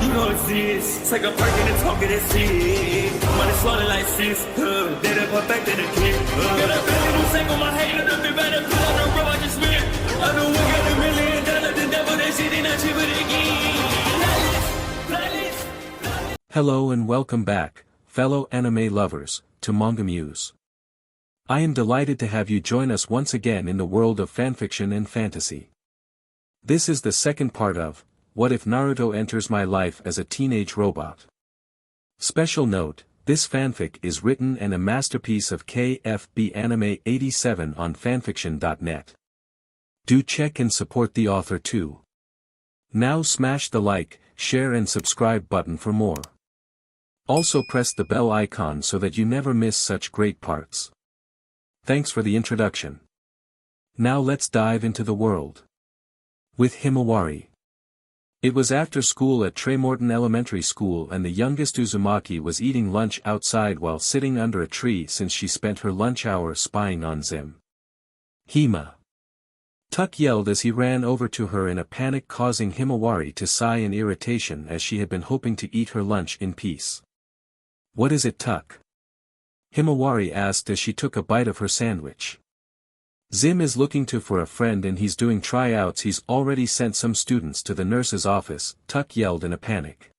You know it's this. Take a perk and a talk of that shit. Money swallowing like sis. Did it perfect in the kid. Got a billion who sang on my head. Look up better put on the road I just spent. I know we got $1 million. The devil that shit ain't not cheaper again. Hello and welcome back, fellow anime lovers, to MangaMuse. I am delighted to have you join us once again in the world of fanfiction and fantasy. This is the second part of What If Naruto Enters My Life as a Teenage Robot? Special note, this fanfic is written and a masterpiece of KFB Anime 87 on FANFICTIONnet. Do check and support the author too. Now smash the like, share and subscribe button for more. Also press the bell icon so that you never miss such great parts. Thanks for the introduction. Now let's dive into the world. With Himawari. It was after school at Tremorton Elementary School and the youngest Uzumaki was eating lunch outside while sitting under a tree since she spent her lunch hour spying on Zim. Hima. Tuck yelled as he ran over to her in a panic, causing Himawari to sigh in irritation as she had been hoping to eat her lunch in peace. What is it, Tuck? Himawari asked as she took a bite of her sandwich. Zim is looking for a friend and he's doing tryouts. He's already sent some students to the nurse's office, Tuck yelled in a panic.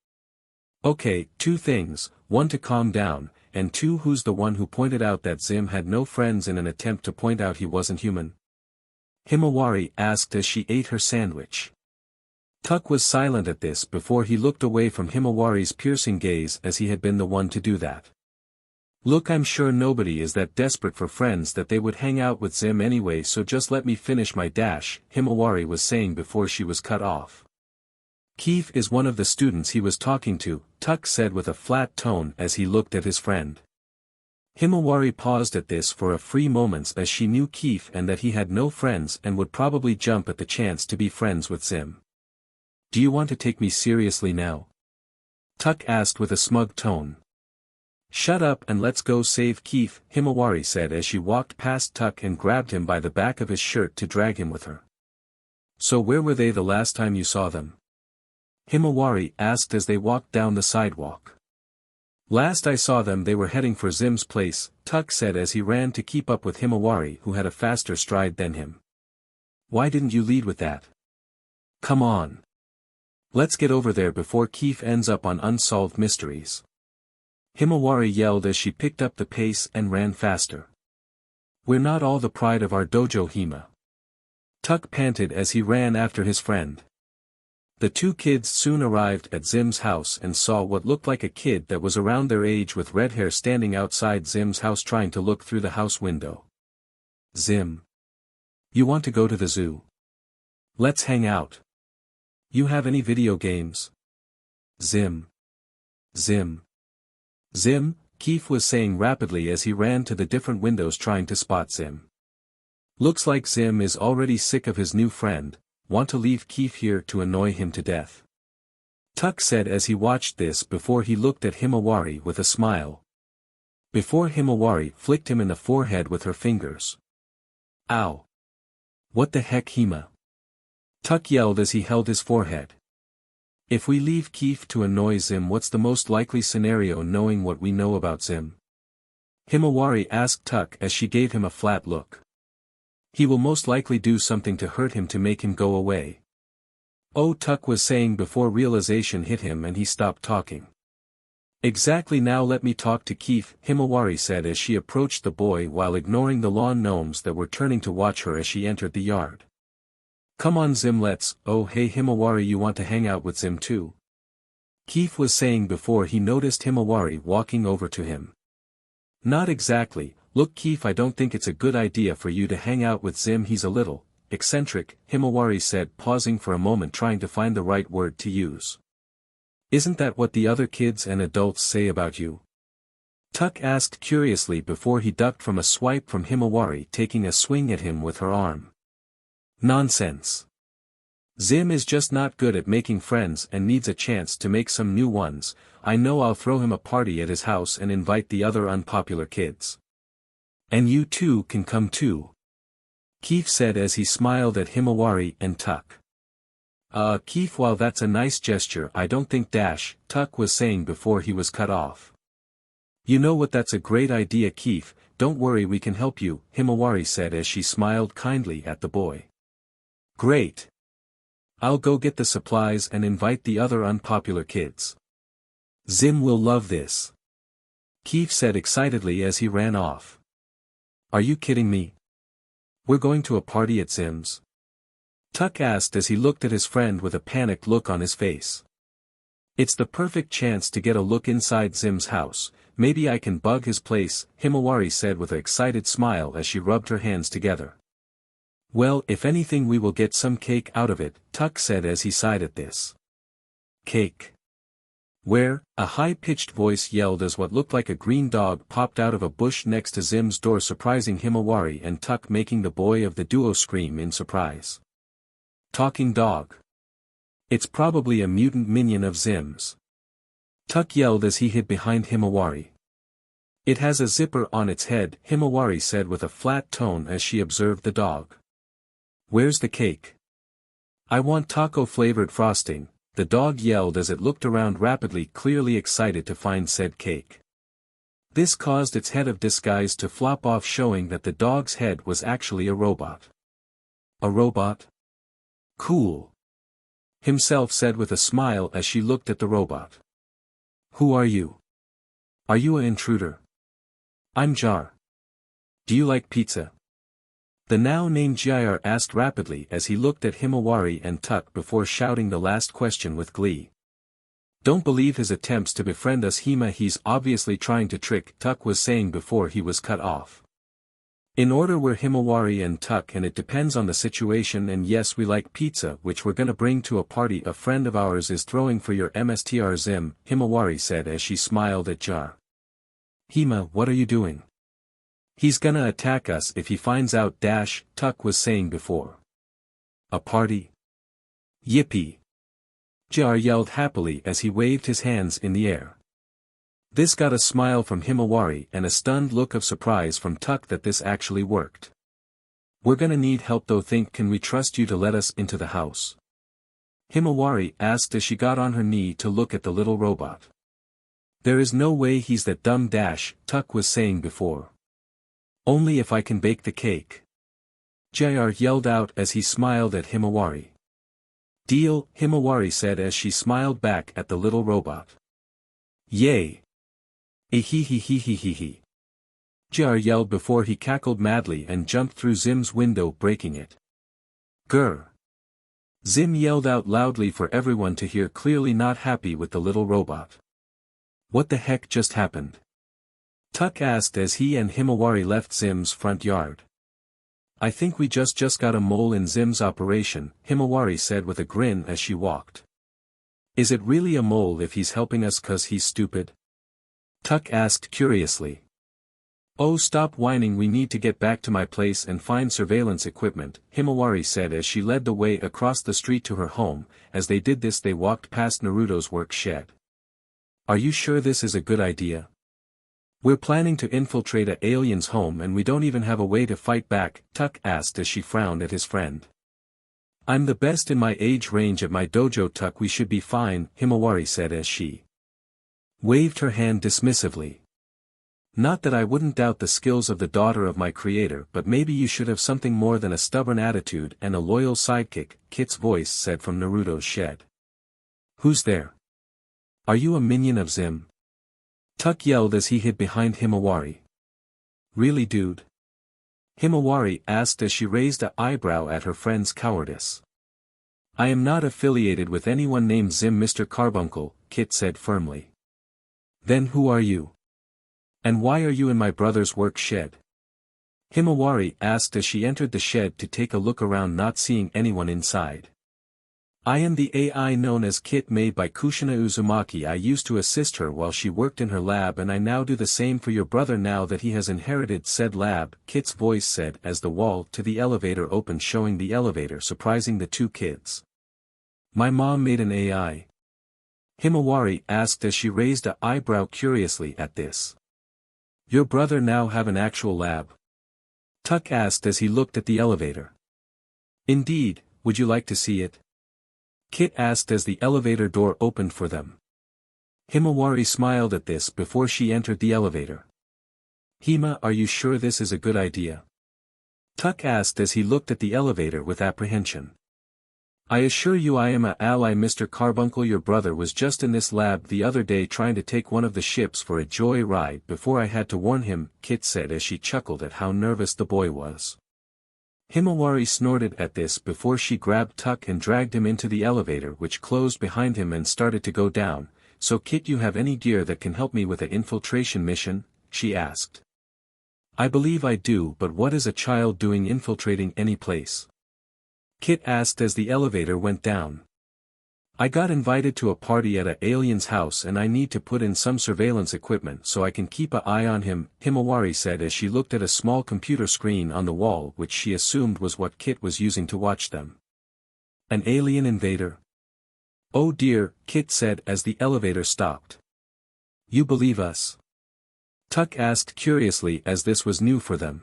Okay, two things, one to calm down, and two, who's the one who pointed out that Zim had no friends in an attempt to point out he wasn't human? Himawari asked as she ate her sandwich. Tuck was silent at this before he looked away from Himawari's piercing gaze as he had been the one to do that. Look, I'm sure nobody is that desperate for friends that they would hang out with Zim anyway, so just let me finish my dash, Himawari was saying before she was cut off. Keith is one of the students he was talking to, Tuck said with a flat tone as he looked at his friend. Himawari paused at this for a few moments as she knew Keith and that he had no friends and would probably jump at the chance to be friends with Zim. Do you want to take me seriously now? Tuck asked with a smug tone. Shut up and let's go save Keith, Himawari said as she walked past Tuck and grabbed him by the back of his shirt to drag him with her. So where were they the last time you saw them? Himawari asked as they walked down the sidewalk. Last I saw them they were heading for Zim's place, Tuck said as he ran to keep up with Himawari, who had a faster stride than him. Why didn't you lead with that? Come on. Let's get over there before Keith ends up on unsolved mysteries. Himawari yelled as she picked up the pace and ran faster. We're not all the pride of our dojo, Hima. Tuck panted as he ran after his friend. The two kids soon arrived at Zim's house and saw what looked like a kid that was around their age with red hair standing outside Zim's house trying to look through the house window. Zim. You want to go to the zoo? Let's hang out. You have any video games? Zim. Zim. Zim, Keith was saying rapidly as he ran to the different windows trying to spot Zim. Looks like Zim is already sick of his new friend, want to leave Keith here to annoy him to death. Tuck said as he watched this before he looked at Himawari with a smile. Before Himawari flicked him in the forehead with her fingers. Ow! What the heck, Hima? Tuck yelled as he held his forehead. If we leave Keith to annoy Zim, what's the most likely scenario knowing what we know about Zim? Himawari asked Tuck as she gave him a flat look. He will most likely do something to hurt him to make him go away. Oh, Tuck was saying before realization hit him and he stopped talking. Exactly, now let me talk to Keith, Himawari said as she approached the boy while ignoring the lawn gnomes that were turning to watch her as she entered the yard. Come on Zim, let's. Oh hey Himawari, you want to hang out with Zim too? Keith was saying before he noticed Himawari walking over to him. Not exactly, look Keith, I don't think it's a good idea for you to hang out with Zim, he's a little eccentric, Himawari said, pausing for a moment trying to find the right word to use. Isn't that what the other kids and adults say about you? Tuck asked curiously before he ducked from a swipe from Himawari taking a swing at him with her arm. Nonsense. Zim is just not good at making friends and needs a chance to make some new ones. I know, I'll throw him a party at his house and invite the other unpopular kids. And you two can come too. Keith said as he smiled at Himawari and Tuck. Keith, while that's a nice gesture, I don't think Tuck was saying before he was cut off. You know what, that's a great idea, Keith, don't worry, we can help you, Himawari said as she smiled kindly at the boy. Great. I'll go get the supplies and invite the other unpopular kids. Zim will love this. Keith said excitedly as he ran off. Are you kidding me? We're going to a party at Zim's? Tuck asked as he looked at his friend with a panicked look on his face. It's the perfect chance to get a look inside Zim's house, maybe I can bug his place, Himawari said with an excited smile as she rubbed her hands together. Well, if anything we will get some cake out of it, Tuck said as he sighed at this. Cake. Where? A high-pitched voice yelled as what looked like a green dog popped out of a bush next to Zim's door, surprising Himawari and Tuck, making the boy of the duo scream in surprise. Talking dog. It's probably a mutant minion of Zim's. Tuck yelled as he hid behind Himawari. It has a zipper on its head, Himawari said with a flat tone as she observed the dog. Where's the cake? I want taco-flavored frosting, the dog yelled as it looked around rapidly, clearly excited to find said cake. This caused its head of disguise to flop off, showing that the dog's head was actually a robot. A robot? Cool. Himself said with a smile as she looked at the robot. Who are you? Are you an intruder? I'm Jar. Do you like pizza? The now-named Jair asked rapidly as he looked at Himawari and Tuck before shouting the last question with glee. Don't believe his attempts to befriend us, Hima, he's obviously trying to trick, Tuck was saying before he was cut off. In order, we're Himawari and Tuck, and it depends on the situation, and yes, we like pizza, which we're gonna bring to a party a friend of ours is throwing for your MSTR Zim, Himawari said as she smiled at Jar. Hima, what are you doing? He's gonna attack us if he finds out, Tuck was saying before. A party? Yippee! Jar yelled happily as he waved his hands in the air. This got a smile from Himawari and a stunned look of surprise from Tuck that this actually worked. We're gonna need help though, can we trust you to let us into the house? Himawari asked as she got on her knee to look at the little robot. There is no way he's that dumb, Tuck was saying before. Only if I can bake the cake. Jair yelled out as he smiled at Himawari. Deal, Himawari said as she smiled back at the little robot. Yay! Ehehehehehehe. Jair yelled before he cackled madly and jumped through Zim's window, breaking it. Grr! Zim yelled out loudly for everyone to hear, clearly not happy with the little robot. What the heck just happened? Tuck asked as he and Himawari left Zim's front yard. I think we just got a mole in Zim's operation, Himawari said with a grin as she walked. Is it really a mole if he's helping us 'cause he's stupid? Tuck asked curiously. Oh, stop whining, we need to get back to my place and find surveillance equipment, Himawari said as she led the way across the street to her home. As they did this, they walked past Naruto's work shed. Are you sure this is a good idea? We're planning to infiltrate a alien's home and we don't even have a way to fight back, Tuck asked as she frowned at his friend. I'm the best in my age range at my dojo, Tuck, we should be fine, Himawari said as she waved her hand dismissively. Not that I wouldn't doubt the skills of the daughter of my creator, but maybe you should have something more than a stubborn attitude and a loyal sidekick, Kit's voice said from Naruto's shed. Who's there? Are you a minion of Zim? Tuck yelled as he hid behind Himawari. Really, dude? Himawari asked as she raised an eyebrow at her friend's cowardice. I am not affiliated with anyone named Zim, Mr. Carbuncle, Kit said firmly. Then who are you? And why are you in my brother's work shed? Himawari asked as she entered the shed to take a look around, not seeing anyone inside. I am the AI known as Kit, made by Kushina Uzumaki. I used to assist her while she worked in her lab, and I now do the same for your brother now that he has inherited said lab, Kit's voice said as the wall to the elevator opened, showing the elevator, surprising the two kids. My mom made an AI? Himawari asked as she raised an eyebrow curiously at this. Your brother now have an actual lab? Tuck asked as he looked at the elevator. Indeed, would you like to see it? Kit asked as the elevator door opened for them. Himawari smiled at this before she entered the elevator. Hima, are you sure this is a good idea? Tuck asked as he looked at the elevator with apprehension. I assure you I am a ally, Mr. Carbuncle. Your brother was just in this lab the other day trying to take one of the ships for a joy ride before I had to warn him, Kit said as she chuckled at how nervous the boy was. Himawari snorted at this before she grabbed Tuck and dragged him into the elevator, which closed behind him and started to go down. So Kit, you have any gear that can help me with an infiltration mission? She asked. I believe I do, but what is a child doing infiltrating any place? Kit asked as the elevator went down. I got invited to a party at an alien's house and I need to put in some surveillance equipment so I can keep an eye on him, Himawari said as she looked at a small computer screen on the wall which she assumed was what Kit was using to watch them. An alien invader? Oh dear, Kit said as the elevator stopped. You believe us? Tuck asked curiously as this was new for them.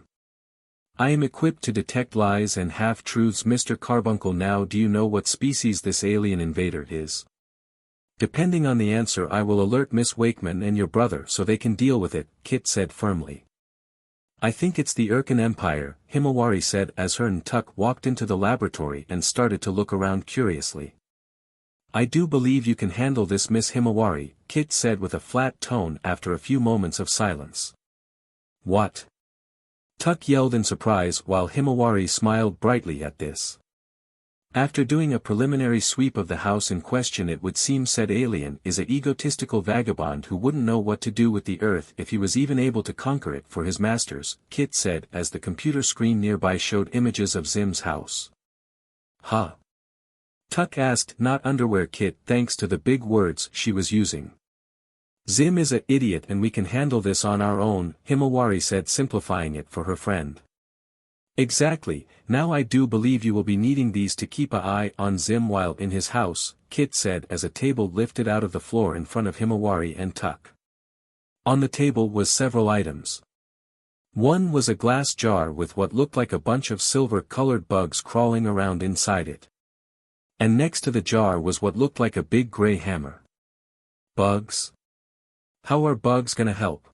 I am equipped to detect lies and half-truths, Mr. Carbuncle. Now do you know what species this alien invader is? Depending on the answer I will alert Miss Wakeman and your brother so they can deal with it, Kit said firmly. I think it's the Urkin Empire, Himawari said as her and Tuck walked into the laboratory and started to look around curiously. I do believe you can handle this, Miss Himawari, Kit said with a flat tone after a few moments of silence. What? Tuck yelled in surprise while Himawari smiled brightly at this. After doing a preliminary sweep of the house in question, it would seem said alien is an egotistical vagabond who wouldn't know what to do with the earth if he was even able to conquer it for his masters, Kit said as the computer screen nearby showed images of Zim's house. Huh? Tuck asked, not underwear, Kit, thanks to the big words she was using. Zim is an idiot and we can handle this on our own, Himawari said, simplifying it for her friend. Exactly, now I do believe you will be needing these to keep an eye on Zim while in his house, Kit said as a table lifted out of the floor in front of Himawari and Tuck. On the table was several items. One was a glass jar with what looked like a bunch of silver-colored bugs crawling around inside it. And next to the jar was what looked like a big gray hammer. Bugs? How are bugs gonna help?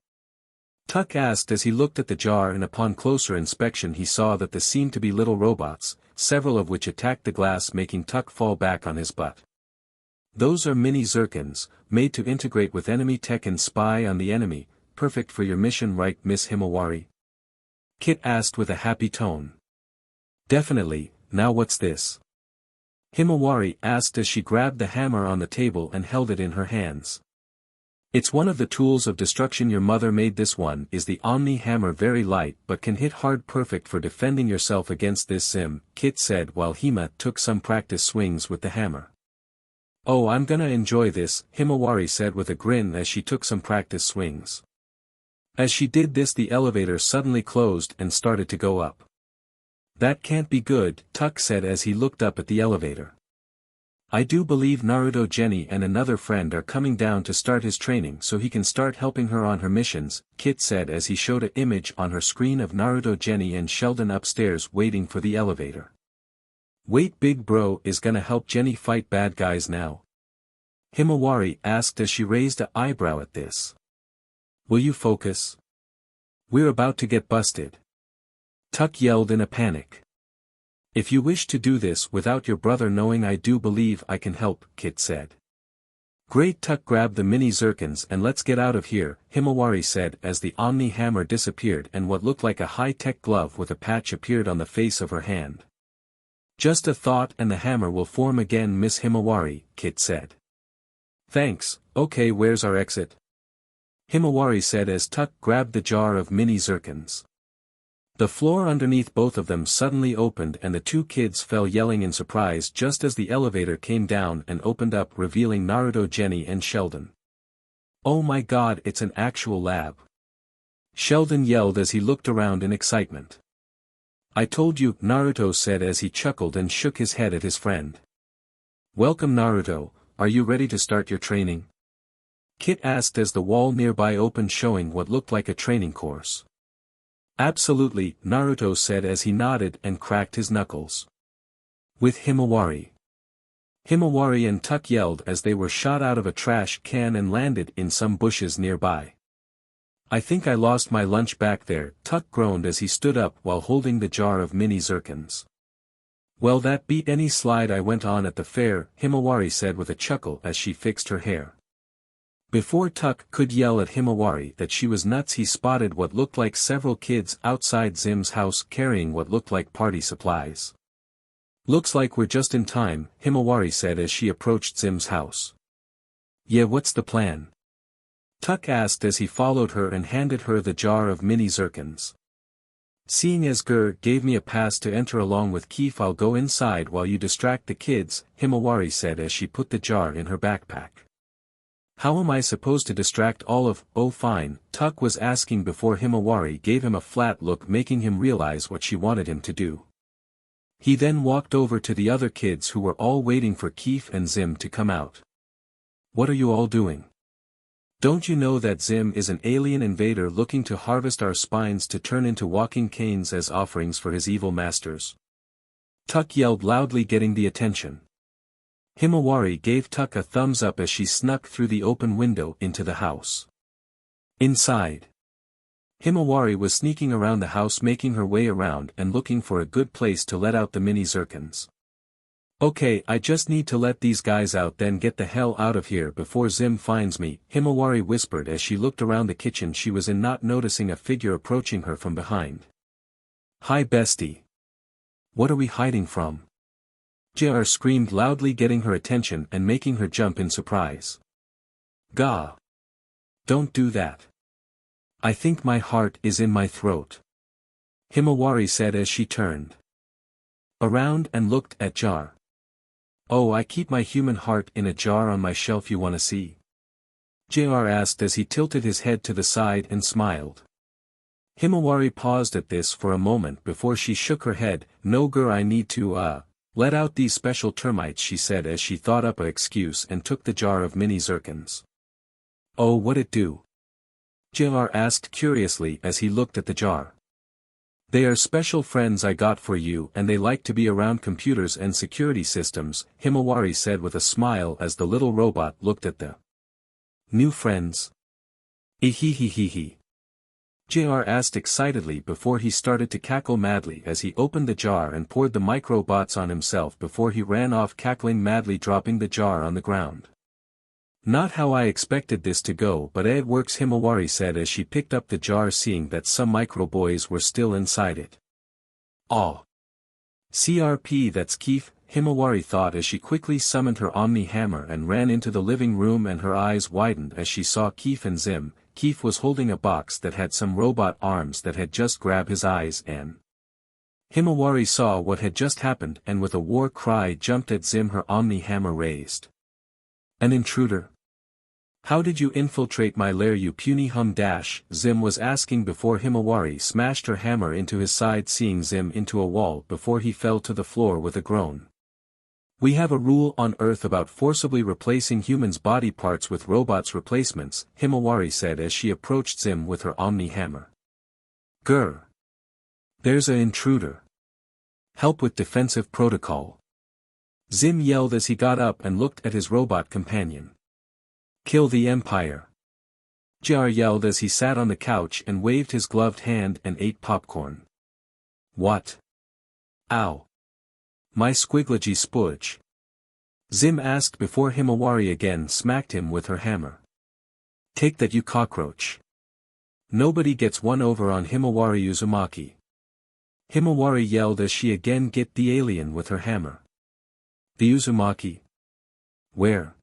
Tuck asked as he looked at the jar, and upon closer inspection he saw that they seemed to be little robots, several of which attacked the glass, making Tuck fall back on his butt. Those are mini Zircons, made to integrate with enemy tech and spy on the enemy, perfect for your mission, right, Miss Himawari? Kit asked with a happy tone. Definitely. Now what's this? Himawari asked as she grabbed the hammer on the table and held it in her hands. It's one of the tools of destruction your mother made. This one is the Omni Hammer, very light but can hit hard, perfect for defending yourself against this Zim, Kit said while Hima took some practice swings with the hammer. Oh, I'm gonna enjoy this, Himawari said with a grin as she took some practice swings. As she did this, the elevator suddenly closed and started to go up. That can't be good, Tuck said as he looked up at the elevator. I do believe Naruto Jenny and another friend are coming down to start his training so he can start helping her on her missions, Kit said as he showed an image on her screen of Naruto, Jenny and Sheldon upstairs waiting for the elevator. Wait, big bro is gonna help Jenny fight bad guys now? Himawari asked as she raised an eyebrow at this. Will you focus? We're about to get busted. Tuck yelled in a panic. If you wish to do this without your brother knowing, I do believe I can help, Kit said. Great, Tuck, grab the mini Zircons and let's get out of here, Himawari said as the Omni Hammer disappeared and what looked like a high-tech glove with a patch appeared on the face of her hand. Just a thought and the hammer will form again, Miss Himawari, Kit said. Thanks, okay, where's our exit? Himawari said as Tuck grabbed the jar of mini Zircons. The floor underneath both of them suddenly opened and the two kids fell yelling in surprise just as the elevator came down and opened up, revealing Naruto, Jenny and Sheldon. Oh my god, it's an actual lab! Sheldon yelled as he looked around in excitement. I told you, Naruto said as he chuckled and shook his head at his friend. Welcome, Naruto, are you ready to start your training? Kit asked as the wall nearby opened, showing what looked like a training course. Absolutely, Naruto said as he nodded and cracked his knuckles. With Himawari. Himawari and Tuck yelled as they were shot out of a trash can and landed in some bushes nearby. I think I lost my lunch back there, Tuck groaned as he stood up while holding the jar of mini zircons. Well, that beat any slide I went on at the fair, Himawari said with a chuckle as she fixed her hair. Before Tuck could yell at Himawari that she was nuts, he spotted what looked like several kids outside Zim's house carrying what looked like party supplies. Looks like we're just in time, Himawari said as she approached Zim's house. Yeah, what's the plan? Tuck asked as he followed her and handed her the jar of mini zircons. Seeing as Gur gave me a pass to enter along with Keef, I'll go inside while you distract the kids, Himawari said as she put the jar in her backpack. How am I supposed to distract all of, oh fine, Tuck was asking before Himawari gave him a flat look, making him realize what she wanted him to do. He then walked over to the other kids who were all waiting for Keef and Zim to come out. What are you all doing? Don't you know that Zim is an alien invader looking to harvest our spines to turn into walking canes as offerings for his evil masters? Tuck yelled loudly, getting the attention. Himawari gave Tuck a thumbs up as she snuck through the open window into the house. Inside, Himawari was sneaking around the house, making her way around and looking for a good place to let out the mini zircons. Okay, I just need to let these guys out, then get the hell out of here before Zim finds me, Himawari whispered as she looked around the kitchen she was in, not noticing a figure approaching her from behind. Hi bestie. What are we hiding from? JR screamed loudly, getting her attention and making her jump in surprise. Gah! Don't do that. I think my heart is in my throat, Himawari said as she turned around and looked at Jar. Oh, I keep my human heart in a jar on my shelf, you wanna see? JR asked as he tilted his head to the side and smiled. Himawari paused at this for a moment before she shook her head. No Gur, I need to let out these special termites, she said as she thought up an excuse and took the jar of mini zircons. Oh, what it do? JR asked curiously as he looked at the jar. They are special friends I got for you, and they like to be around computers and security systems, Himawari said with a smile as the little robot looked at the new friends. Ehehehehe. JR asked excitedly before he started to cackle madly as he opened the jar and poured the microbots on himself before he ran off cackling madly, dropping the jar on the ground. Not how I expected this to go, but it works, Himawari said as she picked up the jar, seeing that some micro boys were still inside it. Aw. CRP, that's Keef, Himawari thought as she quickly summoned her Omni Hammer and ran into the living room, and her eyes widened as she saw Keef and Zim. Keef was holding a box that had some robot arms that had just grabbed his eyes, and Himawari saw what had just happened and with a war cry jumped at Zim, her Omni Hammer raised. An intruder? How did you infiltrate my lair, you puny hum dash? Zim was asking before Himawari smashed her hammer into his side, seeing Zim into a wall before he fell to the floor with a groan. We have a rule on Earth about forcibly replacing humans' body parts with robots' replacements, Himawari said as she approached Zim with her Omni Hammer. Grr. There's an intruder. Help with defensive protocol. Zim yelled as he got up and looked at his robot companion. Kill the Empire. JR yelled as he sat on the couch and waved his gloved hand and ate popcorn. What? Ow. My squiggly spudge. Zim asked before Himawari again smacked him with her hammer. Take that, you cockroach. Nobody gets one over on Himawari Uzumaki. Himawari yelled as she again get the alien with her hammer. The Uzumaki? Where?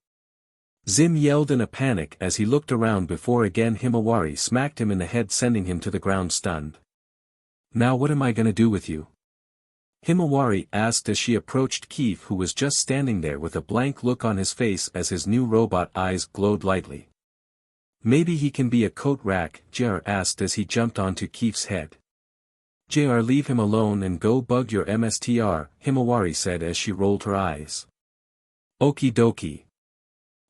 Zim yelled in a panic as he looked around before again Himawari smacked him in the head, sending him to the ground stunned. Now what am I gonna do with you? Himawari asked as she approached Keef, who was just standing there with a blank look on his face as his new robot eyes glowed lightly. Maybe he can be a coat rack, JR asked as he jumped onto Keef's head. JR, leave him alone and go bug your MSTR, Himawari said as she rolled her eyes. Okie dokie.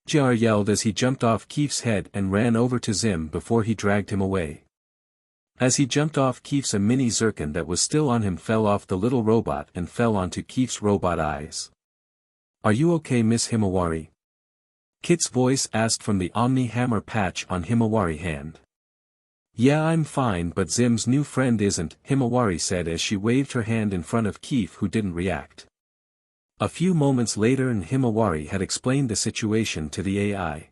JR yelled as he jumped off Keef's head and ran over to Zim before he dragged him away. As he jumped off Keef's, a mini zircon that was still on him fell off the little robot and fell onto Keef's robot eyes. Are you okay, Miss Himawari? Kit's voice asked from the Omni Hammer patch on Himawari's hand. Yeah, I'm fine, but Zim's new friend isn't, Himawari said as she waved her hand in front of Keith, who didn't react. A few moments later and Himawari had explained the situation to the AI.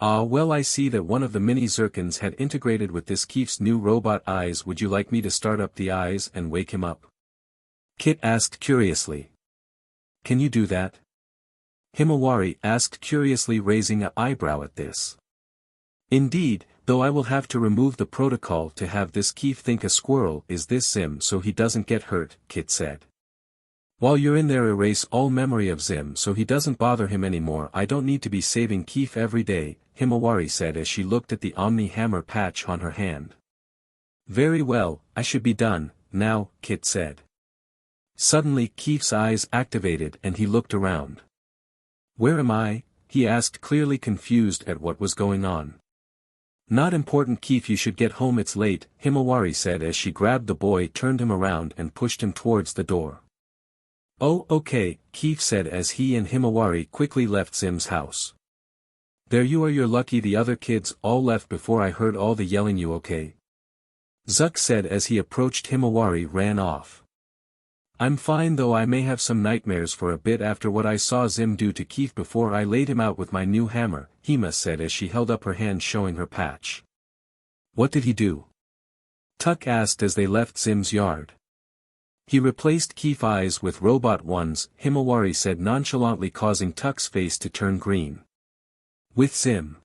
Ah, well, I see that one of the mini Zircons had integrated with this Keith's new robot eyes. Would you like me to start up the eyes and wake him up? Kit asked curiously. Can you do that? Himawari asked curiously, raising an eyebrow at this. Indeed, though I will have to remove the protocol to have this Keith think a squirrel is this Zim so he doesn't get hurt, Kit said. While you're in there, erase all memory of Zim so he doesn't bother him anymore. I don't need to be saving Keith every day, Himawari said as she looked at the Omni Hammer patch on her hand. Very well, I should be done, now, Kit said. Suddenly Keith's eyes activated and he looked around. Where am I? He asked, clearly confused at what was going on. Not important, Keith, you should get home, it's late, Himawari said as she grabbed the boy, turned him around and pushed him towards the door. Oh, okay, Keith said as he and Himawari quickly left Zim's house. There you are, you're lucky the other kids all left before I heard all the yelling. You okay? Zuck said as he approached Himawari, ran off. I'm fine, though I may have some nightmares for a bit after what I saw Zim do to Keith before I laid him out with my new hammer, Hima said as she held up her hand showing her patch. What did he do? Tuck asked as they left Zim's yard. He replaced Keith's eyes with robot ones, Himawari said nonchalantly, causing Tuck's face to turn green. With Zim.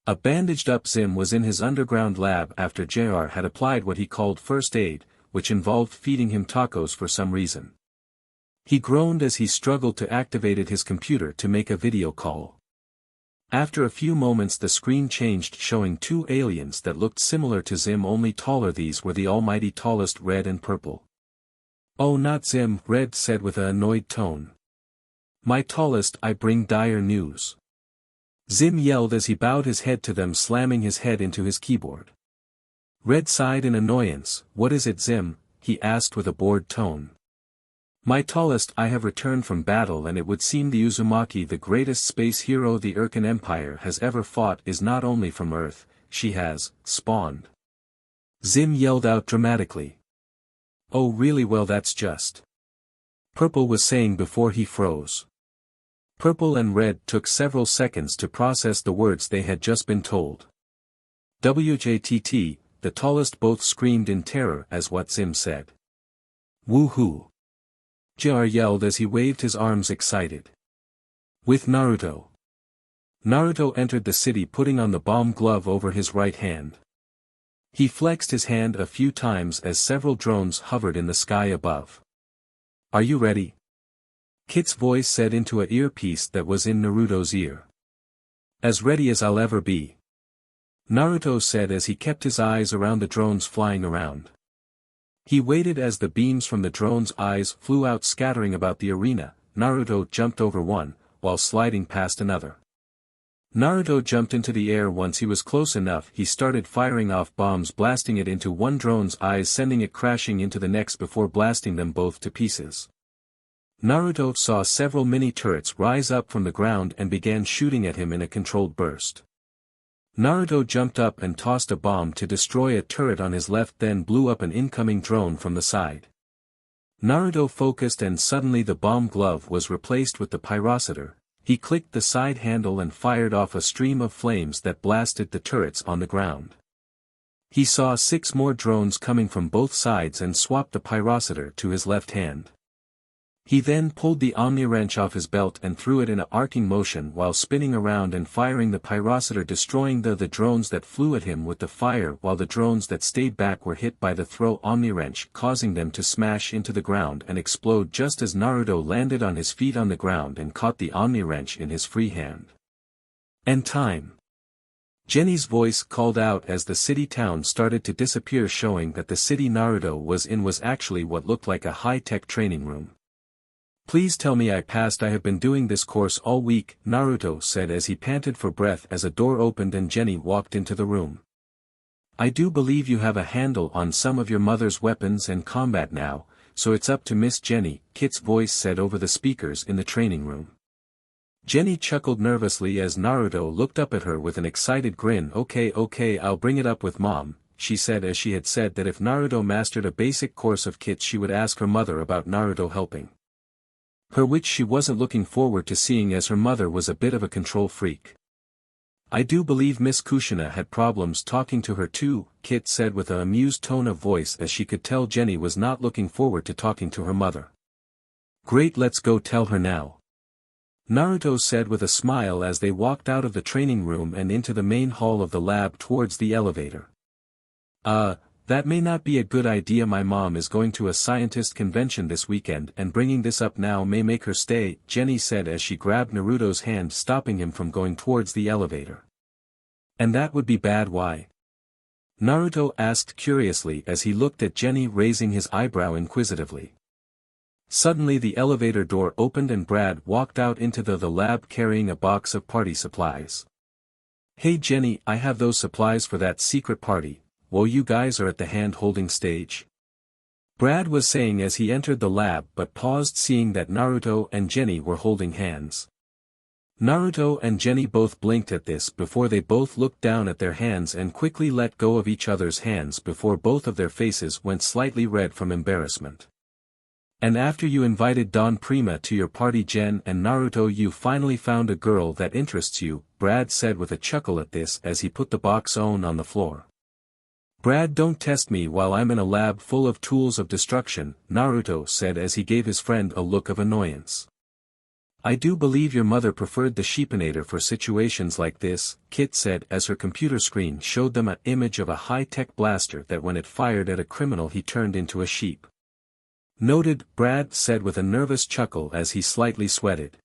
A bandaged-up Zim was in his underground lab after JR had applied what he called first aid, which involved feeding him tacos for some reason. He groaned as he struggled to activate his computer to make a video call. After a few moments the screen changed, showing two aliens that looked similar to Zim, only taller. These were the almighty tallest, Red and Purple. Oh, not Zim, Red said with an annoyed tone. My tallest, I bring dire news. Zim yelled as he bowed his head to them, slamming his head into his keyboard. Red sighed in annoyance. What is it, Zim? He asked with a bored tone. My tallest, I have returned from battle, and it would seem the Uzumaki, the greatest space hero the Irken Empire has ever fought, is not only from Earth, she has spawned. Zim yelled out dramatically. Oh really? Well, that's just. Purple was saying before he froze. Purple and Red took several seconds to process the words they had just been told. WJTT, the tallest both screamed in terror as what Zim said. Woohoo! JR yelled as he waved his arms excited. With Naruto. Naruto entered the city, putting on the bomb glove over his right hand. He flexed his hand a few times as several drones hovered in the sky above. Are you ready? Kit's voice said into an earpiece that was in Naruto's ear. As ready as I'll ever be. Naruto said as he kept his eyes around the drones flying around. He waited as the beams from the drones' eyes flew out, scattering about the arena. Naruto jumped over one, while sliding past another. Naruto jumped into the air. Once he was close enough, he started firing off bombs, blasting it into one drone's eyes, sending it crashing into the next before blasting them both to pieces. Naruto saw several mini turrets rise up from the ground and began shooting at him in a controlled burst. Naruto jumped up and tossed a bomb to destroy a turret on his left, then blew up an incoming drone from the side. Naruto focused and suddenly the bomb glove was replaced with the pyrocitor. He clicked the side handle and fired off a stream of flames that blasted the turrets on the ground. He saw 6 more drones coming from both sides and swapped the pyrocitor to his left hand. He then pulled the Omni wrench off his belt and threw it in an arcing motion while spinning around and firing the pyrocitor, destroying the drones that flew at him with the fire, while the drones that stayed back were hit by the throw Omni wrench, causing them to smash into the ground and explode just as Naruto landed on his feet on the ground and caught the Omni wrench in his free hand. And time. Jenny's voice called out as the city town started to disappear, showing that the city Naruto was in was actually what looked like a high-tech training room. Please tell me I passed. I have been doing this course all week, Naruto said as he panted for breath as a door opened and Jenny walked into the room. I do believe you have a handle on some of your mother's weapons and combat now, so it's up to Miss Jenny, Kit's voice said over the speakers in the training room. Jenny chuckled nervously as Naruto looked up at her with an excited grin. Okay, I'll bring it up with Mom, she said, as she had said that if Naruto mastered a basic course of kits she would ask her mother about Naruto helping her, which she wasn't looking forward to seeing as her mother was a bit of a control freak. I do believe Miss Kushina had problems talking to her too, Kit said with an amused tone of voice as she could tell Jenny was not looking forward to talking to her mother. Great, let's go tell her now, Naruto said with a smile as they walked out of the training room and into the main hall of the lab towards the elevator. That may not be a good idea. My mom is going to a scientist convention this weekend and bringing this up now may make her stay, Jenny said as she grabbed Naruto's hand, stopping him from going towards the elevator. And that would be bad. Why? Naruto asked curiously as he looked at Jenny, raising his eyebrow inquisitively. Suddenly the elevator door opened and Brad walked out into the lab carrying a box of party supplies. Hey Jenny, I have those supplies for that secret party. Whoa, you guys are at the hand-holding stage? Brad was saying as he entered the lab but paused seeing that Naruto and Jenny were holding hands. Naruto and Jenny both blinked at this before they both looked down at their hands and quickly let go of each other's hands before both of their faces went slightly red from embarrassment. And after you invited Don Prima to your party, Jen and Naruto, you finally found a girl that interests you, Brad said with a chuckle at this as he put the box on the floor. Brad, don't test me while I'm in a lab full of tools of destruction, Naruto said as he gave his friend a look of annoyance. I do believe your mother preferred the sheepinator for situations like this, Kit said as her computer screen showed them an image of a high-tech blaster that when it fired at a criminal he turned into a sheep. Noted, Brad said with a nervous chuckle as he slightly sweated.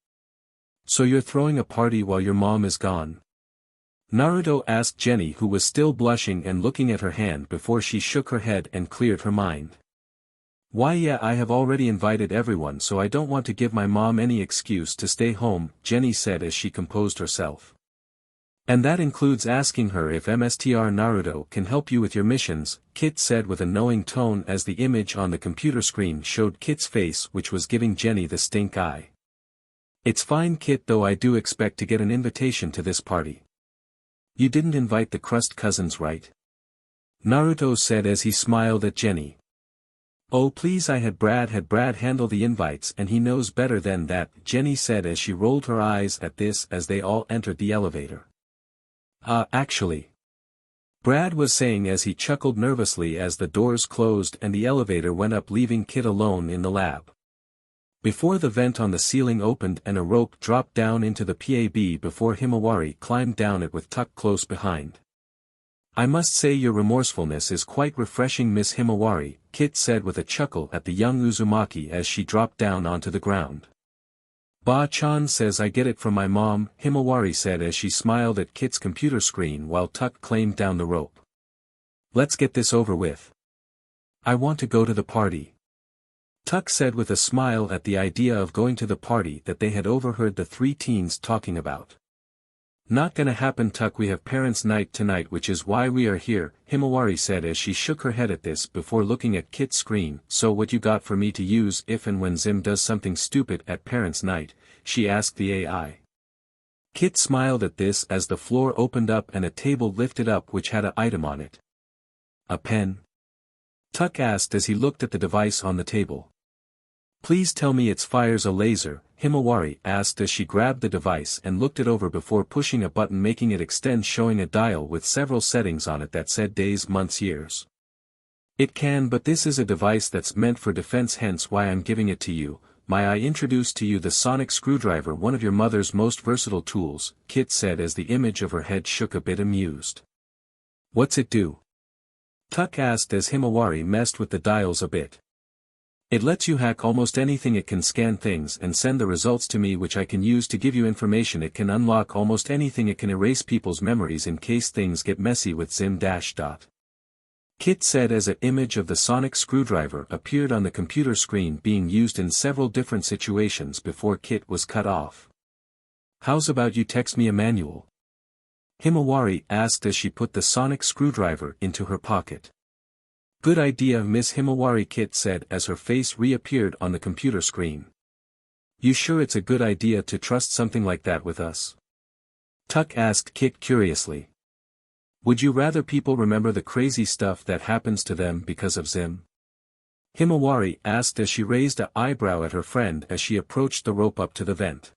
So you're throwing a party while your mom is gone? Naruto asked Jenny, who was still blushing and looking at her hand before she shook her head and cleared her mind. Why, yeah, I have already invited everyone, so I don't want to give my mom any excuse to stay home, Jenny said as she composed herself. And that includes asking her if Mstr Naruto can help you with your missions, Kit said with a knowing tone as the image on the computer screen showed Kit's face, which was giving Jenny the stink eye. It's fine, Kit, though I do expect to get an invitation to this party. You didn't invite the Crust cousins, right? Naruto said as he smiled at Jenny. Oh please, I had Brad handle the invites and he knows better than that, Jenny said as she rolled her eyes at this as they all entered the elevator. Actually, Brad was saying as he chuckled nervously as the doors closed and the elevator went up, leaving Kit alone in the lab. Before the vent on the ceiling opened and a rope dropped down into the PAB before Himawari climbed down it with Tuck close behind. I must say your remorsefulness is quite refreshing, Miss Himawari, Kit said with a chuckle at the young Uzumaki as she dropped down onto the ground. Ba-chan says I get it from my mom, Himawari said as she smiled at Kit's computer screen while Tuck claimed down the rope. Let's get this over with. I want to go to the party. Tuck said with a smile at the idea of going to the party that they had overheard the three teens talking about. Not gonna happen, Tuck, we have parents' night tonight, which is why we are here, Himawari said as she shook her head at this before looking at Kit's screen. So what you got for me to use if and when Zim does something stupid at parents' night, she asked the AI. Kit smiled at this as the floor opened up and a table lifted up which had an item on it. A pen? Tuck asked as he looked at the device on the table. Please tell me it fires a laser, Himawari asked as she grabbed the device and looked it over before pushing a button making it extend, showing a dial with several settings on it that said days, months, years. It can, but this is a device that's meant for defense, hence why I'm giving it to you. May I introduce to you the sonic screwdriver, one of your mother's most versatile tools, Kit said as the image of her head shook a bit, amused. What's it do? Tuck asked as Himawari messed with the dials a bit. It lets you hack almost anything. It can scan things and send the results to me, which I can use to give you information. It can unlock almost anything. It can erase people's memories in case things get messy with Zim. Kit said as an image of the sonic screwdriver appeared on the computer screen, being used in several different situations before Kit was cut off. How's about you text me a manual? Himawari asked as she put the sonic screwdriver into her pocket. Good idea, Miss Himawari, Kit said as her face reappeared on the computer screen. You sure it's a good idea to trust something like that with us? Tuck asked Kit curiously. Would you rather people remember the crazy stuff that happens to them because of Zim? Himawari asked as she raised an eyebrow at her friend as she approached the rope up to the vent.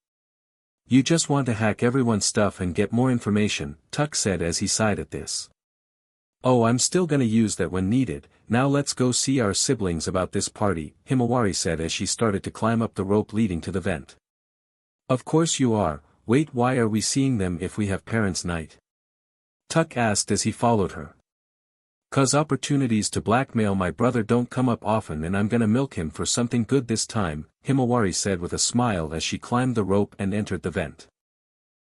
You just want to hack everyone's stuff and get more information, Tuck said as he sighed at this. Oh, I'm still gonna use that when needed. Now let's go see our siblings about this party, Himawari said as she started to climb up the rope leading to the vent. Of course you are. Wait, why are we seeing them if we have parents' night? Tuck asked as he followed her. 'Cause opportunities to blackmail my brother don't come up often and I'm gonna milk him for something good this time, Himawari said with a smile as she climbed the rope and entered the vent.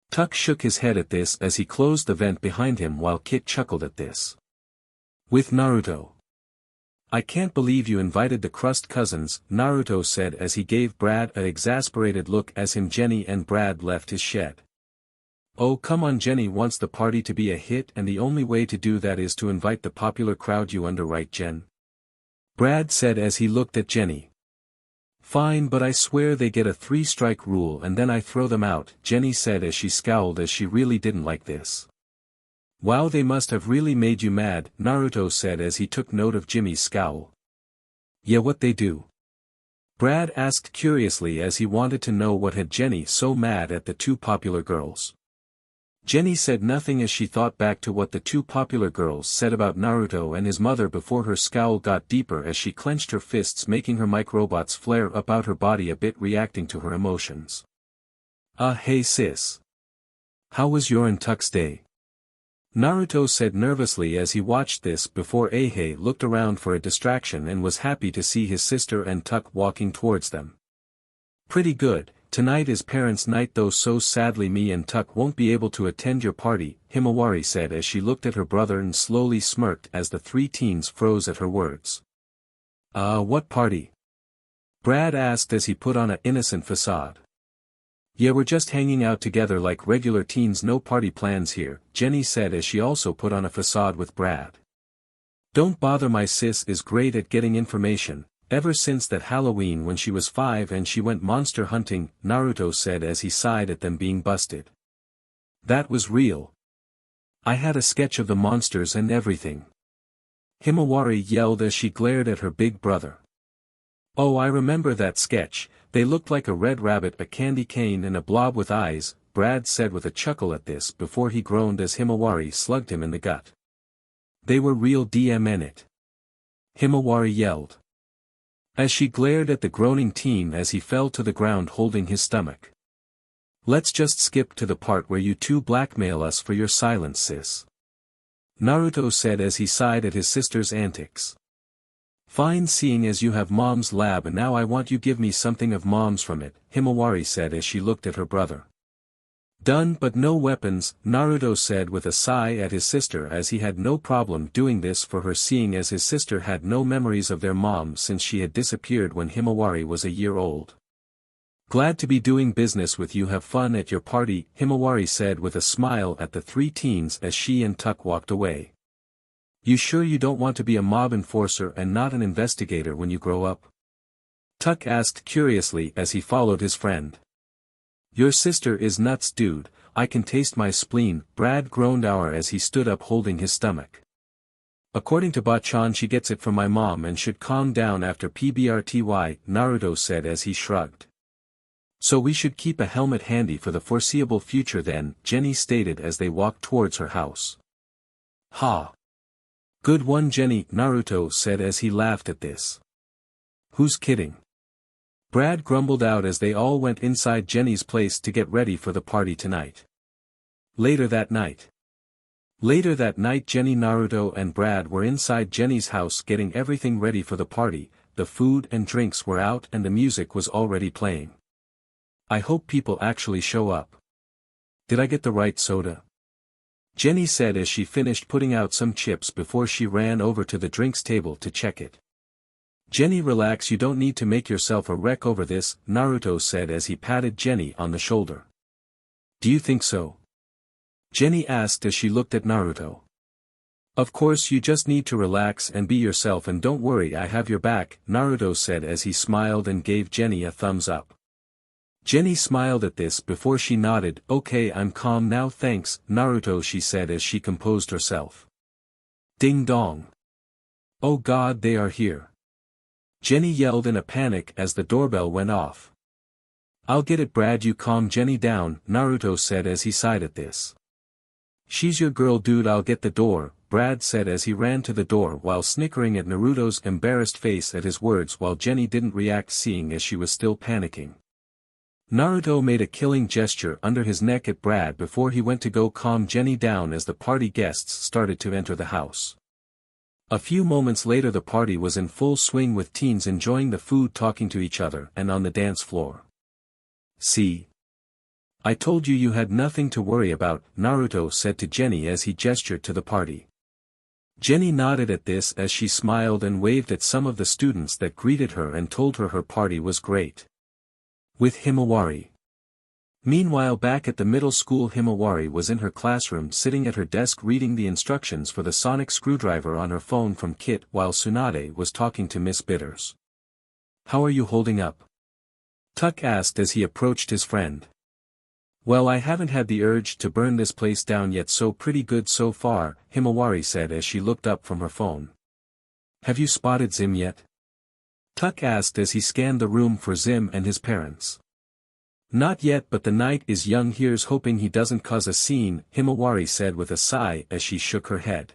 Tuck shook his head at this as he closed the vent behind him while Kit chuckled at this. With Naruto. I can't believe you invited the Crust cousins, Naruto said as he gave Brad an exasperated look as Jenny and Brad left his shed. Oh come on, Jenny wants the party to be a hit and the only way to do that is to invite the popular crowd, you underwrite, Jen? Brad said as he looked at Jenny. Fine, but I swear they get a 3-strike rule and then I throw them out, Jenny said as she scowled as she really didn't like this. Wow, they must have really made you mad, Naruto said as he took note of Jimmy's scowl. Yeah, what they do? Brad asked curiously as he wanted to know what had Jenny so mad at the two popular girls. Jenny said nothing as she thought back to what the two popular girls said about Naruto and his mother before her scowl got deeper as she clenched her fists, making her microbots flare about her body a bit, reacting to her emotions. Hey sis. How was your and Tuck's day? Naruto said nervously as he watched this before Ahei looked around for a distraction and was happy to see his sister and Tuck walking towards them. Pretty good. Tonight is parents' night though, so sadly me and Tuck won't be able to attend your party, Himawari said as she looked at her brother and slowly smirked as the three teens froze at her words. What party? Brad asked as he put on an innocent facade. Yeah, we're just hanging out together like regular teens, no party plans here, Jenny said as she also put on a facade with Brad. Don't bother, my sis is great at getting information. Ever since that Halloween when she was 5 and she went monster hunting, Naruto said as he sighed at them being busted. That was real. I had a sketch of the monsters and everything. Himawari yelled as she glared at her big brother. Oh, I remember that sketch. They looked like a red rabbit, a candy cane and a blob with eyes, Brad said with a chuckle at this before he groaned as Himawari slugged him in the gut. They were real DMN, Himawari yelled. As she glared at the groaning teen as he fell to the ground holding his stomach. Let's just skip to the part where you two blackmail us for your silence, sis. Naruto said as he sighed at his sister's antics. Fine, seeing as you have Mom's lab and now I want you give me something of Mom's from it, Himawari said as she looked at her brother. Done, but no weapons, Naruto said with a sigh at his sister as he had no problem doing this for her, seeing as his sister had no memories of their mom since she had disappeared when Himawari was a year old. Glad to be doing business with you, have fun at your party, Himawari said with a smile at the three teens as she and Tuck walked away. You sure you don't want to be a mob enforcer and not an investigator when you grow up? Tuck asked curiously as he followed his friend. Your sister is nuts, dude, I can taste my spleen, Brad groaned as he stood up holding his stomach. According to Bachan, she gets it from my mom and should calm down after PBRTY, Naruto said as he shrugged. So we should keep a helmet handy for the foreseeable future then, Jenny stated as they walked towards her house. Ha! Good one, Jenny, Naruto said as he laughed at this. Who's kidding? Brad grumbled out as they all went inside Jenny's place to get ready for the party tonight. Later that night, Jenny, Naruto and Brad were inside Jenny's house getting everything ready for the party. The food and drinks were out and the music was already playing. I hope people actually show up. Did I get the right soda? Jenny said as she finished putting out some chips before she ran over to the drinks table to check it. Jenny, relax, you don't need to make yourself a wreck over this, Naruto said as he patted Jenny on the shoulder. Do you think so? Jenny asked as she looked at Naruto. Of course you just need to relax and be yourself and don't worry, I have your back, Naruto said as he smiled and gave Jenny a thumbs up. Jenny smiled at this before she nodded. Okay, I'm calm now, thanks, Naruto, she said as she composed herself. Ding dong. Oh God, they are here. Jenny yelled in a panic as the doorbell went off. I'll get it, Brad, you calm Jenny down, Naruto said as he sighed at this. She's your girl, dude, I'll get the door, Brad said as he ran to the door while snickering at Naruto's embarrassed face at his words while Jenny didn't react, seeing as she was still panicking. Naruto made a killing gesture under his neck at Brad before he went to go calm Jenny down as the party guests started to enter the house. A few moments later the party was in full swing with teens enjoying the food, talking to each other and on the dance floor. See? I told you you had nothing to worry about, Naruto said to Jenny as he gestured to the party. Jenny nodded at this as she smiled and waved at some of the students that greeted her and told her her party was great. With Himawari. Meanwhile, back at the middle school, Himawari was in her classroom sitting at her desk reading the instructions for the sonic screwdriver on her phone from Kit while Tsunade was talking to Miss Bitters. How are you holding up? Tuck asked as he approached his friend. Well, I haven't had the urge to burn this place down yet, so pretty good so far, Himawari said as she looked up from her phone. Have you spotted Zim yet? Tuck asked as he scanned the room for Zim and his parents. Not yet, but the night is young, here's hoping he doesn't cause a scene, Himawari said with a sigh as she shook her head.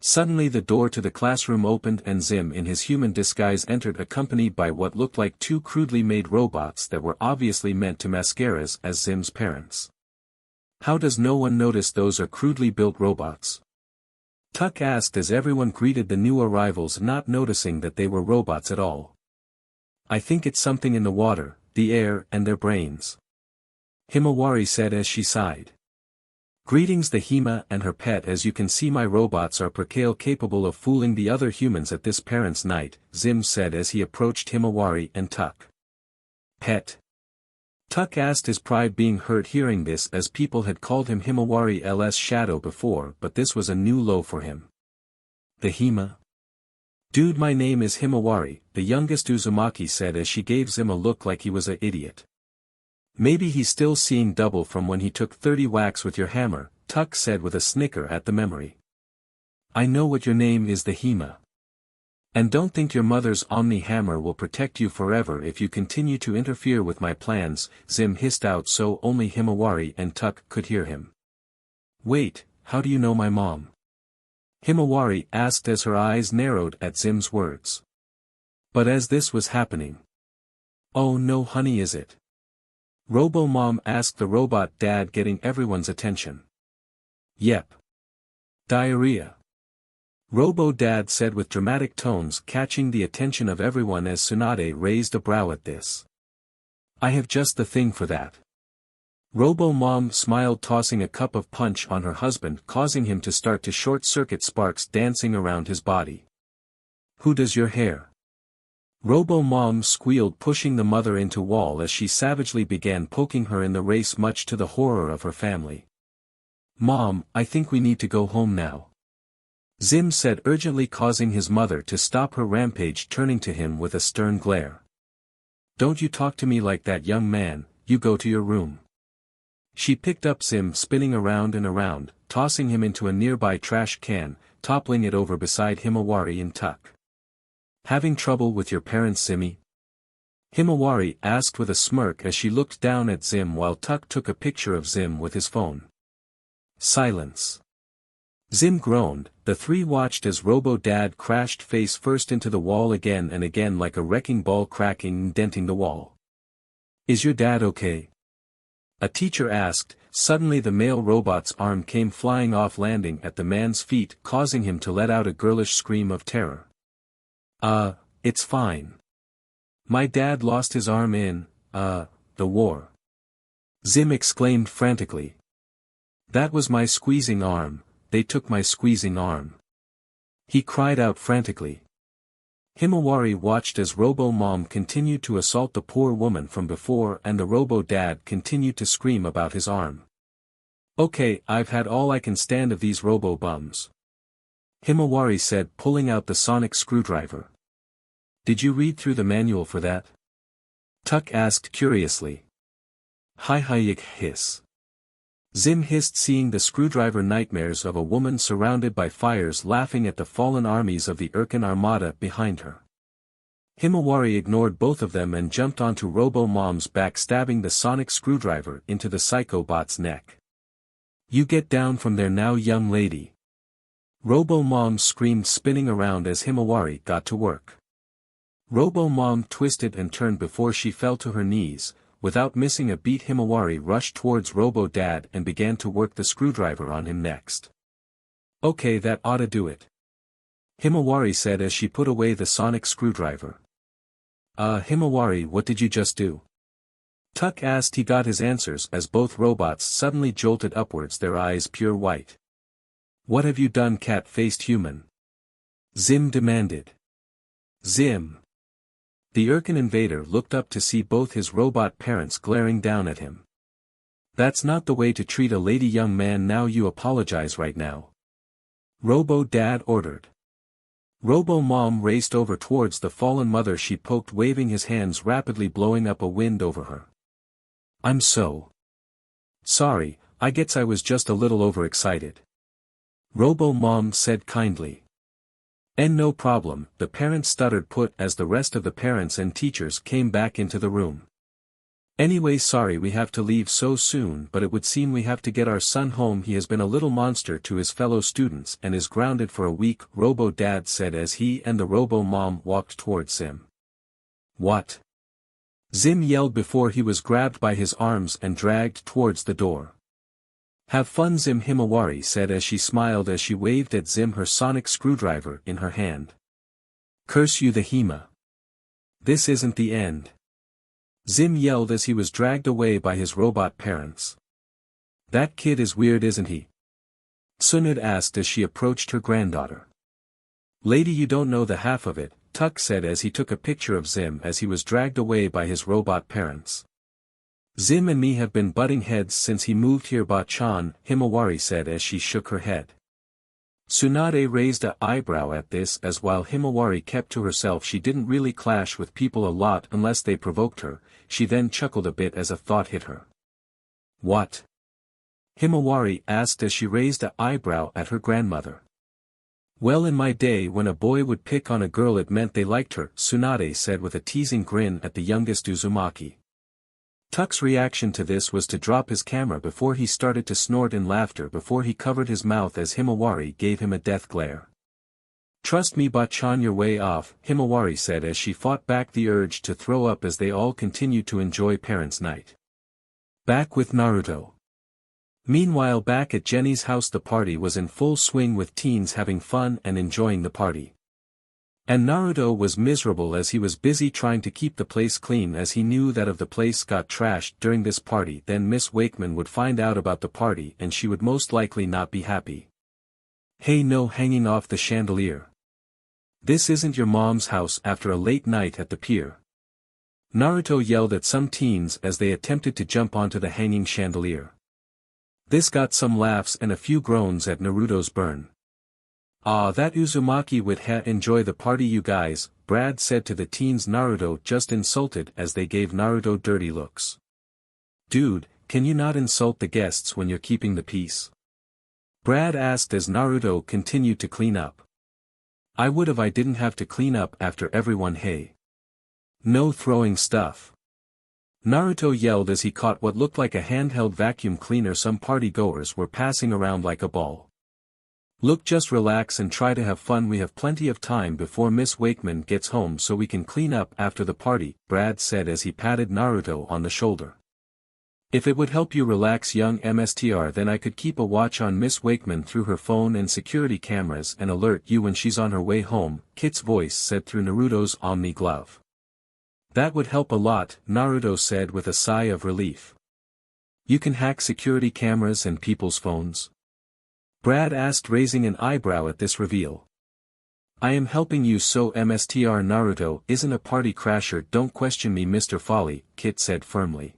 Suddenly the door to the classroom opened and Zim in his human disguise entered, accompanied by what looked like two crudely made robots that were obviously meant to mascaras as Zim's parents. How does no one notice those are crudely built robots? Tuck asked as everyone greeted the new arrivals, not noticing that they were robots at all. I think it's something in the water, the air, and their brains. Himawari said as she sighed. Greetings the Hima and her pet, as you can see my robots are capable of fooling the other humans at this parents' night, Zim said as he approached Himawari and Tuck. Pet? Tuck asked, his pride being hurt hearing this as people had called him Himawari's shadow before, but this was a new low for him. The Hima? Dude, my name is Himawari, the youngest Uzumaki said as she gave Zim a look like he was an idiot. Maybe he's still seeing double from when he took 30 whacks with your hammer, Tuck said with a snicker at the memory. I know what your name is, the Hima. And don't think your mother's Omni Hammer will protect you forever if you continue to interfere with my plans, Zim hissed out so only Himawari and Tuck could hear him. Wait, how do you know my mom? Himawari asked as her eyes narrowed at Zim's words. But as this was happening. Oh no honey, is it? Robo-Mom asked the robot dad, getting everyone's attention. Yep. Diarrhea. Robo-Dad said with dramatic tones, catching the attention of everyone as Tsunade raised a brow at this. I have just the thing for that. Robo-Mom smiled, tossing a cup of punch on her husband, causing him to start to short-circuit, sparks dancing around his body. Who does your hair? Robo-Mom squealed, pushing the mother into wall as she savagely began poking her in the race, much to the horror of her family. Mom, I think we need to go home now. Zim said urgently, causing his mother to stop her rampage, turning to him with a stern glare. Don't you talk to me like that, young man, you go to your room. She picked up Zim, spinning around and around, tossing him into a nearby trash can, toppling it over beside Himawari and Tuck. Having trouble with your parents, Zimmy? Himawari asked with a smirk as she looked down at Zim while Tuck took a picture of Zim with his phone. Silence. Zim groaned. The three watched as Robo-Dad crashed face first into the wall again and again like a wrecking ball, cracking and denting the wall. Is your dad okay? A teacher asked. Suddenly the male robot's arm came flying off, landing at the man's feet, causing him to let out a girlish scream of terror. It's fine. My dad lost his arm in, the war. Zim exclaimed frantically. That was my squeezing arm, they took my squeezing arm. He cried out frantically. Himawari watched as Robo-Mom continued to assault the poor woman from before and the Robo-Dad continued to scream about his arm. Okay, I've had all I can stand of these Robo-Bums. Himawari said, pulling out the sonic screwdriver. Did you read through the manual for that? Tuck asked curiously. Hi hiss. Zim hissed, seeing the screwdriver nightmares of a woman surrounded by fires laughing at the fallen armies of the Urkin Armada behind her. Himawari ignored both of them and jumped onto Robo-Mom's back, stabbing the sonic screwdriver into the psychobot's neck. You get down from there now, young lady. Robo-Mom screamed, spinning around as Himawari got to work. Robo-Mom twisted and turned before she fell to her knees. Without missing a beat, Himawari rushed towards Robo-Dad and began to work the screwdriver on him next. Okay, that oughta do it. Himawari said as she put away the sonic screwdriver. Himawari, what did you just do? Tuck asked. He got his answers as both robots suddenly jolted upwards, their eyes pure white. What have you done, cat-faced human? Zim demanded. Zim. The Urkin invader looked up to see both his robot parents glaring down at him. That's not the way to treat a lady, young man. Now you apologize right now. Robo-Dad ordered. Robo-Mom raced over towards the fallen mother. She poked, waving his hands rapidly, blowing up a wind over her. I'm so sorry, I guess I was just a little overexcited. Robo-Mom said kindly. And no problem, the parents stuttered put as the rest of the parents and teachers came back into the room. Anyway, sorry we have to leave so soon, but it would seem we have to get our son home. He has been a little monster to his fellow students and is grounded for a week, Robo-Dad said as he and the Robo-Mom walked towards Zim. What? Zim yelled before he was grabbed by his arms and dragged towards the door. Have fun, Zim, Himawari said as she smiled as she waved at Zim, her sonic screwdriver in her hand. Curse you, the Hima. This isn't the end. Zim yelled as he was dragged away by his robot parents. That kid is weird, isn't he? Tsunud asked as she approached her granddaughter. Lady, you don't know the half of it, Tuck said as he took a picture of Zim as he was dragged away by his robot parents. Zim and me have been butting heads since he moved here, Ba-chan, Himawari said as she shook her head. Tsunade raised an eyebrow at this as while Himawari kept to herself she didn't really clash with people a lot unless they provoked her, she then chuckled a bit as a thought hit her. What? Himawari asked as she raised an eyebrow at her grandmother. Well, in my day when a boy would pick on a girl it meant they liked her, Tsunade said with a teasing grin at the youngest Uzumaki. Tuck's reaction to this was to drop his camera before he started to snort in laughter before he covered his mouth as Himawari gave him a death glare. Trust me, Ba-chan, you're way off, Himawari said as she fought back the urge to throw up as they all continued to enjoy Parents' Night. Back with Naruto. Meanwhile, back at Jenny's house, the party was in full swing with teens having fun and enjoying the party. And Naruto was miserable as he was busy trying to keep the place clean as he knew that if the place got trashed during this party then Miss Wakeman would find out about the party and she would most likely not be happy. Hey, no hanging off the chandelier. This isn't your mom's house after a late night at the pier. Naruto yelled at some teens as they attempted to jump onto the hanging chandelier. This got some laughs and a few groans at Naruto's burn. Ah, that Uzumaki would enjoy the party, you guys, Brad said to the teens. Naruto just insulted as they gave Naruto dirty looks. Dude, can you not insult the guests when you're keeping the peace? Brad asked as Naruto continued to clean up. I would if I didn't have to clean up after everyone. Hey. No throwing stuff. Naruto yelled as he caught what looked like a handheld vacuum cleaner some party-goers were passing around like a ball. Look, just relax and try to have fun. We have plenty of time before Miss Wakeman gets home so we can clean up after the party, Brad said as he patted Naruto on the shoulder. If it would help you relax, young MSTR, then I could keep a watch on Miss Wakeman through her phone and security cameras and alert you when she's on her way home, Kit's voice said through Naruto's Omni glove. That would help a lot, Naruto said with a sigh of relief. You can hack security cameras and people's phones? Brad asked, raising an eyebrow at this reveal. I am helping you so MSTR. Naruto isn't a party crasher. Don't question me, Mr. Folly, Kit said firmly.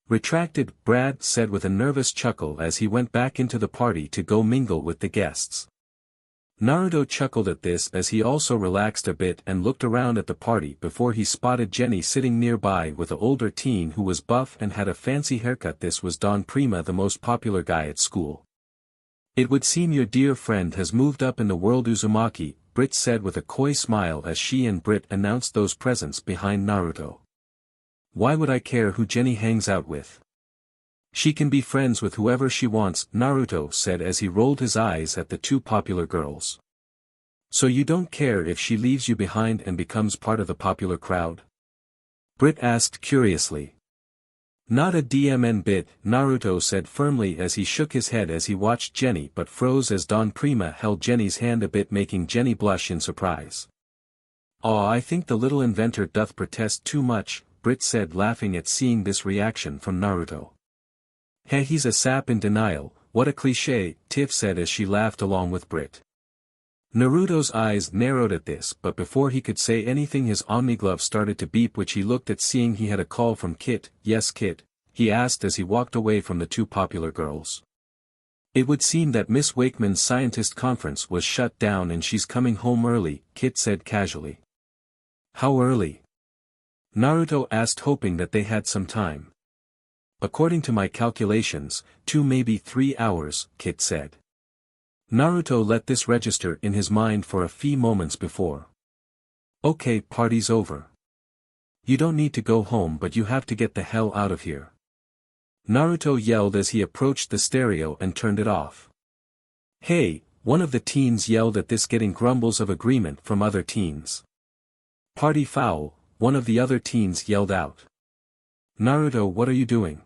Retracted, Brad said with a nervous chuckle as he went back into the party to go mingle with the guests. Naruto chuckled at this as he also relaxed a bit and looked around at the party before he spotted Jenny sitting nearby with an older teen who was buff and had a fancy haircut. This was Don Prima, the most popular guy at school. "It would seem your dear friend has moved up in the world, Uzumaki," Brit said with a coy smile as she and Brit announced those presents behind Naruto. "Why would I care who Jenny hangs out with? She can be friends with whoever she wants," Naruto said as he rolled his eyes at the two popular girls. "So you don't care if she leaves you behind and becomes part of the popular crowd?" Brit asked curiously. "Not a DMN bit," Naruto said firmly as he shook his head as he watched Jenny but froze as Don Prima held Jenny's hand a bit, making Jenny blush in surprise. "Aw, I think the little inventor doth protest too much," Brit said, laughing at seeing this reaction from Naruto. "Heh, he's a sap in denial, what a cliché," Tiff said as she laughed along with Brit. Naruto's eyes narrowed at this, but before he could say anything his Omni glove started to beep, which he looked at seeing he had a call from Kit. "Yes, Kit?" he asked as he walked away from the two popular girls. "It would seem that Miss Wakeman's scientist conference was shut down and she's coming home early," Kit said casually. "How early?" Naruto asked, hoping that they had some time. "According to my calculations, 2 maybe 3 hours, Kit said. Naruto let this register in his mind for a few moments before. "Okay, party's over. You don't need to go home, but you have to get the hell out of here," Naruto yelled as he approached the stereo and turned it off. "Hey," one of the teens yelled at this, getting grumbles of agreement from other teens. "Party foul," one of the other teens yelled out. "Naruto, what are you doing?"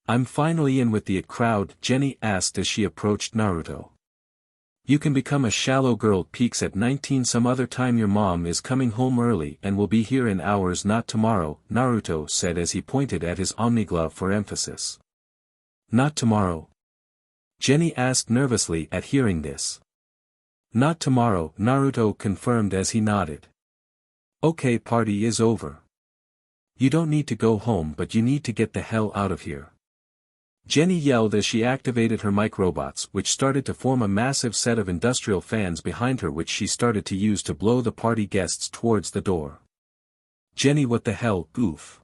"I'm finally in with the IT crowd," Jenny asked as she approached Naruto. "You can become a shallow girl peaks at 19 some other time. Your mom is coming home early and will be here in hours, not tomorrow," Naruto said as he pointed at his Omni glove for emphasis. "Not tomorrow?" Jenny asked nervously at hearing this. "Not tomorrow," Naruto confirmed as he nodded. "Okay, party is over. You don't need to go home, but you need to get the hell out of here," Jenny yelled as she activated her microbots, which started to form a massive set of industrial fans behind her, which she started to use to blow the party guests towards the door. "Jenny, what the hell, oof!"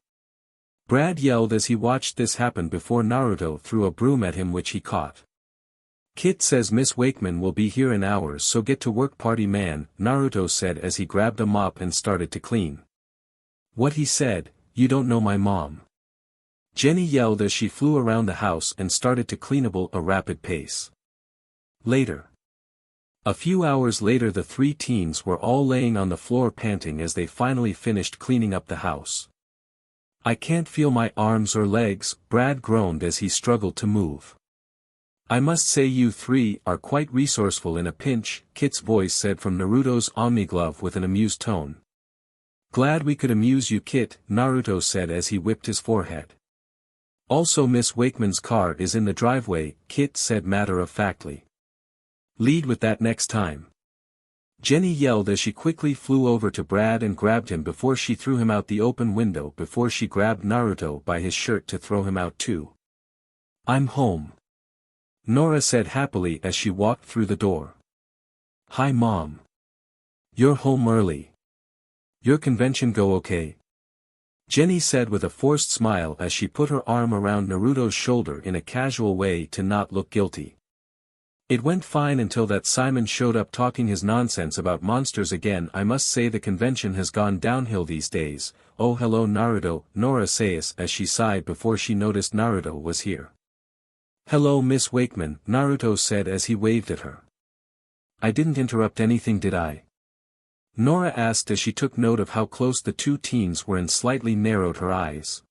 Brad yelled as he watched this happen before Naruto threw a broom at him, which he caught. "Kit says Miss Wakeman will be here in hours, so get to work, party man," Naruto said as he grabbed a mop and started to clean. "What he said, you don't know my mom," Jenny yelled as she flew around the house and started to cleanable a rapid pace. Later. A few hours later, the three teens were all laying on the floor panting as they finally finished cleaning up the house. "I can't feel my arms or legs," Brad groaned as he struggled to move. "I must say you three are quite resourceful in a pinch," Kit's voice said from Naruto's Omni glove with an amused tone. "Glad we could amuse you, Kit," Naruto said as he whipped his forehead. "Also, Miss Wakeman's car is in the driveway," Kit said matter-of-factly. "Lead with that next time," Jenny yelled as she quickly flew over to Brad and grabbed him before she threw him out the open window, before she grabbed Naruto by his shirt to throw him out too. "I'm home," Nora said happily as she walked through the door. "Hi Mom. You're home early. Your convention go okay?" Jenny said with a forced smile as she put her arm around Naruto's shoulder in a casual way to not look guilty. "It went fine until that Simon showed up talking his nonsense about monsters again. I must say the convention has gone downhill these days." "Oh hello Naruto," Nora says as she sighed before she noticed Naruto was here. "Hello Miss Wakeman," Naruto said as he waved at her. "I didn't interrupt anything, did I?" Nora asked as she took note of how close the two teens were and slightly narrowed her eyes.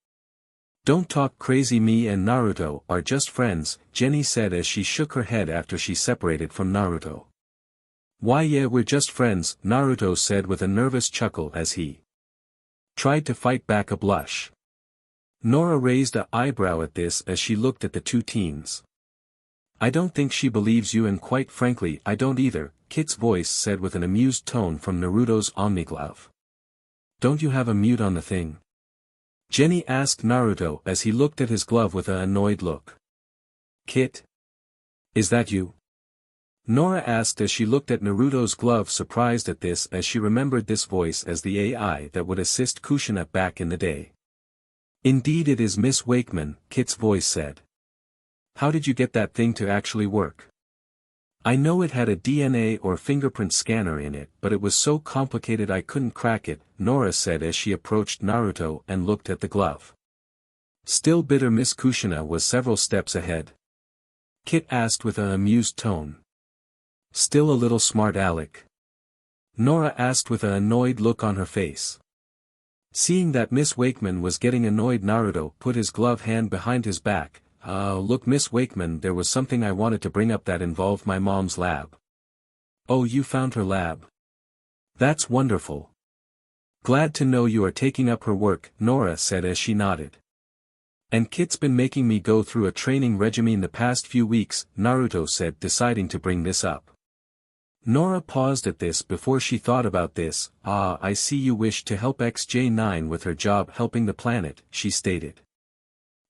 "Don't talk crazy, me and Naruto are just friends," Jenny said as she shook her head after she separated from Naruto. "Why yeah, we're just friends," Naruto said with a nervous chuckle as he tried to fight back a blush. Nora raised an eyebrow at this as she looked at the two teens. "I don't think she believes you, and quite frankly I don't either," Kit's voice said with an amused tone from Naruto's Omni glove. "Don't you have a mute on the thing?" Jenny asked Naruto as he looked at his glove with an annoyed look. "Kit? Is that you?" Nora asked as she looked at Naruto's glove, surprised at this as she remembered this voice as the AI that would assist Kushina back in the day. Indeed it is Miss Wakeman, Kit's voice said. How did you get that thing to actually work? I know it had a DNA or fingerprint scanner in it, but it was so complicated I couldn't crack it, Nora said as she approached Naruto and looked at the glove. Still bitter, Miss Kushina was several steps ahead. Kit asked with an amused tone. Still a little smart aleck? Nora asked with an annoyed look on her face. Seeing that Miss Wakeman was getting annoyed, Naruto put his gloved hand behind his back. Look Miss Wakeman, there was something I wanted to bring up that involved my mom's lab. Oh, you found her lab? That's wonderful. Glad to know you are taking up her work, Nora said as she nodded. And Kit's been making me go through a training regimen the past few weeks, Naruto said, deciding to bring this up. Nora paused at this before she thought about this. I see you wish to help XJ9 with her job helping the planet, she stated.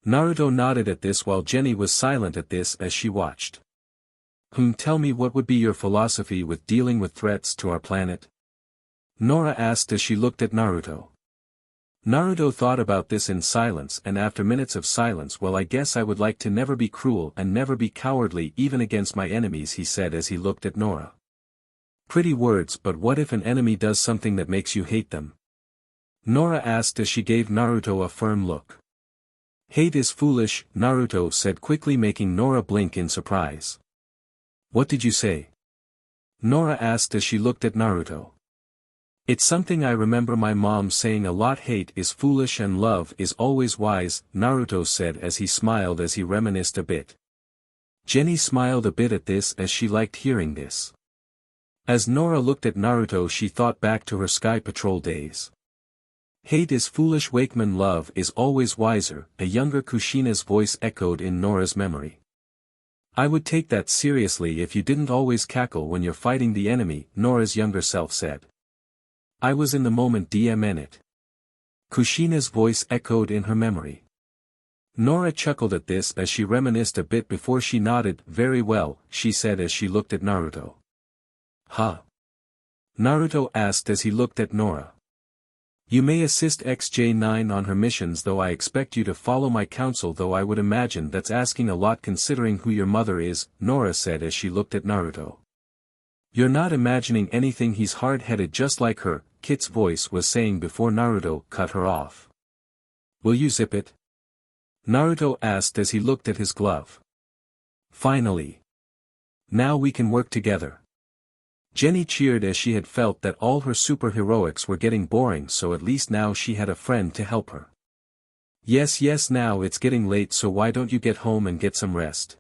Naruto nodded at this while Jenny was silent at this as she watched. Tell me, what would be your philosophy with dealing with threats to our planet? Nora asked as she looked at Naruto. Naruto thought about this in silence, and after minutes of silence, well, I guess I would like to never be cruel and never be cowardly even against my enemies, he said as he looked at Nora. Pretty words, but what if an enemy does something that makes you hate them? Nora asked as she gave Naruto a firm look. Hate is foolish, Naruto said quickly, making Nora blink in surprise. What did you say? Nora asked as she looked at Naruto. It's something I remember my mom saying a lot. Hate is foolish and love is always wise, Naruto said as he smiled as he reminisced a bit. Jenny smiled a bit at this as she liked hearing this. As Nora looked at Naruto, she thought back to her Sky Patrol days. Hate is foolish, Wakeman, love is always wiser, a younger Kushina's voice echoed in Nora's memory. I would take that seriously if you didn't always cackle when you're fighting the enemy, Nora's younger self said. I was in the moment, DMN. Kushina's voice echoed in her memory. Nora chuckled at this as she reminisced a bit before she nodded. Very well, she said as she looked at Naruto. Huh? Naruto asked as he looked at Nora. You may assist XJ9 on her missions, though I expect you to follow my counsel, though I would imagine that's asking a lot considering who your mother is, Nora said as she looked at Naruto. You're not imagining anything, he's hard-headed just like her, Kit's voice was saying before Naruto cut her off. Will you zip it? Naruto asked as he looked at his glove. Finally. Now we can work together. Jenny cheered as she had felt that all her superheroics were getting boring, so at least now she had a friend to help her. Yes, now it's getting late, so why don't you get home and get some rest?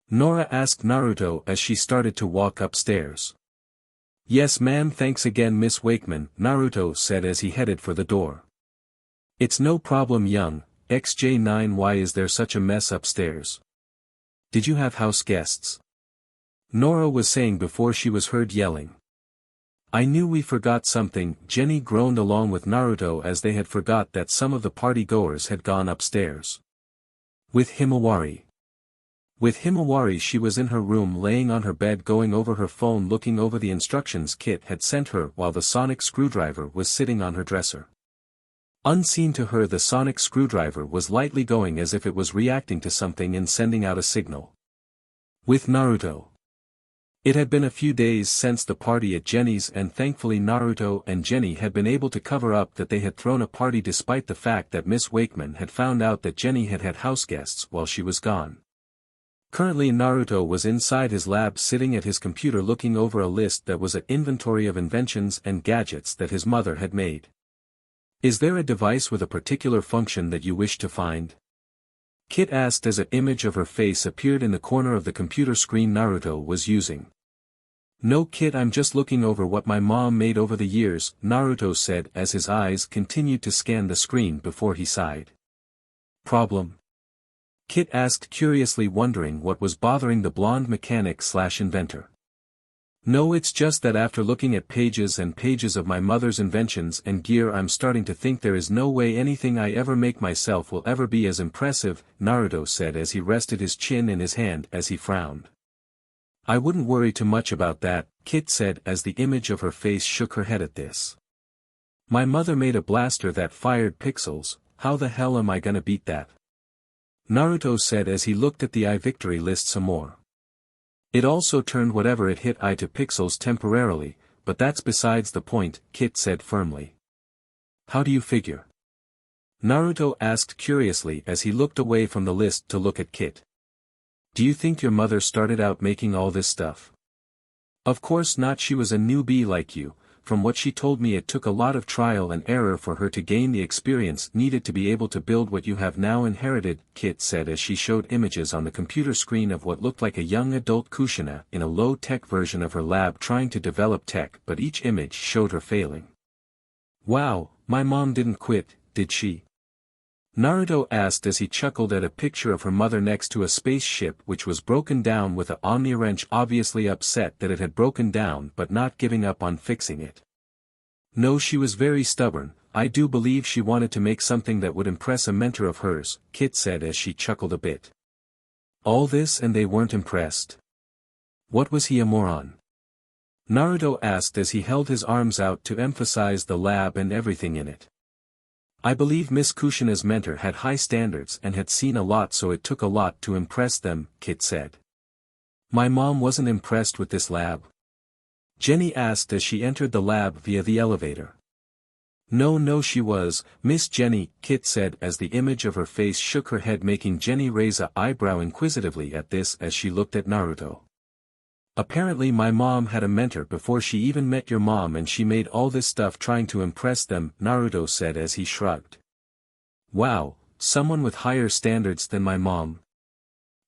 Nora asked Naruto as she started to walk upstairs. Yes ma'am, thanks again Miss Wakeman, Naruto said as he headed for the door. It's no problem young XJ9, why is there such a mess upstairs? Did you have house guests? Nora was saying before she was heard yelling. I knew we forgot something, Jenny groaned along with Naruto as they had forgot that some of the party-goers had gone upstairs. With Himawari. With Himawari, she was in her room laying on her bed going over her phone, looking over the instructions Kit had sent her while the sonic screwdriver was sitting on her dresser. Unseen to her, the sonic screwdriver was lightly going as if it was reacting to something and sending out a signal. With Naruto. It had been a few days since the party at Jenny's, and thankfully Naruto and Jenny had been able to cover up that they had thrown a party despite the fact that Miss Wakeman had found out that Jenny had had house guests while she was gone. Currently Naruto was inside his lab sitting at his computer looking over a list that was an inventory of inventions and gadgets that his mother had made. Is there a device with a particular function that you wish to find? Kit asked as an image of her face appeared in the corner of the computer screen Naruto was using. No Kit, I'm just looking over what my mom made over the years, Naruto said as his eyes continued to scan the screen before he sighed. Problem? Kit asked curiously, wondering what was bothering the blonde mechanic/inventor. No, it's just that after looking at pages and pages of my mother's inventions and gear, I'm starting to think there is no way anything I ever make myself will ever be as impressive, Naruto said as he rested his chin in his hand as he frowned. I wouldn't worry too much about that, Kit said as the image of her face shook her head at this. My mother made a blaster that fired pixels, how the hell am I gonna beat that? Naruto said as he looked at the victory list some more. It also turned whatever it hit to pixels temporarily, but that's besides the point, Kit said firmly. How do you figure? Naruto asked curiously as he looked away from the list to look at Kit. Do you think your mother started out making all this stuff? Of course not, she was a newbie like you. From what she told me it took a lot of trial and error for her to gain the experience needed to be able to build what you have now inherited, Kit said as she showed images on the computer screen of what looked like a young adult Kushina in a low-tech version of her lab trying to develop tech, but each image showed her failing. Wow, my mom didn't quit, did she? Naruto asked as he chuckled at a picture of her mother next to a spaceship which was broken down with a Omni wrench, obviously upset that it had broken down but not giving up on fixing it. No, she was very stubborn. I do believe she wanted to make something that would impress a mentor of hers, Kit said as she chuckled a bit. All this and they weren't impressed. What, was he a moron? Naruto asked as he held his arms out to emphasize the lab and everything in it. I believe Miss Kushina's mentor had high standards and had seen a lot, so it took a lot to impress them, Kit said. My mom wasn't impressed with this lab? Jenny asked as she entered the lab via the elevator. No she was, Miss Jenny, Kit said as the image of her face shook her head, making Jenny raise an eyebrow inquisitively at this as she looked at Naruto. Apparently my mom had a mentor before she even met your mom and she made all this stuff trying to impress them, Naruto said as he shrugged. Wow, someone with higher standards than my mom?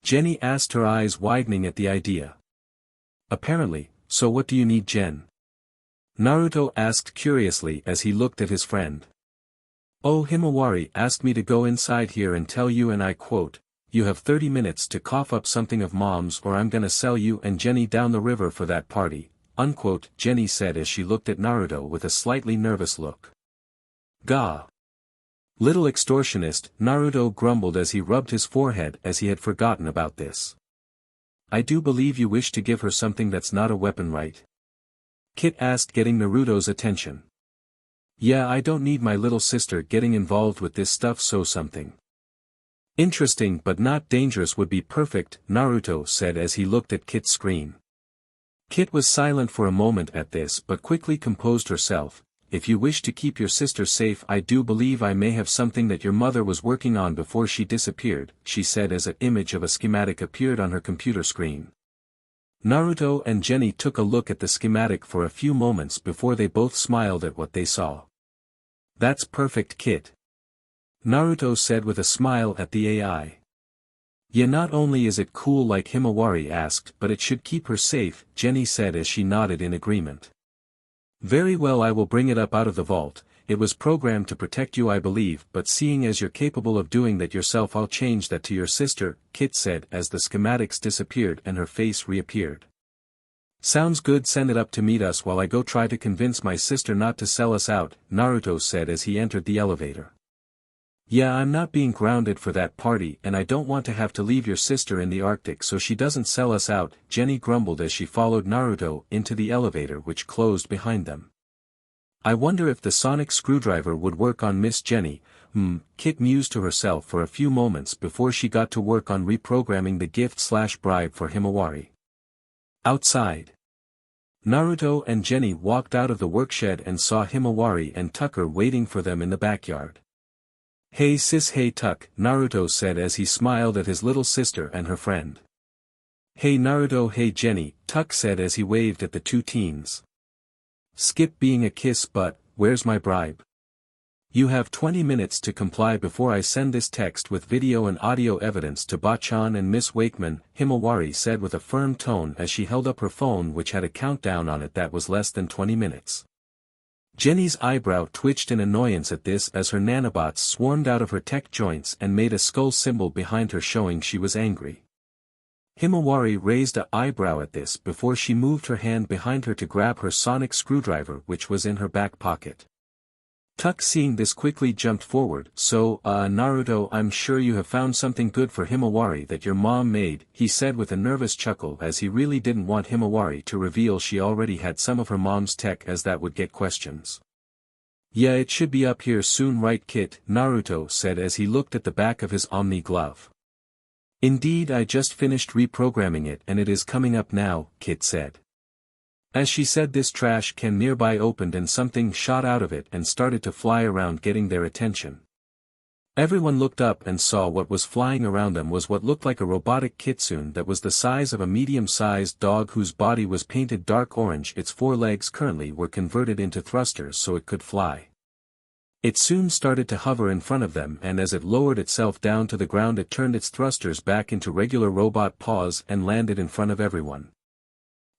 Jenny asked, her eyes widening at the idea. Apparently, so what do you need, Jen? Naruto asked curiously as he looked at his friend. Oh, Himawari asked me to go inside here and tell you, and I quote, you have 30 minutes to cough up something of mom's or I'm gonna sell you and Jenny down the river for that party, unquote, Jenny said as she looked at Naruto with a slightly nervous look. Gah! Little extortionist, Naruto grumbled as he rubbed his forehead as he had forgotten about this. I do believe you wish to give her something that's not a weapon, right? Kit asked, getting Naruto's attention. Yeah, I don't need my little sister getting involved with this stuff, so something interesting but not dangerous would be perfect, Naruto said as he looked at Kit's screen. Kit was silent for a moment at this but quickly composed herself. If you wish to keep your sister safe, I do believe I may have something that your mother was working on before she disappeared, she said as an image of a schematic appeared on her computer screen. Naruto and Jenny took a look at the schematic for a few moments before they both smiled at what they saw. That's perfect, Kit. Naruto said with a smile at the AI. Yeah, not only is it cool like Himawari asked, but it should keep her safe, Jenny said as she nodded in agreement. Very well, I will bring it up out of the vault. It was programmed to protect you, I believe, but seeing as you're capable of doing that yourself, I'll change that to your sister, Kit said as the schematics disappeared and her face reappeared. Sounds good, send it up to meet us while I go try to convince my sister not to sell us out, Naruto said as he entered the elevator. Yeah, I'm not being grounded for that party and I don't want to have to leave your sister in the Arctic so she doesn't sell us out, Jenny grumbled as she followed Naruto into the elevator which closed behind them. I wonder if the sonic screwdriver would work on Miss Jenny, Kit mused to herself for a few moments before she got to work on reprogramming the gift/bribe for Himawari. Outside. Naruto and Jenny walked out of the workshed and saw Himawari and Tucker waiting for them in the backyard. Hey sis, hey Tuck, Naruto said as he smiled at his little sister and her friend. Hey Naruto, hey Jenny, Tuck said as he waved at the two teens. Skip being a kiss, but, where's my bribe? You have 20 minutes to comply before I send this text with video and audio evidence to Bachan and Miss Wakeman, Himawari said with a firm tone as she held up her phone which had a countdown on it that was less than 20 minutes. Jenny's eyebrow twitched in annoyance at this as her nanobots swarmed out of her tech joints and made a skull symbol behind her showing she was angry. Himawari raised an eyebrow at this before she moved her hand behind her to grab her sonic screwdriver which was in her back pocket. Tuck seeing this quickly jumped forward. So, Naruto, I'm sure you have found something good for Himawari that your mom made, he said with a nervous chuckle as he really didn't want Himawari to reveal she already had some of her mom's tech as that would get questions. Yeah, it should be up here soon, right Kit? Naruto said as he looked at the back of his Omni glove. Indeed, I just finished reprogramming it and it is coming up now, Kit said. As she said this, trash can nearby opened and something shot out of it and started to fly around, getting their attention. Everyone looked up and saw what was flying around them was what looked like a robotic kitsune that was the size of a medium-sized dog whose body was painted dark orange. Its 4 legs currently were converted into thrusters so it could fly. It soon started to hover in front of them, and as it lowered itself down to the ground it turned its thrusters back into regular robot paws and landed in front of everyone.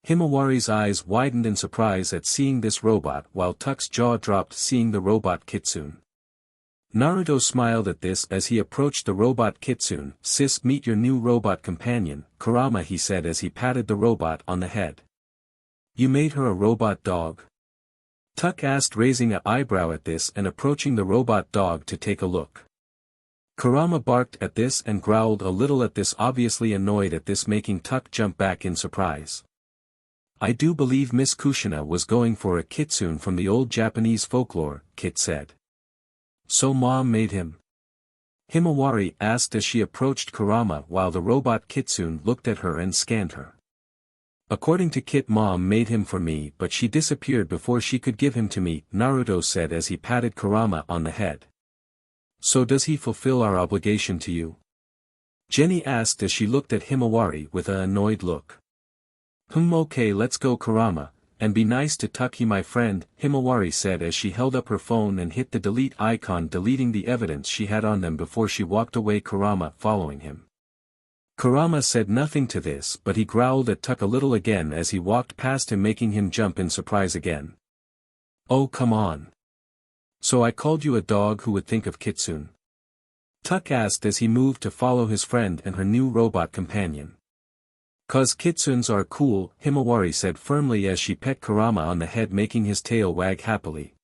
Himawari's eyes widened in surprise at seeing this robot while Tuck's jaw dropped seeing the robot kitsune. Naruto smiled at this as he approached the robot kitsune. Sis, meet your new robot companion, Kurama, he said as he patted the robot on the head. You made her a robot dog? Tuck asked, raising an eyebrow at this and approaching the robot dog to take a look. Kurama barked at this and growled a little at this, obviously annoyed at this, making Tuck jump back in surprise. I do believe Miss Kushina was going for a kitsune from the old Japanese folklore, Kit said. So Mom made him? Himawari asked as she approached Kurama while the robot kitsune looked at her and scanned her. According to Kit, Mom made him for me, but she disappeared before she could give him to me, Naruto said as he patted Kurama on the head. So does he fulfill our obligation to you? Jenny asked as she looked at Himawari with an annoyed look. Okay, let's go, Kurama, and be nice to Tucky, my friend, Himawari said as she held up her phone and hit the delete icon, deleting the evidence she had on them before she walked away, Kurama following him. Kurama said nothing to this, but he growled at Tuck a little again as he walked past him, making him jump in surprise again. Oh, come on. So I called you a dog who would think of kitsune? Tuck asked as he moved to follow his friend and her new robot companion. 'Cause kitsunes are cool, Himawari said firmly as she pet Kurama on the head, making his tail wag happily.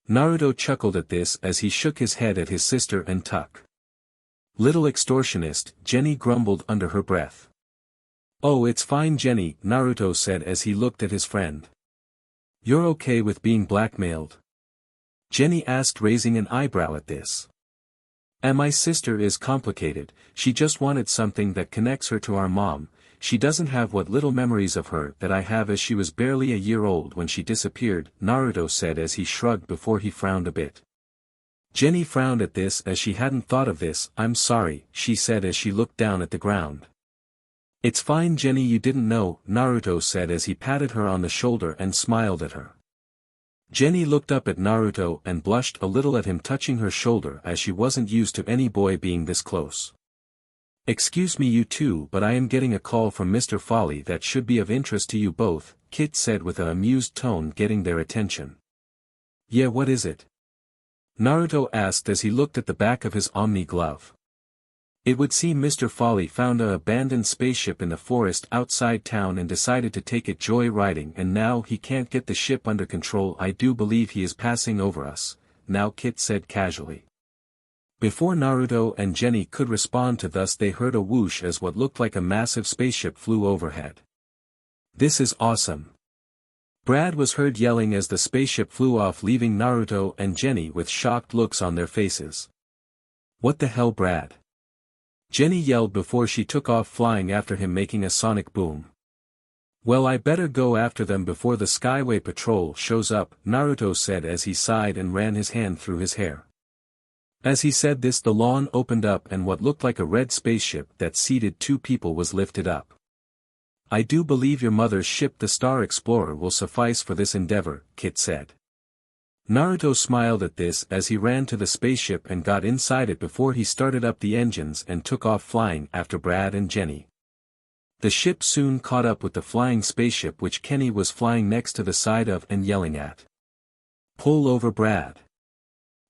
Naruto chuckled at this as he shook his head at his sister and Tuck. Little extortionist, Jenny grumbled under her breath. Oh, it's fine, Jenny, Naruto said as he looked at his friend. You're okay with being blackmailed? Jenny asked, raising an eyebrow at this. And my sister is complicated, she just wanted something that connects her to our mom. She doesn't have what little memories of her that I have, as she was barely a year old when she disappeared, Naruto said as he shrugged before he frowned a bit. Jenny frowned at this as she hadn't thought of this. I'm sorry, she said as she looked down at the ground. It's fine, Jenny, you didn't know, Naruto said as he patted her on the shoulder and smiled at her. Jenny looked up at Naruto and blushed a little at him touching her shoulder as she wasn't used to any boy being this close. Excuse me, you two, but I am getting a call from Mr. Folly that should be of interest to you both, Kit said with an amused tone, getting their attention. Yeah, what is it? Naruto asked as he looked at the back of his Omni glove. It would seem Mr. Folly found an abandoned spaceship in the forest outside town and decided to take it joyriding, and now he can't get the ship under control. I do believe he is passing over us, now, Kit said casually. Before Naruto and Jenny could respond to this, they heard a whoosh as what looked like a massive spaceship flew overhead. This is awesome. Brad was heard yelling as the spaceship flew off, leaving Naruto and Jenny with shocked looks on their faces. What the hell, Brad? Jenny yelled before she took off flying after him, making a sonic boom. Well, I better go after them before the Skyway Patrol shows up, Naruto said as he sighed and ran his hand through his hair. As he said this, the lawn opened up and what looked like a red spaceship that seated 2 people was lifted up. I do believe your mother's ship, the Star Explorer, will suffice for this endeavor, Kit said. Naruto smiled at this as he ran to the spaceship and got inside it before he started up the engines and took off flying after Brad and Jenny. The ship soon caught up with the flying spaceship, which Kenny was flying next to the side of and yelling at. Pull over, Brad.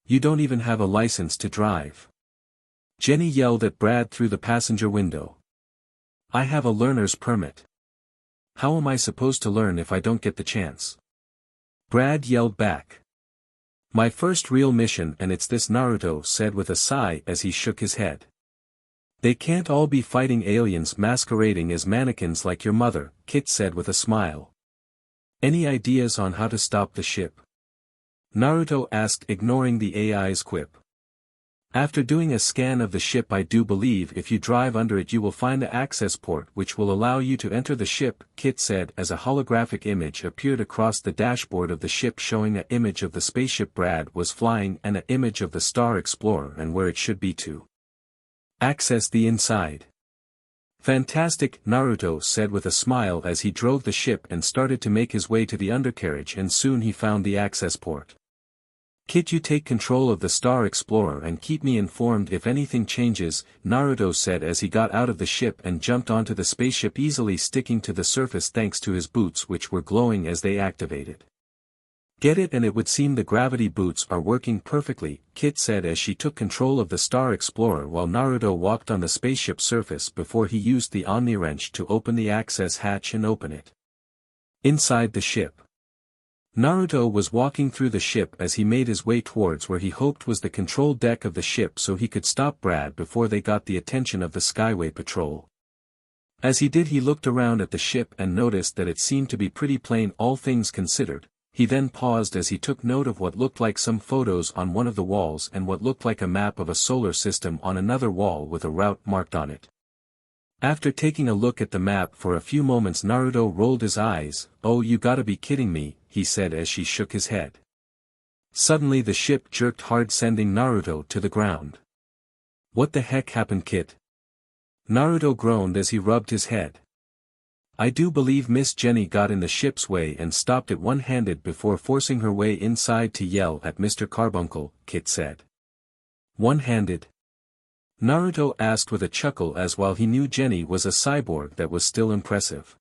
You don't even have a license to drive. Jenny yelled at Brad through the passenger window. I have a learner's permit. How am I supposed to learn if I don't get the chance? Brad yelled back. My first real mission, and it's this, Naruto said with a sigh as he shook his head. They can't all be fighting aliens masquerading as mannequins like your mother, Kit said with a smile. Any ideas on how to stop the ship? Naruto asked, ignoring the AI's quip. After doing a scan of the ship, I do believe if you drive under it you will find the access port which will allow you to enter the ship, Kit said as a holographic image appeared across the dashboard of the ship showing an image of the spaceship Brad was flying and an image of the Star Explorer and where it should be to access the inside. Fantastic, Naruto said with a smile as he drove the ship and started to make his way to the undercarriage, and soon he found the access port. Kit, you take control of the Star Explorer and keep me informed if anything changes, Naruto said as he got out of the ship and jumped onto the spaceship, easily sticking to the surface thanks to his boots which were glowing as they activated. Get it? And it would seem the gravity boots are working perfectly, Kit said as she took control of the Star Explorer while Naruto walked on the spaceship surface before he used the Omni wrench to open the access hatch and open it. Inside the ship, Naruto was walking through the ship as he made his way towards where he hoped was the control deck of the ship so he could stop Brad before they got the attention of the Skyway Patrol. As he did, he looked around at the ship and noticed that it seemed to be pretty plain, all things considered. He then paused as he took note of what looked like some photos on one of the walls and what looked like a map of a solar system on another wall with a route marked on it. After taking a look at the map for a few moments, Naruto rolled his eyes. "Oh, you gotta be kidding me," he said as she shook his head. Suddenly the ship jerked hard, sending Naruto to the ground. "What the heck happened, Kit?" Naruto groaned as he rubbed his head. "I do believe Miss Jenny got in the ship's way and stopped it one-handed before forcing her way inside to yell at Mr. Carbuncle," Kit said. "One-handed?" Naruto asked with a chuckle, as while he knew Jenny was a cyborg, that was still impressive.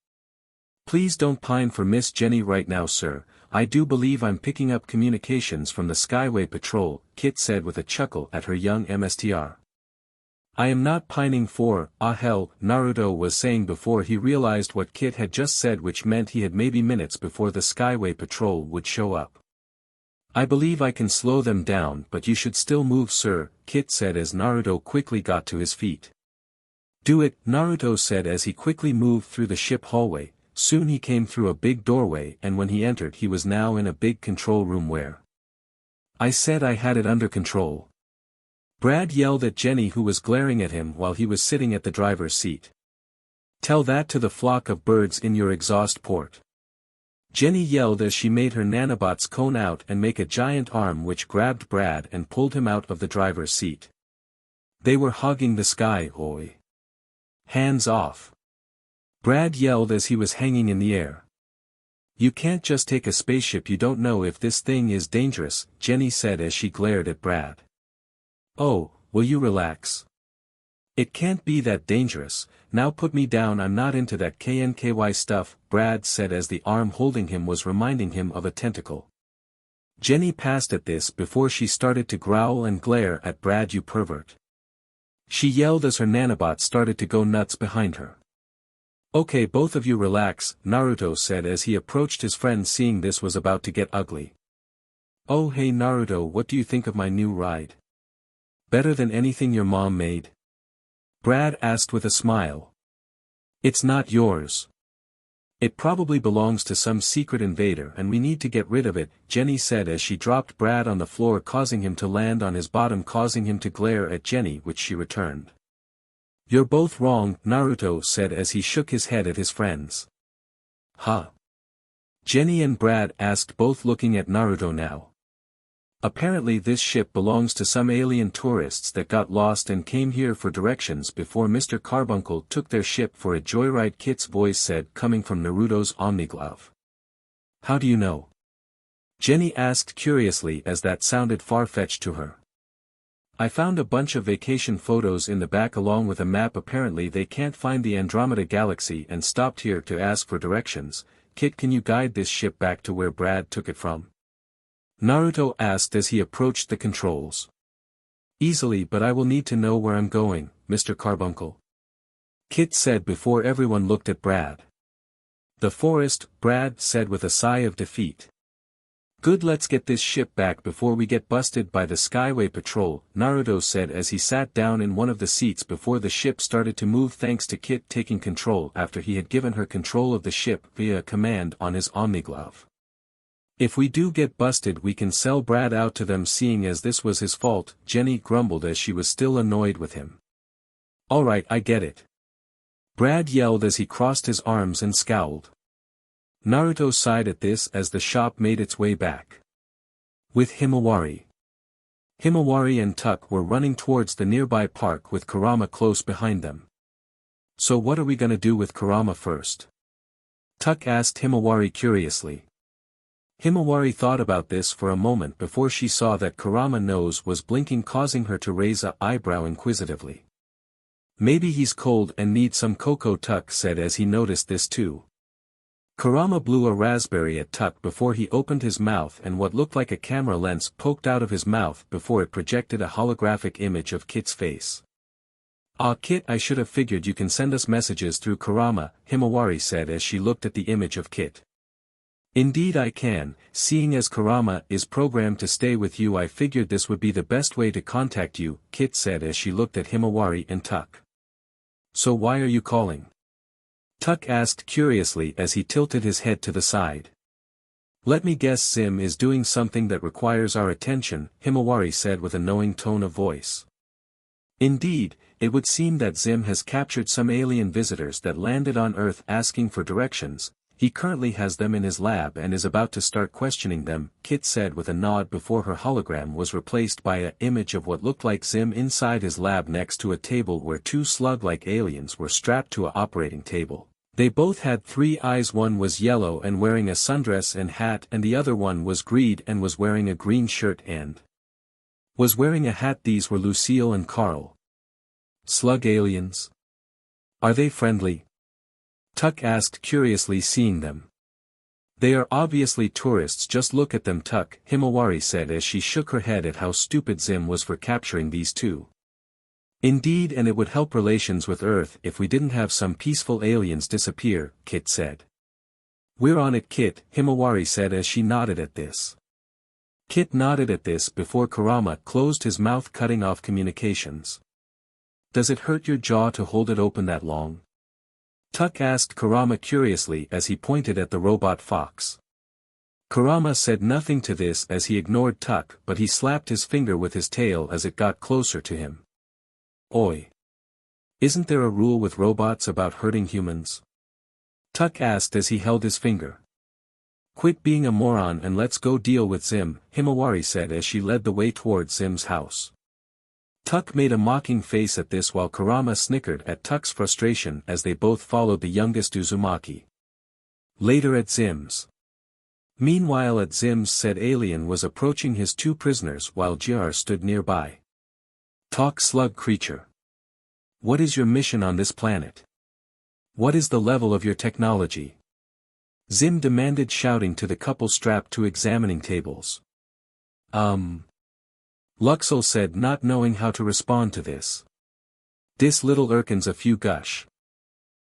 "Please don't pine for Miss Jenny right now, sir. I do believe I'm picking up communications from the Skyway Patrol," Kit said with a chuckle at her young MSTR. "I am not pining for, hell," Naruto was saying before he realized what Kit had just said, which meant he had maybe minutes before the Skyway Patrol would show up. "I believe I can slow them down, but you should still move, sir," Kit said as Naruto quickly got to his feet. "Do it," Naruto said as he quickly moved through the ship hallway. Soon he came through a big doorway, and when he entered he was now in a big control room where "I said I had it under control," Brad yelled at Jenny, who was glaring at him while he was sitting at the driver's seat. "Tell that to the flock of birds in your exhaust port," Jenny yelled as she made her nanobots cone out and make a giant arm which grabbed Brad and pulled him out of the driver's seat. "They were hogging the sky, oi. Hands off," Brad yelled as he was hanging in the air. "You can't just take a spaceship, you don't know if this thing is dangerous," Jenny said as she glared at Brad. "Oh, will you relax? It can't be that dangerous. Now put me down, I'm not into that KNKY stuff," Brad said as the arm holding him was reminding him of a tentacle. Jenny passed at this before she started to growl and glare at Brad. "You pervert," she yelled as her nanobot started to go nuts behind her. "Okay, both of you relax," Naruto said as he approached his friend, seeing this was about to get ugly. "Oh hey Naruto, what do you think of my new ride? Better than anything your mom made?" Brad asked with a smile. "It's not yours. It probably belongs to some secret invader and we need to get rid of it," Jenny said as she dropped Brad on the floor, causing him to land on his bottom, causing him to glare at Jenny, which she returned. "You're both wrong," Naruto said as he shook his head at his friends. "Huh?" Jenny and Brad asked, both looking at Naruto now. "Apparently this ship belongs to some alien tourists that got lost and came here for directions before Mr. Carbuncle took their ship for a joyride," Kit's voice said, coming from Naruto's Omniglove. "How do you know?" Jenny asked curiously as that sounded far-fetched to her. "I found a bunch of vacation photos in the back along with a map. Apparently they can't find the Andromeda Galaxy and stopped here to ask for directions. Kit, can you guide this ship back to where Brad took it from?" Naruto asked as he approached the controls. "Easily, but I will need to know where I'm going, Mr. Carbuncle," Kit said before everyone looked at Brad. "The forest," Brad said with a sigh of defeat. Good, let's get this ship back before we get busted by the Skyway Patrol, Naruto said as he sat down in one of the seats before the ship started to move thanks to Kit taking control after he had given her control of the ship via a command on his Omni Glove. If we do get busted we can sell Brad out to them, seeing as this was his fault, Jenny grumbled as she was still annoyed with him. Alright, I get it. Brad yelled as he crossed his arms and scowled. Naruto sighed at this as the shop made its way back. With Himawari. Himawari and Tuck were running towards the nearby park with Kurama close behind them. So what are we gonna do with Kurama first? Tuck asked Himawari curiously. Himawari thought about this for a moment before she saw that Kurama's nose was blinking, causing her to raise an eyebrow inquisitively. Maybe he's cold and needs some cocoa, Tuck said as he noticed this too. Kurama blew a raspberry at Tuck before he opened his mouth, and what looked like a camera lens poked out of his mouth before it projected a holographic image of Kit's face. "Ah, Kit, I should have figured you can send us messages through Kurama," Himawari said as she looked at the image of Kit. "Indeed I can, seeing as Kurama is programmed to stay with you I figured this would be the best way to contact you," Kit said as she looked at Himawari and Tuck. "So why are you calling?" Tuck asked curiously as he tilted his head to the side. "Let me guess, Zim is doing something that requires our attention," Himawari said with a knowing tone of voice. "Indeed, it would seem that Zim has captured some alien visitors that landed on Earth asking for directions. He currently has them in his lab and is about to start questioning them," Kit said with a nod before her hologram was replaced by an image of what looked like Zim inside his lab next to a table where two slug-like aliens were strapped to an operating table. They both had 3 eyes, one was yellow and wearing a sundress and hat, and the other one was green and was wearing a green shirt and was wearing a hat. These were Lucille and Carl. Slug aliens? Are they friendly? Tuck asked curiously, seeing them. "They are obviously tourists, just look at them, Tuck," Himawari said as she shook her head at how stupid Zim was for capturing these two. "Indeed, and it would help relations with Earth if we didn't have some peaceful aliens disappear," Kit said. "We're on it, Kit," Himawari said as she nodded at this. Kit nodded at this before Kurama closed his mouth, cutting off communications. "Does it hurt your jaw to hold it open that long?" Tuck asked Kurama curiously as he pointed at the robot fox. Kurama said nothing to this as he ignored Tuck, but he slapped his finger with his tail as it got closer to him. "Oi! Isn't there a rule with robots about hurting humans?" Tuck asked as he held his finger. "Quit being a moron and let's go deal with Zim," Himawari said as she led the way towards Zim's house. Tuck made a mocking face at this while Kurama snickered at Tuck's frustration as they both followed the youngest Uzumaki. Later at Zim's. Meanwhile at Zim's, said alien was approaching his 2 prisoners while JR stood nearby. "Talk, slug creature. What is your mission on this planet? What is the level of your technology?" Zim demanded, shouting to the couple strapped to examining tables. Luxel said, not knowing how to respond to this. "Dis little Erkin's a few gush.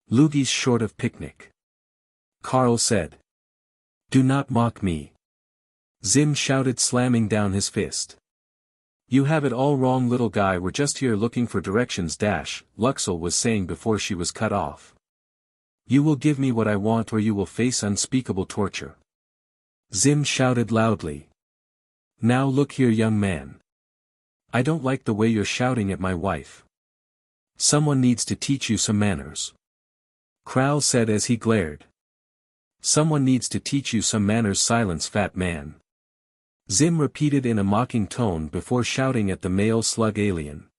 Lugie's short of picnic." Carl said. "Do not mock me." Zim shouted, slamming down his fist. "You have it all wrong, little guy, we're just here looking for directions." Luxel was saying before she was cut off. "You will give me what I want or you will face unspeakable torture." Zim shouted loudly. "Now look here, young man. I don't like the way you're shouting at my wife. Someone needs to teach you some manners." Kral said as he glared. "Someone needs to teach you some manners, silence, fat man." Zim repeated in a mocking tone before shouting at the male slug alien.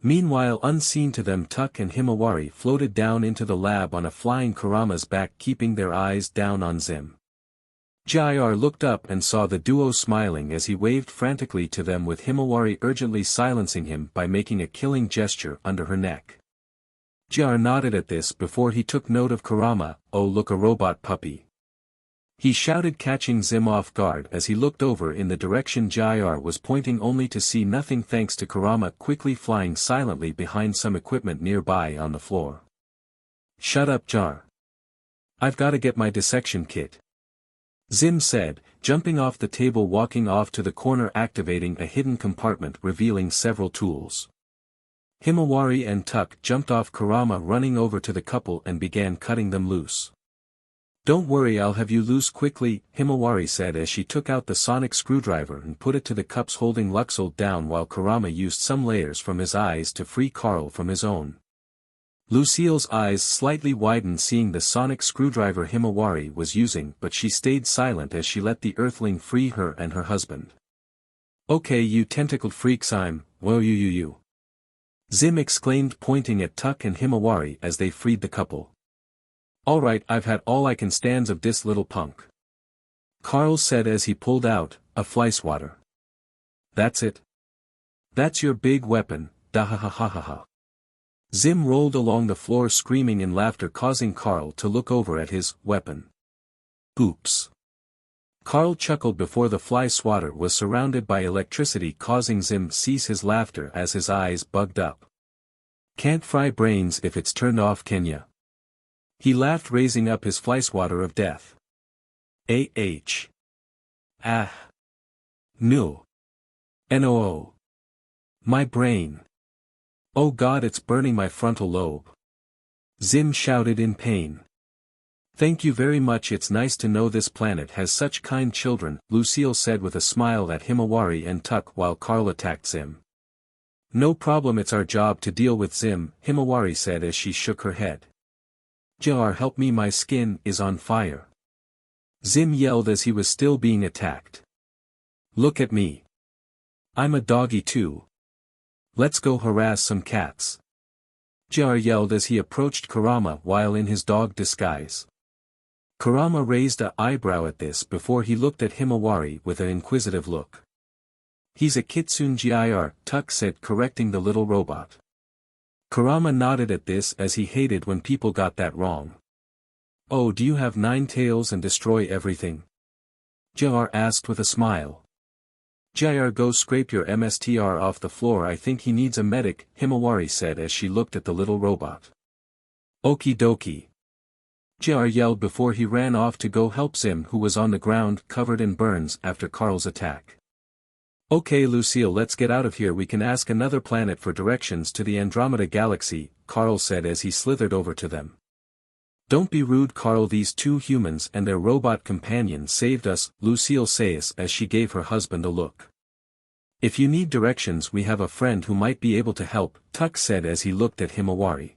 Meanwhile, unseen to them, Tuck and Himawari floated down into the lab on a flying Kurama's back, keeping their eyes down on Zim. JR looked up and saw the duo smiling as he waved frantically to them, with Himawari urgently silencing him by making a killing gesture under her neck. JR nodded at this before he took note of Kurama. "Oh, look, a robot puppy," he shouted, catching Zim off guard as he looked over in the direction JR was pointing, only to see nothing thanks to Kurama quickly flying silently behind some equipment nearby on the floor. "Shut up, JR. I've gotta get my dissection kit." Zim said, jumping off the table, walking off to the corner, activating a hidden compartment revealing several tools. Himawari and Tuck jumped off Kurama, running over to the couple and began cutting them loose. "Don't worry, I'll have you loose quickly," Himawari said as she took out the sonic screwdriver and put it to the cups holding Luxel down, while Kurama used some layers from his eyes to free Carl from his own. Lucille's eyes slightly widened seeing the sonic screwdriver Himawari was using, but she stayed silent as she let the earthling free her and her husband. "Okay, you tentacled freaks, I'm, whoa you. Zim exclaimed, pointing at Tuck and Himawari as they freed the couple. "Alright, I've had all I can stand of this little punk," Carl said as he pulled out a fly swatter. "That's it? That's your big weapon, dahahahaha." Zim rolled along the floor screaming in laughter, causing Carl to look over at his weapon. "Oops." Carl chuckled before the fly swatter was surrounded by electricity, causing Zim cease his laughter as his eyes bugged up. "Can't fry brains if it's turned off, can ya?" He laughed, raising up his fly swatter of death. "Ah. Ah. No. No. My brain. Oh God, it's burning my frontal lobe." Zim shouted in pain. "Thank you very much, it's nice to know this planet has such kind children," Lucille said with a smile at Himawari and Tuck while Carl attacked Zim. "No problem, it's our job to deal with Zim," Himawari said as she shook her head. "Jar, help me, my skin is on fire," Zim yelled as he was still being attacked. "Look at me. I'm a doggy too. Let's go harass some cats," Jar yelled as he approached Kurama while in his dog disguise. Kurama raised an eyebrow at this before he looked at Himawari with an inquisitive look. "He's a kitsune gir," Tuck said, correcting the little robot. Kurama nodded at this as he hated when people got that wrong. "Oh, do you have 9 tails and destroy everything?" Jar asked with a smile. "Jr, go scrape your MSTR off the floor, I think he needs a medic," Himawari said as she looked at the little robot. "Okie dokie." Jr yelled before he ran off to go help Zim, who was on the ground covered in burns after Carl's attack. "Okay Lucille, let's get out of here, we can ask another planet for directions to the Andromeda Galaxy," Carl said as he slithered over to them. "Don't be rude, Carl, these 2 humans and their robot companion saved us," Lucille says as she gave her husband a look. "If you need directions, we have a friend who might be able to help," Tuck said as he looked at Himawari.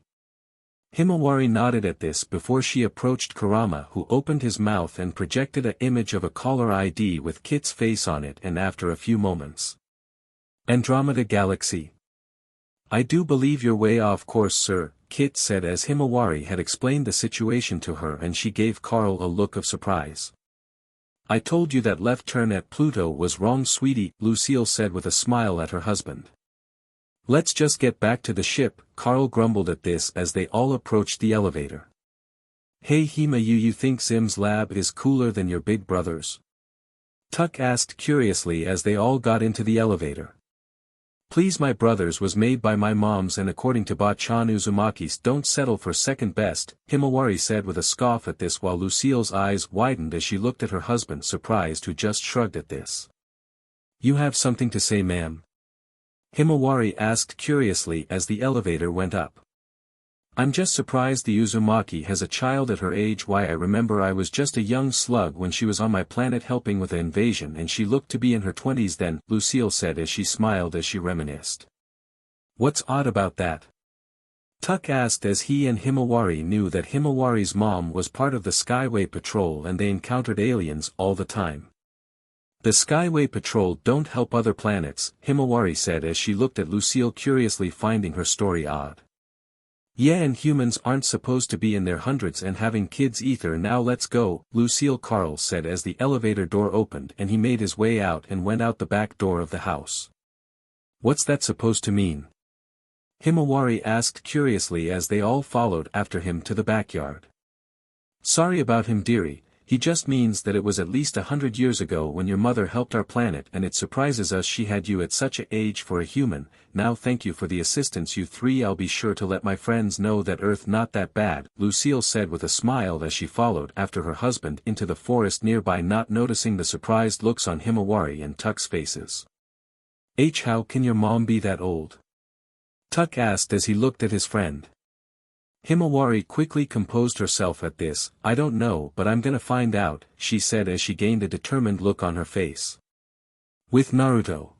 Himawari nodded at this before she approached Kurama, who opened his mouth and projected an image of a caller ID with Kit's face on it, and after a few moments. "Andromeda Galaxy. I do believe you're way off course, sir," Kit said as Himawari had explained the situation to her, and she gave Carl a look of surprise. "I told you that left turn at Pluto was wrong, sweetie," Lucille said with a smile at her husband. "Let's just get back to the ship," Carl grumbled at this as they all approached the elevator. "Hey Hima, you think Zim's lab is cooler than your big brother's?" Tuck asked curiously as they all got into the elevator. "Please, my brother's was made by my mom's, and according to Ba-chan Uzumaki's don't settle for second best," Himawari said with a scoff at this while Lucille's eyes widened as she looked at her husband, surprised, who just shrugged at this. "You have something to say, ma'am?" Himawari asked curiously as the elevator went up. "I'm just surprised the Uzumaki has a child at her age. Why, I remember I was just a young slug when she was on my planet helping with the invasion, and she looked to be in her 20s then," Lucille said as she smiled as she reminisced. "What's odd about that?" Tuck asked as he and Himawari knew that Himawari's mom was part of the Skyway Patrol and they encountered aliens all the time. "The Skyway Patrol don't help other planets," Himawari said as she looked at Lucille curiously, finding her story odd. "Yeah, and humans aren't supposed to be in their hundreds and having kids either. Now let's go," Lucille Carl said as the elevator door opened and he made his way out and went out the back door of the house. "What's that supposed to mean?" Himawari asked curiously as they all followed after him to the backyard. "Sorry about him, dearie, He just means that it was at least 100 years ago when your mother helped our planet, and it surprises us she had you at such an age for a human. Now thank you for the assistance you three. I'll be sure to let my friends know that Earth not that bad, Lucille said with a smile as she followed after her husband into the forest nearby, not noticing the surprised looks on Himawari and Tuck's faces. How can your mom be that old? Tuck asked as he looked at his friend. Himawari quickly composed herself at this. I don't know, but I'm gonna find out, she said as she gained a determined look on her face. With Naruto.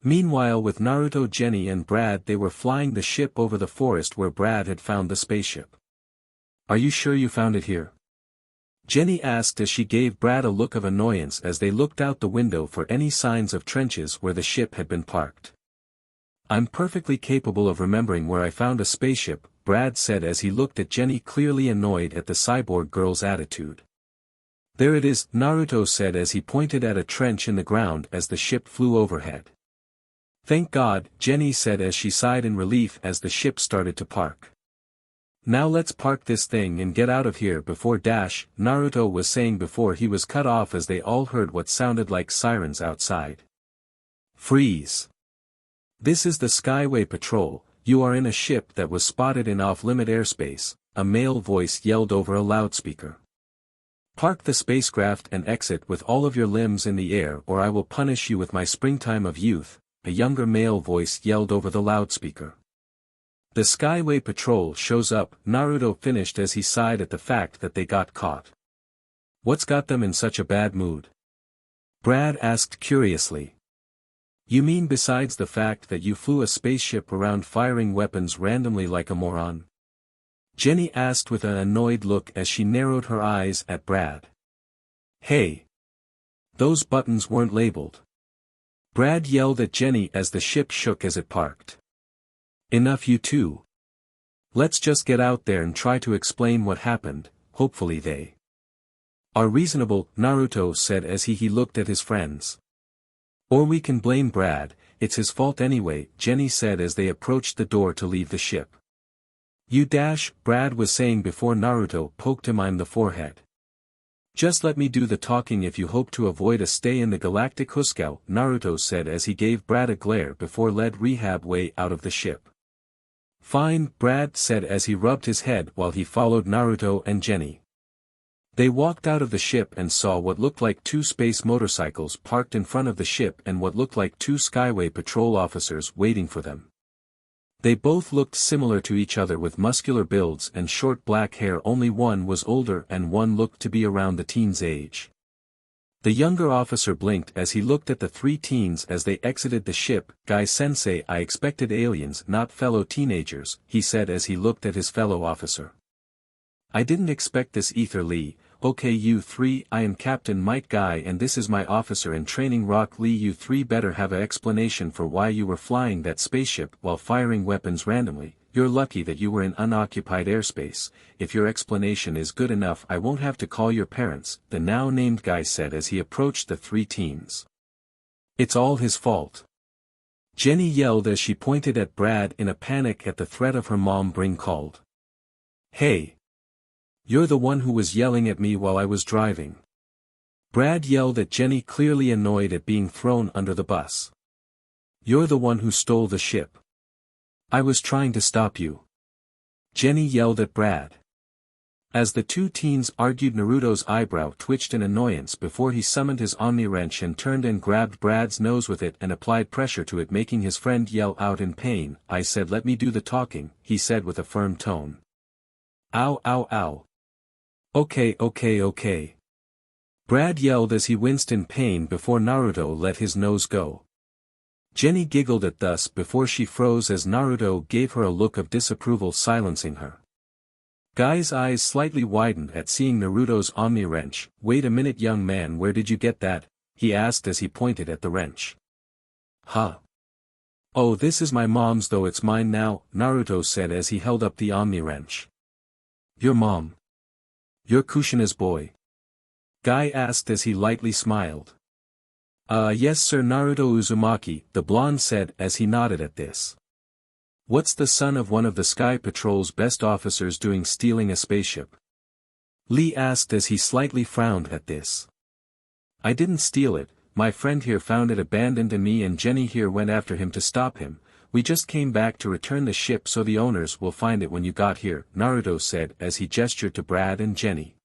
Meanwhile, with Naruto, Jenny and Brad, they were flying the ship over the forest where Brad had found the spaceship. Are you sure you found it here? Jenny asked as she gave Brad a look of annoyance as they looked out the window for any signs of trenches where the ship had been parked. I'm perfectly capable of remembering where I found a spaceship, Brad said as he looked at Jenny, clearly annoyed at the cyborg girl's attitude. There it is, Naruto said as he pointed at a trench in the ground as the ship flew overhead. Thank God, Jenny said as she sighed in relief as the ship started to park. Now let's park this thing and get out of here before Naruto was saying before he was cut off as they all heard what sounded like sirens outside. Freeze. This is the Skyway Patrol, you are in a ship that was spotted in off-limit airspace, a male voice yelled over a loudspeaker. Park the spacecraft and exit with all of your limbs in the air or I will punish you with my springtime of youth, a younger male voice yelled over the loudspeaker. The Skyway Patrol shows up, Naruto finished as he sighed at the fact that they got caught. What's got them in such a bad mood? Brad asked curiously. You mean besides the fact that you flew a spaceship around firing weapons randomly like a moron? Jenny asked with an annoyed look as she narrowed her eyes at Brad. Hey! Those buttons weren't labeled. Brad yelled at Jenny as the ship shook as it parked. Enough you two. Let's just get out there and try to explain what happened, hopefully they are reasonable, Naruto said as he looked at his friends. Or we can blame Brad, it's his fault anyway, Jenny said as they approached the door to leave the ship. Brad was saying before Naruto poked him on the forehead. Just let me do the talking if you hope to avoid a stay in the Galactic Huskow, Naruto said as he gave Brad a glare before led Rehab way out of the ship. Fine, Brad said as he rubbed his head while he followed Naruto and Jenny. They walked out of the ship and saw what looked like two space motorcycles parked in front of the ship and what looked like two Skyway Patrol officers waiting for them. They both looked similar to each other with muscular builds and short black hair, only one was older and one looked to be around the teen's age. The younger officer blinked as he looked at the three teens as they exited the ship. Guy-sensei, I expected aliens, not fellow teenagers, he said as he looked at his fellow officer. I didn't expect this, Ether Lee. Okay you three, I am Captain Mike Guy and this is my officer in training Rock Lee. You three better have an explanation for why you were flying that spaceship while firing weapons randomly. You're lucky that you were in unoccupied airspace. If your explanation is good enough I won't have to call your parents, the now named guy said as he approached the three teens. It's all his fault. Jenny yelled as she pointed at Brad in a panic at the threat of her mom being called. Hey! You're the one who was yelling at me while I was driving. Brad yelled at Jenny, clearly annoyed at being thrown under the bus. You're the one who stole the ship. I was trying to stop you. Jenny yelled at Brad. As the two teens argued, Naruto's eyebrow twitched in annoyance before he summoned his Omni wrench and turned and grabbed Brad's nose with it and applied pressure to it, making his friend yell out in pain. I said let me do the talking, he said with a firm tone. Ow ow ow. Okay. Brad yelled as he winced in pain before Naruto let his nose go. Jenny giggled at this before she froze as Naruto gave her a look of disapproval, silencing her. Guy's eyes slightly widened at seeing Naruto's Omni wrench. Wait a minute young man, where did you get that? He asked as he pointed at the wrench. Huh? Oh, this is my mom's though it's mine now, Naruto said as he held up the Omni wrench. Your mom? You're Kushina's boy? Guy asked as he lightly smiled. Yes sir, Naruto Uzumaki, the blonde said as he nodded at this. What's the son of one of the Sky Patrol's best officers doing stealing a spaceship? Lee asked as he slightly frowned at this. I didn't steal it, my friend here found it abandoned and me and Jenny here went after him to stop him. We just came back to return the ship so the owners will find it when you got here, Naruto said as he gestured to Brad and Jenny.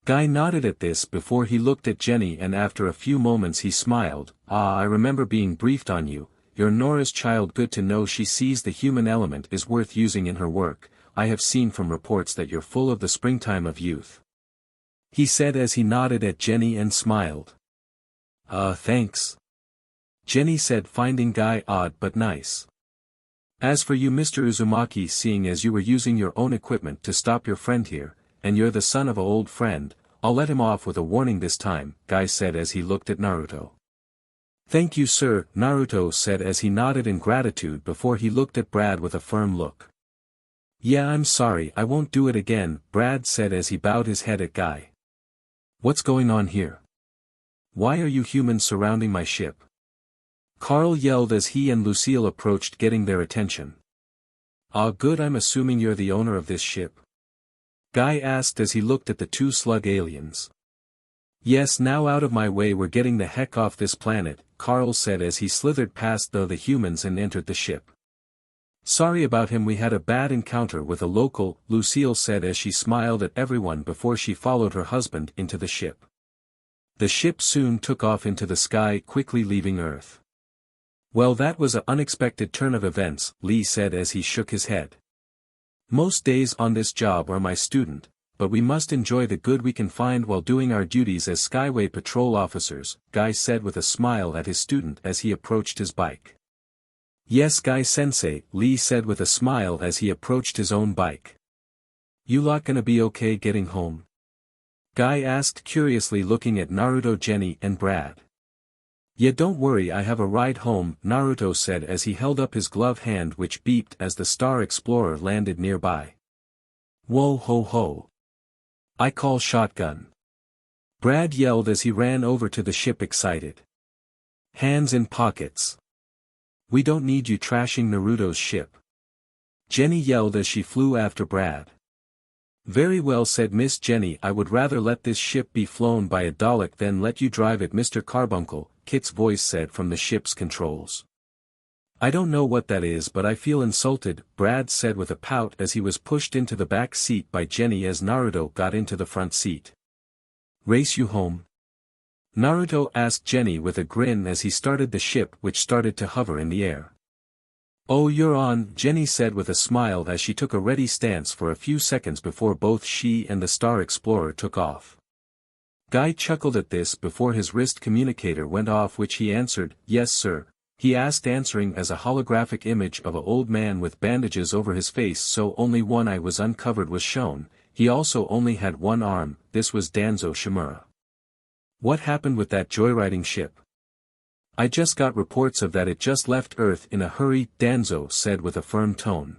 Guy nodded at this before he looked at Jenny and after a few moments he smiled. I remember being briefed on you, you're Nora's child, good to know she sees the human element is worth using in her work. I have seen from reports that you're full of the springtime of youth. He said as he nodded at Jenny and smiled. Thanks. Jenny said, finding Guy odd but nice. As for you Mr. Uzumaki, seeing as you were using your own equipment to stop your friend here, and you're the son of an old friend, I'll let him off with a warning this time, Guy said as he looked at Naruto. Thank you sir, Naruto said as he nodded in gratitude before he looked at Brad with a firm look. Yeah, I'm sorry, I won't do it again, Brad said as he bowed his head at Guy. What's going on here? Why are you humans surrounding my ship? Carl yelled as he and Lucille approached, getting their attention. Good, I'm assuming you're the owner of this ship? Guy asked as he looked at the two slug aliens. Yes, now out of my way, we're getting the heck off this planet, Carl said as he slithered past the humans and entered the ship. Sorry about him, we had a bad encounter with a local, Lucille said as she smiled at everyone before she followed her husband into the ship. The ship soon took off into the sky, quickly leaving Earth. Well, that was an unexpected turn of events, Lee said as he shook his head. Most days on this job are my student, but we must enjoy the good we can find while doing our duties as Skyway Patrol officers, Guy said with a smile at his student as he approached his bike. Yes, Guy-sensei, Lee said with a smile as he approached his own bike. You lot gonna be okay getting home? Guy asked curiously, looking at Naruto, Jenny and Brad. Yeah, don't worry, I have a ride home, Naruto said as he held up his glove hand, which beeped as the Star Explorer landed nearby. Whoa ho ho. I call shotgun. Brad yelled as he ran over to the ship, excited. Hands in pockets. We don't need you trashing Naruto's ship. Jenny yelled as she flew after Brad. Very well said Miss Jenny, I would rather let this ship be flown by a Dalek than let you drive it, Mr. Carbuncle, Kit's voice said from the ship's controls. I don't know what that is, but I feel insulted, Brad said with a pout as he was pushed into the back seat by Jenny as Naruto got into the front seat. Race you home? Naruto asked Jenny with a grin as he started the ship, which started to hover in the air. Oh, you're on, Jenny said with a smile as she took a ready stance for a few seconds before both she and the Star Explorer took off. Guy chuckled at this before his wrist communicator went off, which he answered, yes sir, he asked, answering as a holographic image of an old man with bandages over his face so only one eye was uncovered was shown. He also only had one arm. This was Danzo Shimura. What happened with that joyriding ship? I just got reports of that, it just left Earth in a hurry, Danzo said with a firm tone.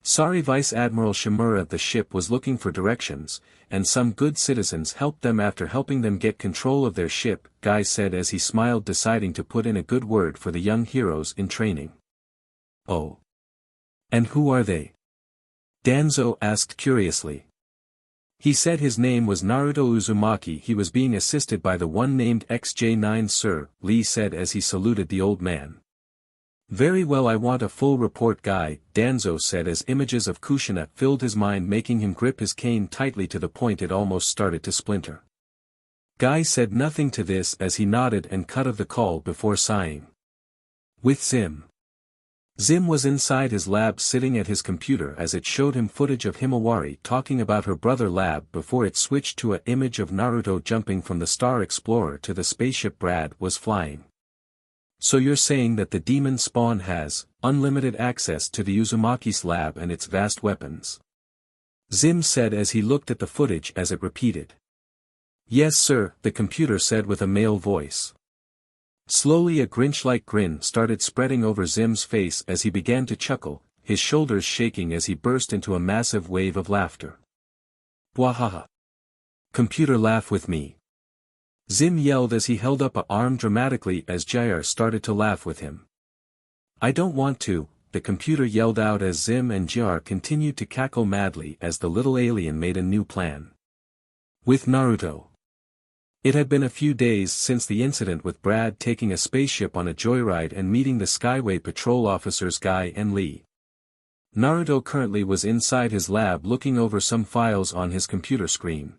Sorry, Vice Admiral Shimura, the ship was looking for directions, and some good citizens helped them after helping them get control of their ship, Guy said as he smiled, deciding to put in a good word for the young heroes in training. Oh. And who are they? Danzo asked curiously. He said his name was Naruto Uzumaki. He was being assisted by the one named XJ9 sir, Lee said as he saluted the old man. Very well, I want a full report, Guy, Danzo said as images of Kushina filled his mind, making him grip his cane tightly to the point it almost started to splinter. Guy said nothing to this as he nodded and cut off the call before sighing. With Zim. Zim was inside his lab sitting at his computer as it showed him footage of Himawari talking about her brother lab before it switched to an image of Naruto jumping from the Star Explorer to the spaceship Brad was flying. So you're saying that the demon spawn has unlimited access to the Uzumaki's lab and its vast weapons? Zim said as he looked at the footage as it repeated. Yes sir, the computer said with a male voice. Slowly a Grinch-like grin started spreading over Zim's face as he began to chuckle, his shoulders shaking as he burst into a massive wave of laughter. Bwahaha. Computer, laugh with me. Zim yelled as he held up an arm dramatically as Jair started to laugh with him. I don't want to, the computer yelled out as Zim and Jair continued to cackle madly as the little alien made a new plan. With Naruto. It had been a few days since the incident with Brad taking a spaceship on a joyride and meeting the Skyway Patrol officers Guy and Lee. Naruto currently was inside his lab looking over some files on his computer screen.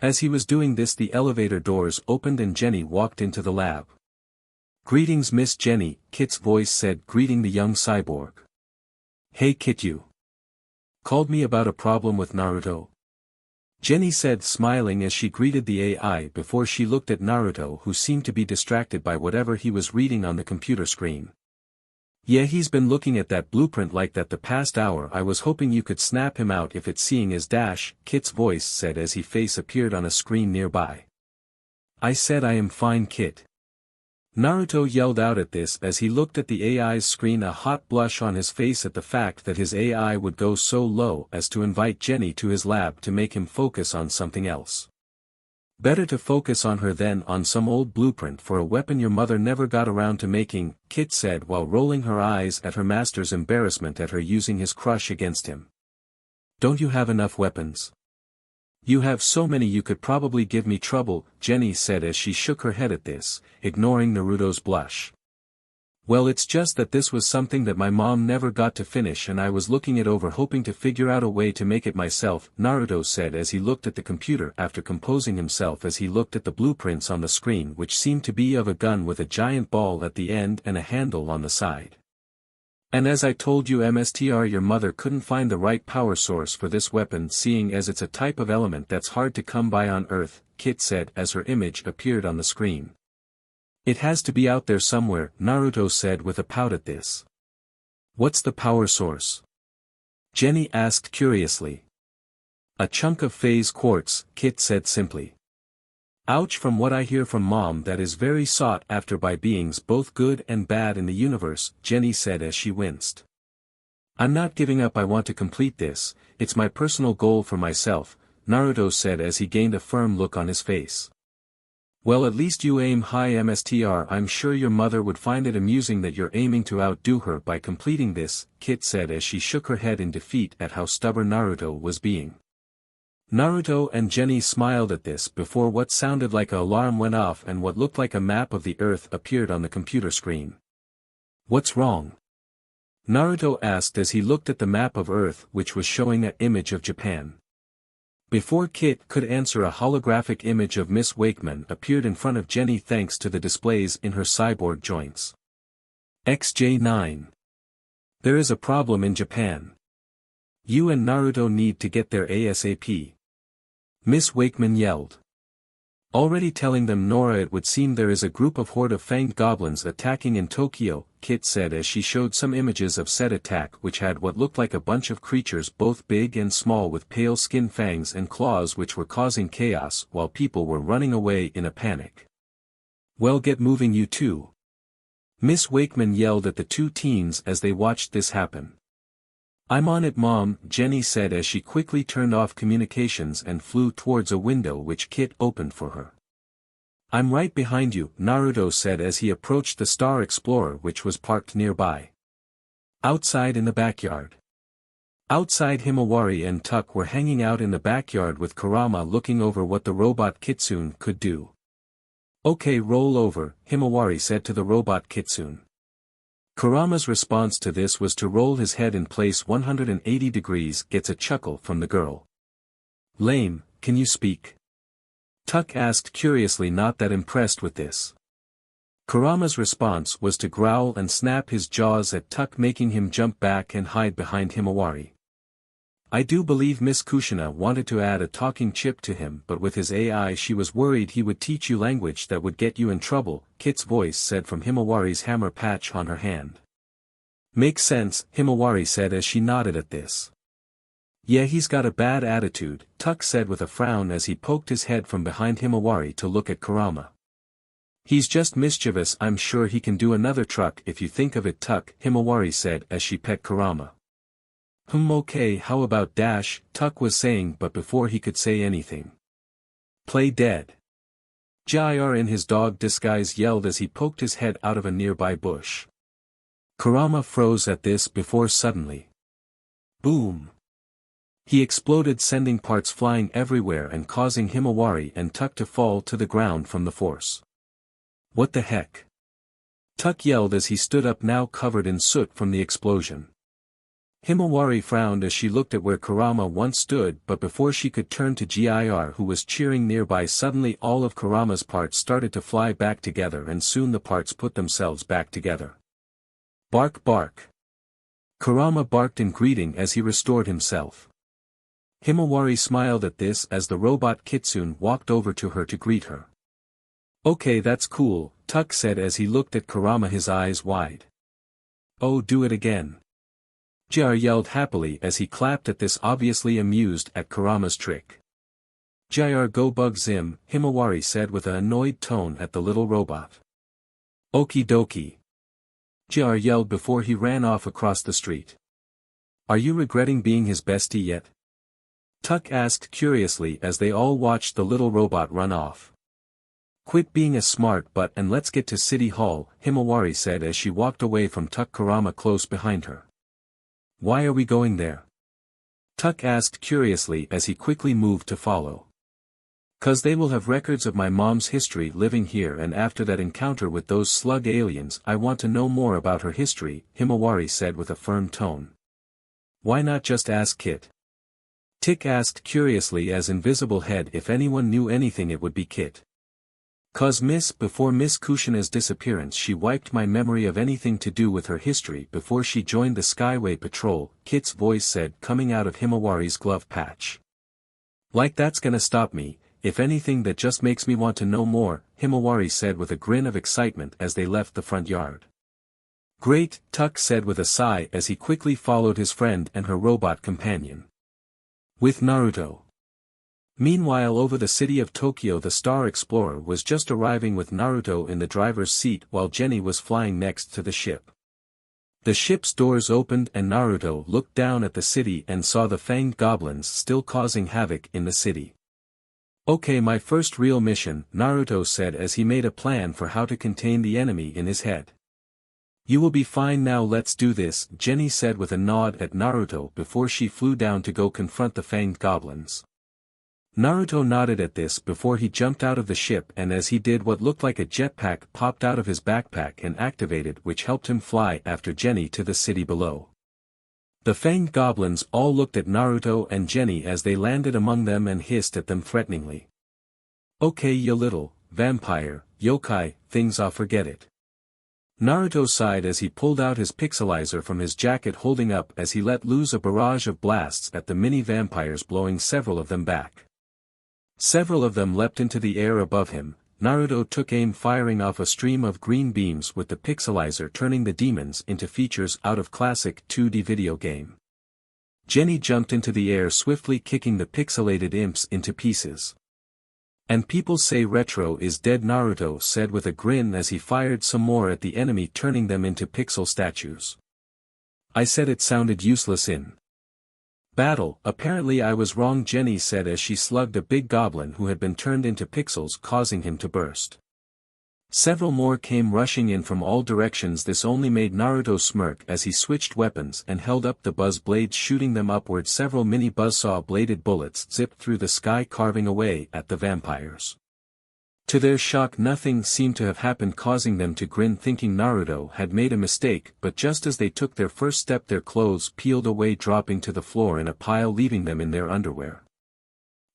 As he was doing this, the elevator doors opened and Jenny walked into the lab. "Greetings, Miss Jenny," Kit's voice said, greeting the young cyborg. "Hey Kit, you called me about a problem with Naruto?" Jenny said, smiling as she greeted the AI before she looked at Naruto, who seemed to be distracted by whatever he was reading on the computer screen. "Yeah, he's been looking at that blueprint like that the past hour. I was hoping you could snap him out if it's seeing as dash," Kit's voice said as his face appeared on a screen nearby. "I said I am fine, Kit." Naruto yelled out at this as he looked at the AI's screen, a hot blush on his face at the fact that his AI would go so low as to invite Jenny to his lab to make him focus on something else. "Better to focus on her than on some old blueprint for a weapon your mother never got around to making," Kit said while rolling her eyes at her master's embarrassment at her using his crush against him. "Don't you have enough weapons? You have so many you could probably give me trouble," Jenny said as she shook her head at this, ignoring Naruto's blush. "Well, it's just that this was something that my mom never got to finish and I was looking it over hoping to figure out a way to make it myself," Naruto said as he looked at the computer after composing himself as he looked at the blueprints on the screen, which seemed to be of a gun with a giant ball at the end and a handle on the side. "And as I told you, Mstr, your mother couldn't find the right power source for this weapon, seeing as it's a type of element that's hard to come by on Earth," Kit said as her image appeared on the screen. "It has to be out there somewhere," Naruto said with a pout at this. "What's the power source?" Jenny asked curiously. "A chunk of phase quartz," Kit said simply. "Ouch, from what I hear from Mom that is very sought after by beings both good and bad in the universe," Jenny said as she winced. "I'm not giving up, I want to complete this, it's my personal goal for myself," Naruto said as he gained a firm look on his face. "Well, at least you aim high, Mstr. I'm sure your mother would find it amusing that you're aiming to outdo her by completing this," Kit said as she shook her head in defeat at how stubborn Naruto was being. Naruto and Jenny smiled at this before what sounded like an alarm went off and what looked like a map of the Earth appeared on the computer screen. "What's wrong?" Naruto asked as he looked at the map of Earth, which was showing an image of Japan. Before Kit could answer, a holographic image of Miss Wakeman appeared in front of Jenny thanks to the displays in her cyborg joints. XJ9. "There is a problem in Japan. You and Naruto need to get there ASAP." Miss Wakeman yelled. "Already telling them, Nora. It would seem there is a group of horde of fanged goblins attacking in Tokyo," Kit said as she showed some images of said attack, which had what looked like a bunch of creatures both big and small with pale skin, fangs and claws, which were causing chaos while people were running away in a panic. "Well, get moving, you two," Miss Wakeman yelled at the two teens as they watched this happen. "I'm on it, Mom," Jenny said as she quickly turned off communications and flew towards a window which Kit opened for her. "I'm right behind you," Naruto said as he approached the Star Explorer, which was parked nearby. Outside in the backyard. Outside, Himawari and Tuck were hanging out in the backyard with Kurama looking over what the robot Kitsune could do. "Okay, roll over," Himawari said to the robot Kitsune. Kurama's response to this was to roll his head in place 180 degrees, gets a chuckle from the girl. "Lame, can you speak?" Tuck asked curiously, not that impressed with this. Kurama's response was to growl and snap his jaws at Tuck, making him jump back and hide behind Himawari. "I do believe Miss Kushina wanted to add a talking chip to him, but with his AI she was worried he would teach you language that would get you in trouble," Kit's voice said from Himawari's hammer patch on her hand. "Makes sense," Himawari said as she nodded at this. "Yeah, he's got a bad attitude," Tuck said with a frown as he poked his head from behind Himawari to look at Kurama. "He's just mischievous. I'm sure he can do another truck if you think of it, Tuck," Himawari said as she pet Kurama. Okay, how about dash," Tuck was saying, but before he could say anything. "Play dead." Jair in his dog disguise yelled as he poked his head out of a nearby bush. Kurama froze at this before suddenly. Boom! He exploded, sending parts flying everywhere and causing Himawari and Tuck to fall to the ground from the force. What the heck? Tuck yelled as he stood up, now covered in soot from the explosion. Himawari frowned as she looked at where Kurama once stood, but before she could turn to Gir, who was cheering nearby, suddenly all of Kurama's parts started to fly back together, and soon the parts put themselves back together. Bark, bark. Kurama barked in greeting as he restored himself. Himawari smiled at this as the robot Kitsune walked over to her to greet her. Okay, that's cool, Tuck said as he looked at Kurama, his eyes wide. Oh, do it again. Gir yelled happily as he clapped at this, obviously amused at Kurama's trick. Gir, go bug Zim, Himawari said with an annoyed tone at the little robot. Okie dokie. Gir yelled before he ran off across the street. Are you regretting being his bestie yet? Tuck asked curiously as they all watched the little robot run off. Quit being a smart butt and let's get to City Hall, Himawari said as she walked away from Tuck, Kurama close behind her. Why are we going there? Tuck asked curiously as he quickly moved to follow. 'Cause they will have records of my mom's history living here, and after that encounter with those slug aliens I want to know more about her history, Himawari said with a firm tone. Why not just ask Kit? Tick asked curiously as Invisible Head if anyone knew anything it would be Kit. 'Cause before Miss Kushina's disappearance she wiped my memory of anything to do with her history before she joined the Skyway Patrol, Kit's voice said coming out of Himawari's glove patch. Like that's gonna stop me, if anything that just makes me want to know more, Himawari said with a grin of excitement as they left the front yard. Great, Tuck said with a sigh as he quickly followed his friend and her robot companion. With Naruto. Meanwhile, over the city of Tokyo, the Star Explorer was just arriving with Naruto in the driver's seat while Jenny was flying next to the ship. The ship's doors opened and Naruto looked down at the city and saw the fanged goblins still causing havoc in the city. Okay, my first real mission, Naruto said as he made a plan for how to contain the enemy in his head. You will be fine now, let's do this, Jenny said with a nod at Naruto before she flew down to go confront the fanged goblins. Naruto nodded at this before he jumped out of the ship, and as he did, what looked like a jetpack popped out of his backpack and activated, which helped him fly after Jenny to the city below. The fanged goblins all looked at Naruto and Jenny as they landed among them and hissed at them threateningly. Okay, you little vampire, yokai, things, I'll forget it. Naruto sighed as he pulled out his pixelizer from his jacket, holding up as he let loose a barrage of blasts at the mini vampires, blowing several of them back. Several of them leapt into the air above him. Naruto took aim, firing off a stream of green beams with the pixelizer, turning the demons into features out of classic 2D video game. Jenny jumped into the air swiftly, kicking the pixelated imps into pieces. And people say retro is dead, Naruto said with a grin as he fired some more at the enemy, turning them into pixel statues. I said it sounded useless in battle. Apparently I was wrong, Jenny said as she slugged a big goblin who had been turned into pixels, causing him to burst. Several more came rushing in from all directions. This only made Naruto smirk as he switched weapons and held up the buzz blades, shooting them upward. Several mini buzzsaw-bladed bullets zipped through the sky, carving away at the vampires. To their shock, nothing seemed to have happened, causing them to grin, thinking Naruto had made a mistake, but just as they took their first step their clothes peeled away, dropping to the floor in a pile, leaving them in their underwear.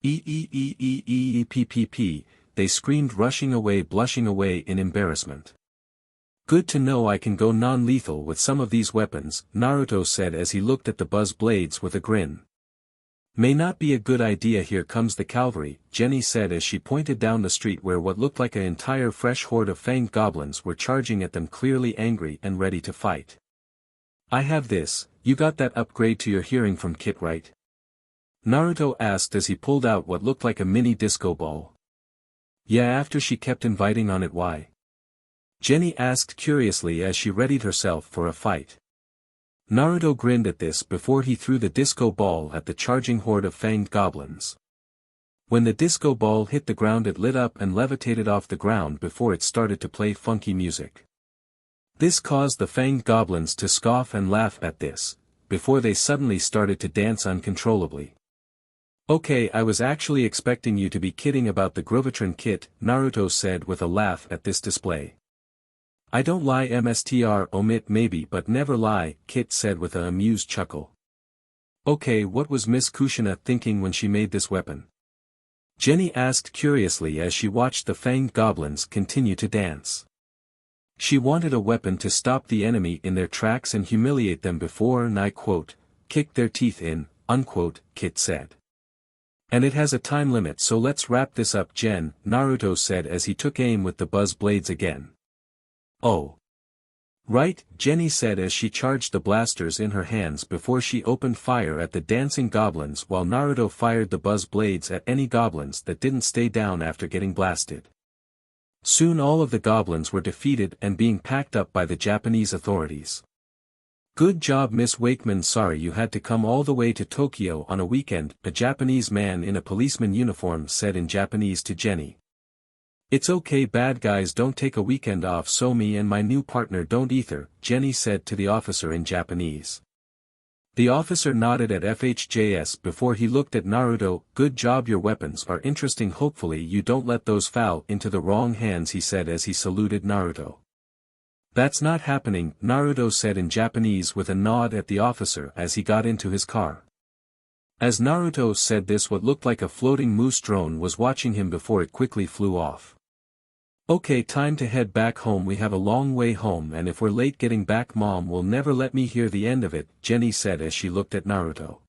P, they screamed, rushing away, blushing away in embarrassment. Good to know I can go non-lethal with some of these weapons, Naruto said as he looked at the buzz blades with a grin. May not be a good idea. Here comes the cavalry, Jenny said as she pointed down the street where what looked like an entire fresh horde of fanged goblins were charging at them, clearly angry and ready to fight. I have this. You got that upgrade to your hearing from Kit, right? Naruto asked as he pulled out what looked like a mini disco ball. Yeah, after she kept inviting on it. Why? Jenny asked curiously as she readied herself for a fight. Naruto grinned at this before he threw the disco ball at the charging horde of fanged goblins. When the disco ball hit the ground, it lit up and levitated off the ground before it started to play funky music. This caused the fanged goblins to scoff and laugh at this, before they suddenly started to dance uncontrollably. Okay, I was actually expecting you to be kidding about the Gravitron kit, Naruto said with a laugh at this display. I don't lie mstr omit maybe but never lie, Kit said with a amused chuckle. Okay, what was Miss Kushina thinking when she made this weapon? Jenny asked curiously as she watched the fanged goblins continue to dance. She wanted a weapon to stop the enemy in their tracks and humiliate them before, and I quote, kick their teeth in, unquote, Kit said. And it has a time limit, so let's wrap this up, Jen, Naruto said as he took aim with the buzz blades again. Oh. Right, Jenny said as she charged the blasters in her hands before she opened fire at the dancing goblins while Naruto fired the buzz blades at any goblins that didn't stay down after getting blasted. Soon all of the goblins were defeated and being packed up by the Japanese authorities. Good job, Miss Wakeman. Sorry you had to come all the way to Tokyo on a weekend, a Japanese man in a policeman uniform said in Japanese to Jenny. It's okay, bad guys don't take a weekend off, so me and my new partner don't either, Jenny said to the officer in Japanese. The officer nodded at FHJS before he looked at Naruto. Good job, your weapons are interesting, hopefully you don't let those fall into the wrong hands, he said as he saluted Naruto. That's not happening, Naruto said in Japanese with a nod at the officer as he got into his car. As Naruto said this, what looked like a floating moose drone was watching him before it quickly flew off. Okay, time to head back home, we have a long way home and if we're late getting back Mom will never let me hear the end of it, Jenny said as she looked at Naruto.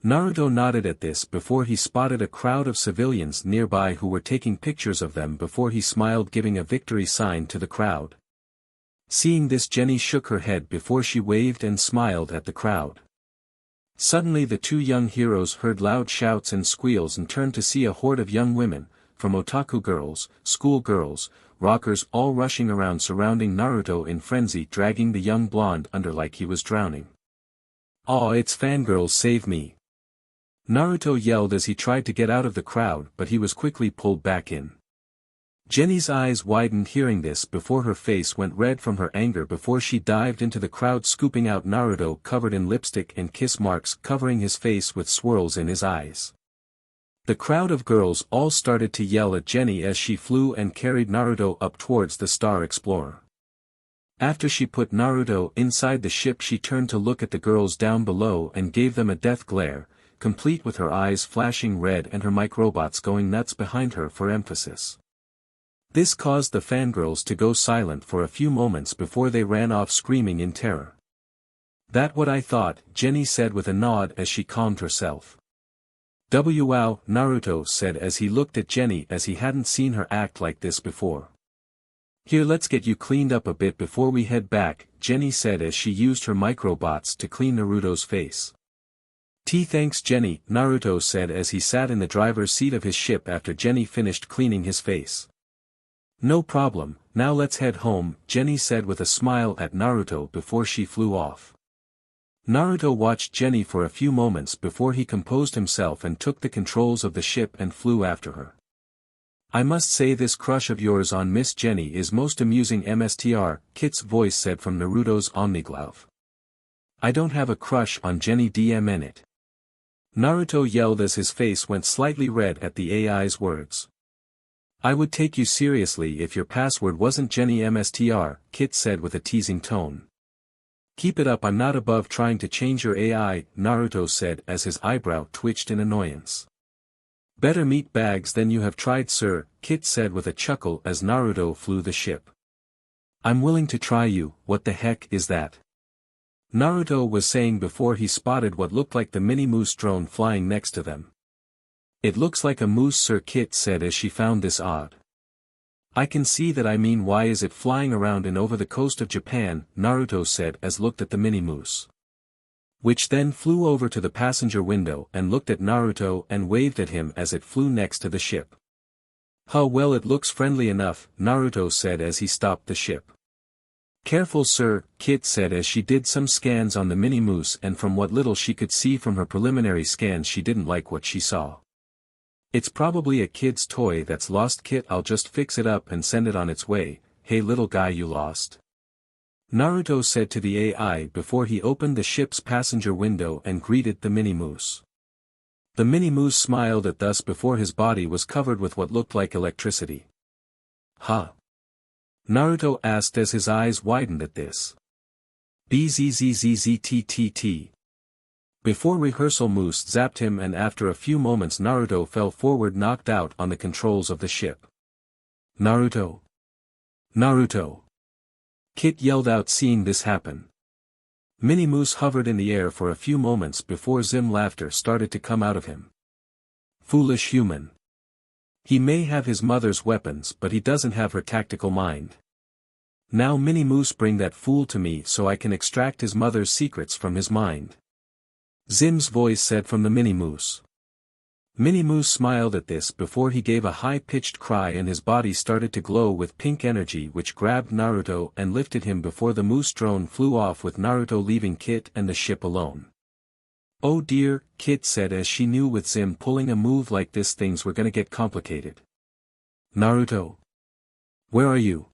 Naruto nodded at this before he spotted a crowd of civilians nearby who were taking pictures of them before he smiled, giving a victory sign to the crowd. Seeing this, Jenny shook her head before she waved and smiled at the crowd. Suddenly the two young heroes heard loud shouts and squeals and turned to see a horde of young women, from otaku girls, school girls, rockers, all rushing around surrounding Naruto in frenzy, dragging the young blonde under like he was drowning. Aw, it's fangirls, save me! Naruto yelled as he tried to get out of the crowd, but he was quickly pulled back in. Jenny's eyes widened hearing this before her face went red from her anger before she dived into the crowd, scooping out Naruto covered in lipstick and kiss marks covering his face with swirls in his eyes. The crowd of girls all started to yell at Jenny as she flew and carried Naruto up towards the Star Explorer. After she put Naruto inside the ship, she turned to look at the girls down below and gave them a death glare, complete with her eyes flashing red and her microbots going nuts behind her for emphasis. This caused the fangirls to go silent for a few moments before they ran off screaming in terror. That what I thought, Jenny said with a nod as she calmed herself. Wow, Naruto said as he looked at Jenny as he hadn't seen her act like this before. Here, let's get you cleaned up a bit before we head back, Jenny said as she used her microbots to clean Naruto's face. Thanks Jenny, Naruto said as he sat in the driver's seat of his ship after Jenny finished cleaning his face. No problem, now let's head home, Jenny said with a smile at Naruto before she flew off. Naruto watched Jenny for a few moments before he composed himself and took the controls of the ship and flew after her. I must say this crush of yours on Miss Jenny is most amusing, mstr, Kit's voice said from Naruto's Omniglove. I don't have a crush on Jenny, DMN it. Naruto yelled as his face went slightly red at the AI's words. I would take you seriously if your password wasn't Jenny, mstr, Kit said with a teasing tone. Keep it up, I'm not above trying to change your AI, Naruto said as his eyebrow twitched in annoyance. Better meat bags than you have tried, sir, Kit said with a chuckle as Naruto flew the ship. I'm willing to try you, what the heck is that? Naruto was saying before he spotted what looked like the mini moose drone flying next to them. It looks like a moose, sir, Kit said as she found this odd. I can see that, I mean why is it flying around and over the coast of Japan, Naruto said as looked at the mini moose. Which then flew over to the passenger window and looked at Naruto and waved at him as it flew next to the ship. Huh, well it looks friendly enough, Naruto said as he stopped the ship. Careful sir, Kit said as she did some scans on the mini moose, and from what little she could see from her preliminary scans she didn't like what she saw. It's probably a kid's toy that's lost, Kit, I'll just fix it up and send it on its way. Hey little guy, you lost? Naruto said to the AI before he opened the ship's passenger window and greeted the mini moose. The mini-moose smiled at this before his body was covered with what looked like electricity. Huh? Naruto asked as his eyes widened at this. Bzzzztt. Before rehearsal Moose zapped him and after a few moments Naruto fell forward knocked out on the controls of the ship. Naruto! Naruto! Kit yelled out seeing this happen. Mini-Moose hovered in the air for a few moments before Zim laughter started to come out of him. Foolish human. He may have his mother's weapons but he doesn't have her tactical mind. Now Mini-Moose bring that fool to me so I can extract his mother's secrets from his mind. Zim's voice said from the Mini-Moose. Mini-Moose smiled at this before he gave a high-pitched cry and his body started to glow with pink energy which grabbed Naruto and lifted him before the moose drone flew off with Naruto leaving Kit and the ship alone. Oh dear, Kit said as she knew with Zim pulling a move like this things were gonna get complicated. Naruto. Where are you?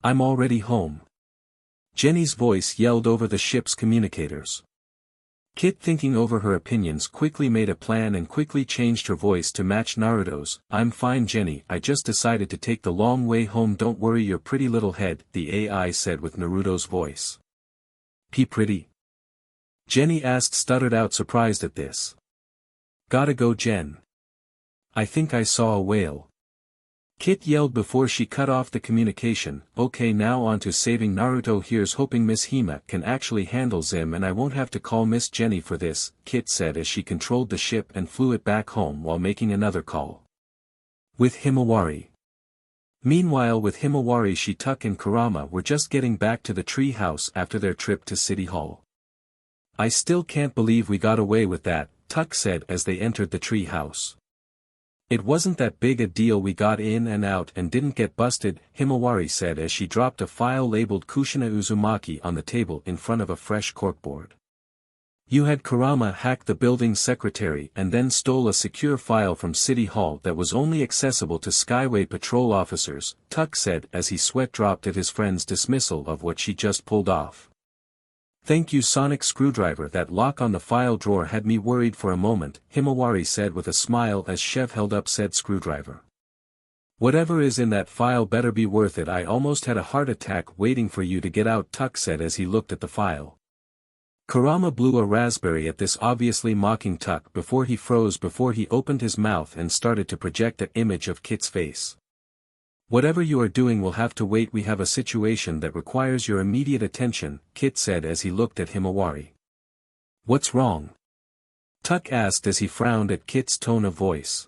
I'm already home. Jenny's voice yelled over the ship's communicators. Kit thinking over her opinions quickly made a plan and quickly changed her voice to match Naruto's. I'm fine Jenny, I just decided to take the long way home don't worry your pretty little head, the AI said with Naruto's voice. Pretty? Jenny asked stuttered out surprised at this. Gotta go Jen. I think I saw a whale. Kit yelled before she cut off the communication. Okay now on to saving Naruto here's hoping Miss Hima can actually handle Zim and I won't have to call Miss Jenny for this, Kit said as she controlled the ship and flew it back home while making another call. With Himawari. Meanwhile with Himawari Shituck and Kurama were just getting back to the tree house after their trip to City Hall. I still can't believe we got away with that, Tuck said as they entered the tree house. It wasn't that big a deal we got in and out and didn't get busted, Himawari said as she dropped a file labeled Kushina Uzumaki on the table in front of a fresh corkboard. You had Kurama hack the building's secretary and then stole a secure file from City Hall that was only accessible to Skyway Patrol officers, Tuck said as he sweat dropped at his friend's dismissal of what she just pulled off. Thank you sonic screwdriver that lock on the file drawer had me worried for a moment, Himawari said with a smile as Chev held up said screwdriver. Whatever is in that file better be worth it I almost had a heart attack waiting for you to get out Tuck said as he looked at the file. Kurama blew a raspberry at this obviously mocking Tuck before he froze before he opened his mouth and started to project an image of Kit's face. Whatever you are doing will have to wait we have a situation that requires your immediate attention, Kit said as he looked at Himawari. What's wrong? Tuck asked as he frowned at Kit's tone of voice.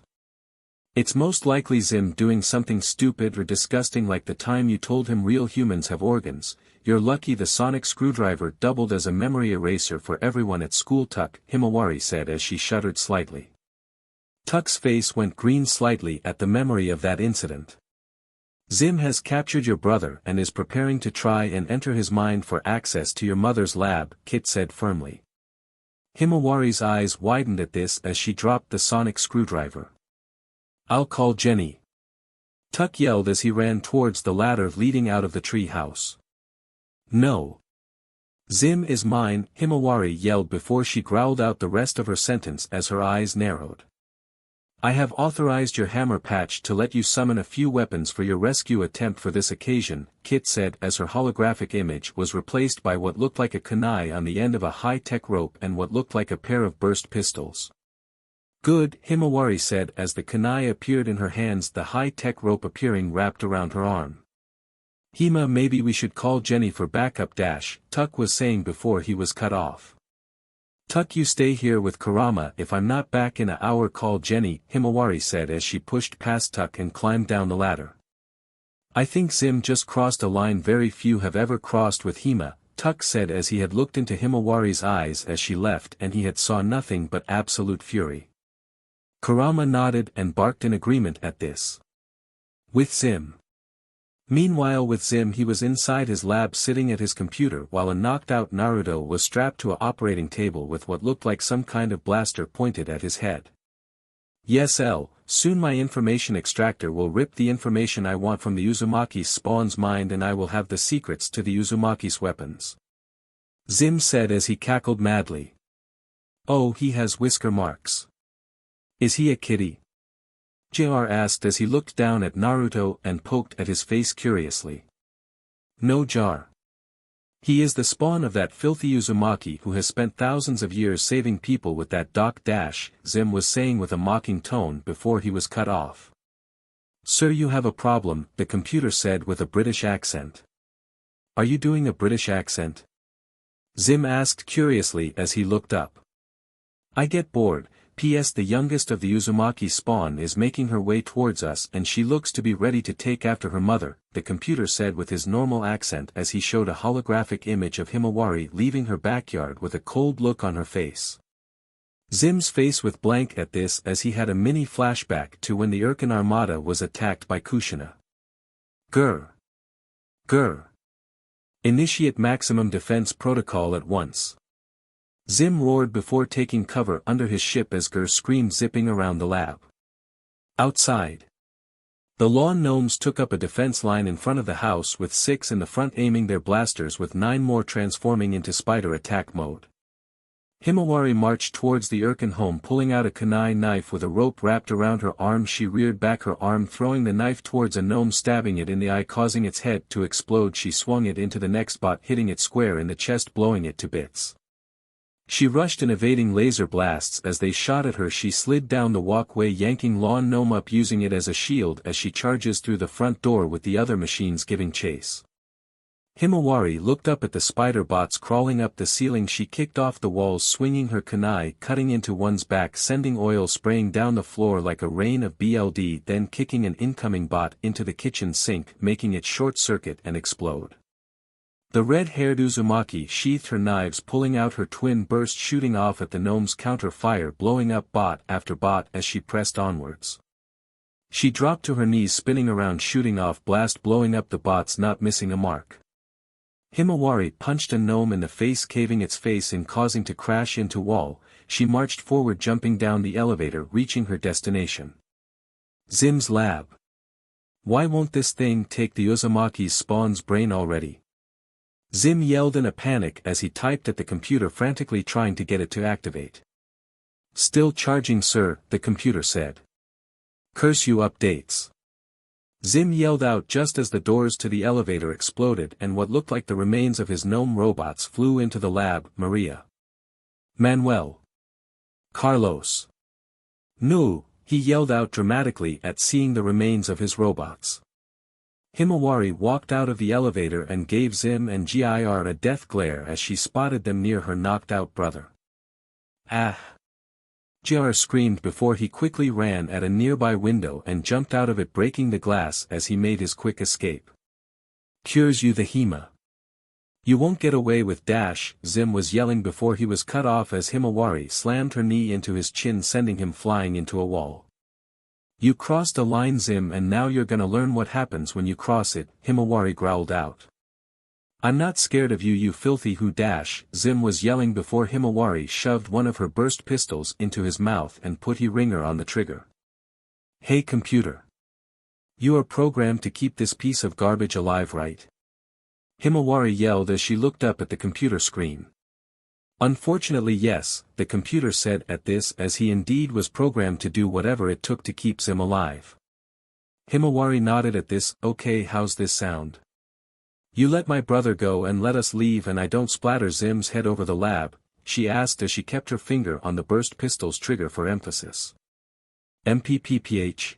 It's most likely Zim doing something stupid or disgusting like the time you told him real humans have organs. You're lucky the sonic screwdriver doubled as a memory eraser for everyone at school Tuck, Himawari said as she shuddered slightly. Tuck's face went green slightly at the memory of that incident. Zim has captured your brother and is preparing to try and enter his mind for access to your mother's lab, Kit said firmly. Himawari's eyes widened at this as she dropped the sonic screwdriver. I'll call Jenny. Tuck yelled as he ran towards the ladder leading out of the tree house. No. Zim is mine, Himawari yelled before she growled out the rest of her sentence as her eyes narrowed. I have authorized your hammer patch to let you summon a few weapons for your rescue attempt for this occasion, Kit said as her holographic image was replaced by what looked like a kunai on the end of a high-tech rope and what looked like a pair of burst pistols. Good, Himawari said as the kunai appeared in her hands the high-tech rope appearing wrapped around her arm. Hima maybe we should call Jenny for backup Tuck was saying before he was cut off. Tuck you stay here with Kurama if I'm not back in an hour call Jenny, Himawari said as she pushed past Tuck and climbed down the ladder. I think Zim just crossed a line very few have ever crossed with Hima, Tuck said as he had looked into Himawari's eyes as she left and he had saw nothing but absolute fury. Kurama nodded and barked in agreement at this. With Zim. Meanwhile with Zim he was inside his lab sitting at his computer while a knocked-out Naruto was strapped to an operating table with what looked like some kind of blaster pointed at his head. Yes soon my information extractor will rip the information I want from the Uzumaki's spawn's mind and I will have the secrets to the Uzumaki's weapons. Zim said as he cackled madly. Oh he has whisker marks. Is he a kitty? JR asked as he looked down at Naruto and poked at his face curiously. No jar. He is the spawn of that filthy Uzumaki who has spent thousands of years saving people with that doc dash, Zim was saying with a mocking tone before he was cut off. Sir, you have a problem, the computer said with a British accent. Are you doing a British accent? Zim asked curiously as he looked up. I get bored. P.S. The youngest of the Uzumaki spawn is making her way towards us and she looks to be ready to take after her mother, the computer said with his normal accent as he showed a holographic image of Himawari leaving her backyard with a cold look on her face. Zim's face went blank at this as he had a mini flashback to when the Urkin Armada was attacked by Kushina. Grr. Grr. Initiate maximum defense protocol at once. Zim roared before taking cover under his ship as Grr screamed zipping around the lab. Outside. The lawn gnomes took up a defense line in front of the house with 6 in the front aiming their blasters with 9 more transforming into spider attack mode. Himawari marched towards the Urkin home pulling out a kunai knife with a rope wrapped around her arm. She reared back her arm throwing the knife towards a gnome stabbing it in the eye causing its head to explode. She swung it into the next bot hitting it square in the chest blowing it to bits. She rushed and evading laser blasts as they shot at her. She slid down the walkway yanking lawn gnome up using it as a shield as she charges through the front door with the other machines giving chase. Himawari looked up at the spider bots crawling up the ceiling. She kicked off the walls swinging her kunai cutting into one's back sending oil spraying down the floor like a rain of BLD then kicking an incoming bot into the kitchen sink making it short circuit and explode. The red-haired Uzumaki sheathed her knives pulling out her twin burst shooting off at the gnome's counter-fire blowing up bot after bot as she pressed onwards. She dropped to her knees spinning around shooting off blast blowing up the bots not missing a mark. Himawari punched a gnome in the face caving its face in causing to crash into wall. She marched forward jumping down the elevator reaching her destination. Zim's lab. Why won't this thing take the Uzumaki's spawn's brain already? Zim yelled in a panic as he typed at the computer frantically trying to get it to activate. Still charging sir, the computer said. Curse you updates. Zim yelled out just as the doors to the elevator exploded and what looked like the remains of his gnome robots flew into the lab. Maria. Manuel. Carlos. No, he yelled out dramatically at seeing the remains of his robots. Himawari walked out of the elevator and gave Zim and Gir a death glare as she spotted them near her knocked-out brother. Ah! Gir screamed before he quickly ran at a nearby window and jumped out of it breaking the glass as he made his quick escape. Cures you the Hima. You won't get away with dash, Zim was yelling before he was cut off as Himawari slammed her knee into his chin sending him flying into a wall. You crossed a line Zim and now you're gonna learn what happens when you cross it, Himawari growled out. I'm not scared of you you filthy who dash, Zim was yelling before Himawari shoved one of her burst pistols into his mouth and put his ringer on the trigger. Hey computer. You are programmed to keep this piece of garbage alive right? Himawari yelled as she looked up at the computer screen. Unfortunately yes, the computer said at this as he indeed was programmed to do whatever it took to keep Zim alive. Himawari nodded at this. Okay, how's this sound? You let my brother go and let us leave and I don't splatter Zim's head over the lab, she asked as she kept her finger on the burst pistol's trigger for emphasis. MPPPH.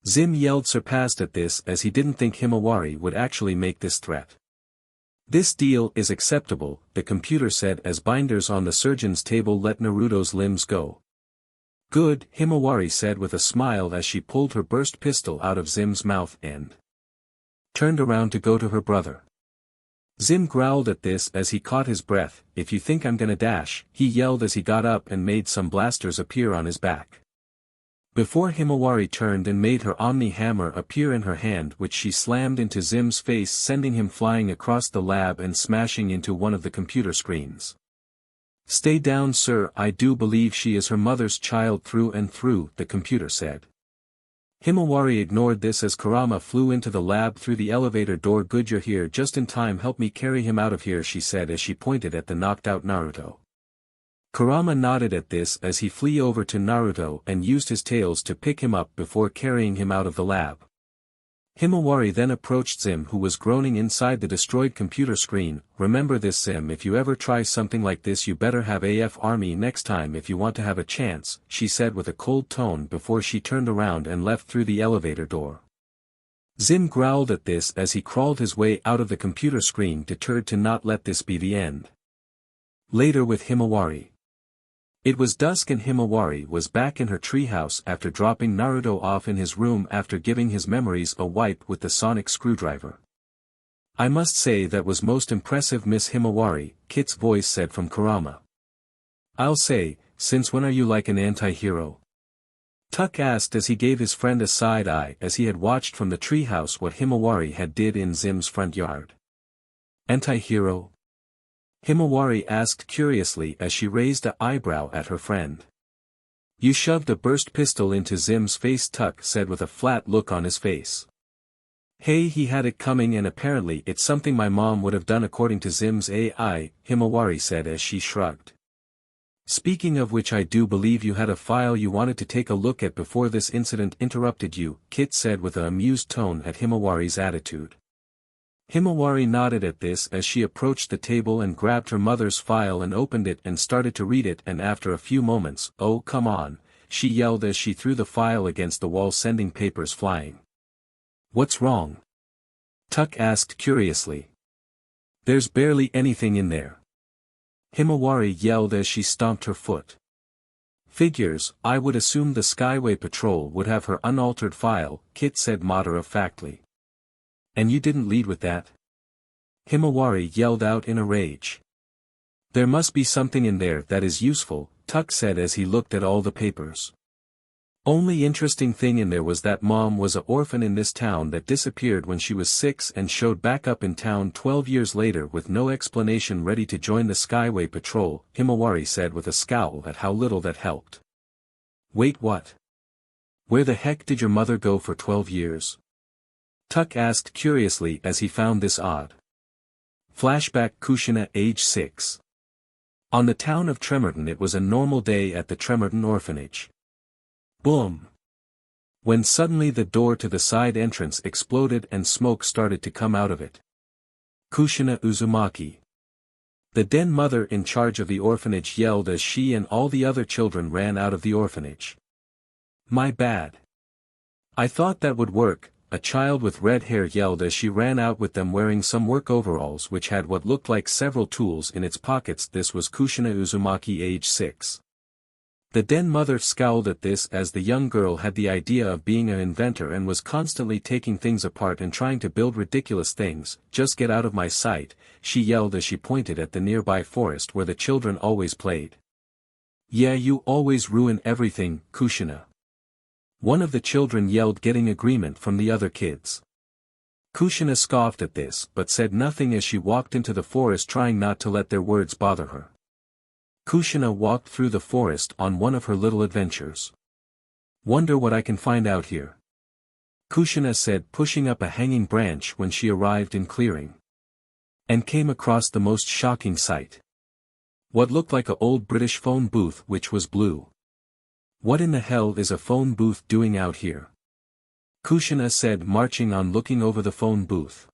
Zim yelled surprised at this as he didn't think Himawari would actually make this threat. This deal is acceptable, the computer said as binders on the surgeon's table let Naruto's limbs go. Good, Himawari said with a smile as she pulled her burst pistol out of Zim's mouth and turned around to go to her brother. Zim growled at this as he caught his breath. If you think I'm gonna dash, he yelled as he got up and made some blasters appear on his back. Before Himawari turned and made her Omni Hammer appear in her hand which she slammed into Zim's face sending him flying across the lab and smashing into one of the computer screens. Stay down sir, I do believe she is her mother's child through and through, the computer said. Himawari ignored this as Kurama flew into the lab through the elevator door. Good you're here just in time, help me carry him out of here, she said as she pointed at the knocked out Naruto. Kurama nodded at this as he flew over to Naruto and used his tails to pick him up before carrying him out of the lab. Himawari then approached Zim, who was groaning inside the destroyed computer screen. "Remember this, Zim, if you ever try something like this you better have AF Army next time if you want to have a chance," she said with a cold tone before she turned around and left through the elevator door. Zim growled at this as he crawled his way out of the computer screen, deterred to not let this be the end. Later with Himawari. It was dusk and Himawari was back in her treehouse after dropping Naruto off in his room after giving his memories a wipe with the sonic screwdriver. "I must say that was most impressive, Miss Himawari," Kit's voice said from Kurama. "I'll say, since when are you like an anti-hero?" Tuck asked as he gave his friend a side eye as he had watched from the treehouse what Himawari had did in Zim's front yard. "Anti-hero?" Himawari asked curiously as she raised an eyebrow at her friend. "You shoved a burst pistol into Zim's face," Tuck said with a flat look on his face. "Hey, he had it coming and apparently it's something my mom would have done according to Zim's AI, Himawari said as she shrugged. "Speaking of which, I do believe you had a file you wanted to take a look at before this incident interrupted you," Kit said with an amused tone at Himawari's attitude. Himawari nodded at this as she approached the table and grabbed her mother's file and opened it and started to read it, and after a few moments, "Oh come on," she yelled as she threw the file against the wall, sending papers flying. "What's wrong?" Tuck asked curiously. "There's barely anything in there," Himawari yelled as she stomped her foot. "Figures, I would assume the Skyway Patrol would have her unaltered file," Kit said matter-of-factly. "And you didn't lead with that?" Himawari yelled out in a rage. "There must be something in there that is useful," Tuck said as he looked at all the papers. "Only interesting thing in there was that mom was a orphan in this town that disappeared when she was 6 and showed back up in town 12 years later with no explanation, ready to join the Skyway Patrol," Himawari said with a scowl at how little that helped. "Wait, what? Where the heck did your mother go for 12 years? Tuck asked curiously as he found this odd. Flashback: Kushina, age 6. On the town of Tremorton. It was a normal day at the Tremorton orphanage. Boom! When suddenly the door to the side entrance exploded and smoke started to come out of it. Kushina Uzumaki, the den mother in charge of the orphanage, yelled as she and all the other children ran out of the orphanage. "My bad. I thought that would work," a child with red hair yelled as she ran out with them wearing some work overalls which had what looked like several tools in its pockets. This was Kushina Uzumaki, age 6. The den mother scowled at this as the young girl had the idea of being an inventor and was constantly taking things apart and trying to build ridiculous things. "Just get out of my sight," she yelled as she pointed at the nearby forest where the children always played. "Yeah, you always ruin everything, Kushina," one of the children yelled, getting agreement from the other kids. Kushina scoffed at this but said nothing as she walked into the forest, trying not to let their words bother her. Kushina walked through the forest on one of her little adventures. "Wonder what I can find out here," Kushina said, pushing up a hanging branch when she arrived in clearing. And came across the most shocking sight. What looked like an old British phone booth which was blue. "What in the hell is a phone booth doing out here?" Kushina said, marching on, looking over the phone booth.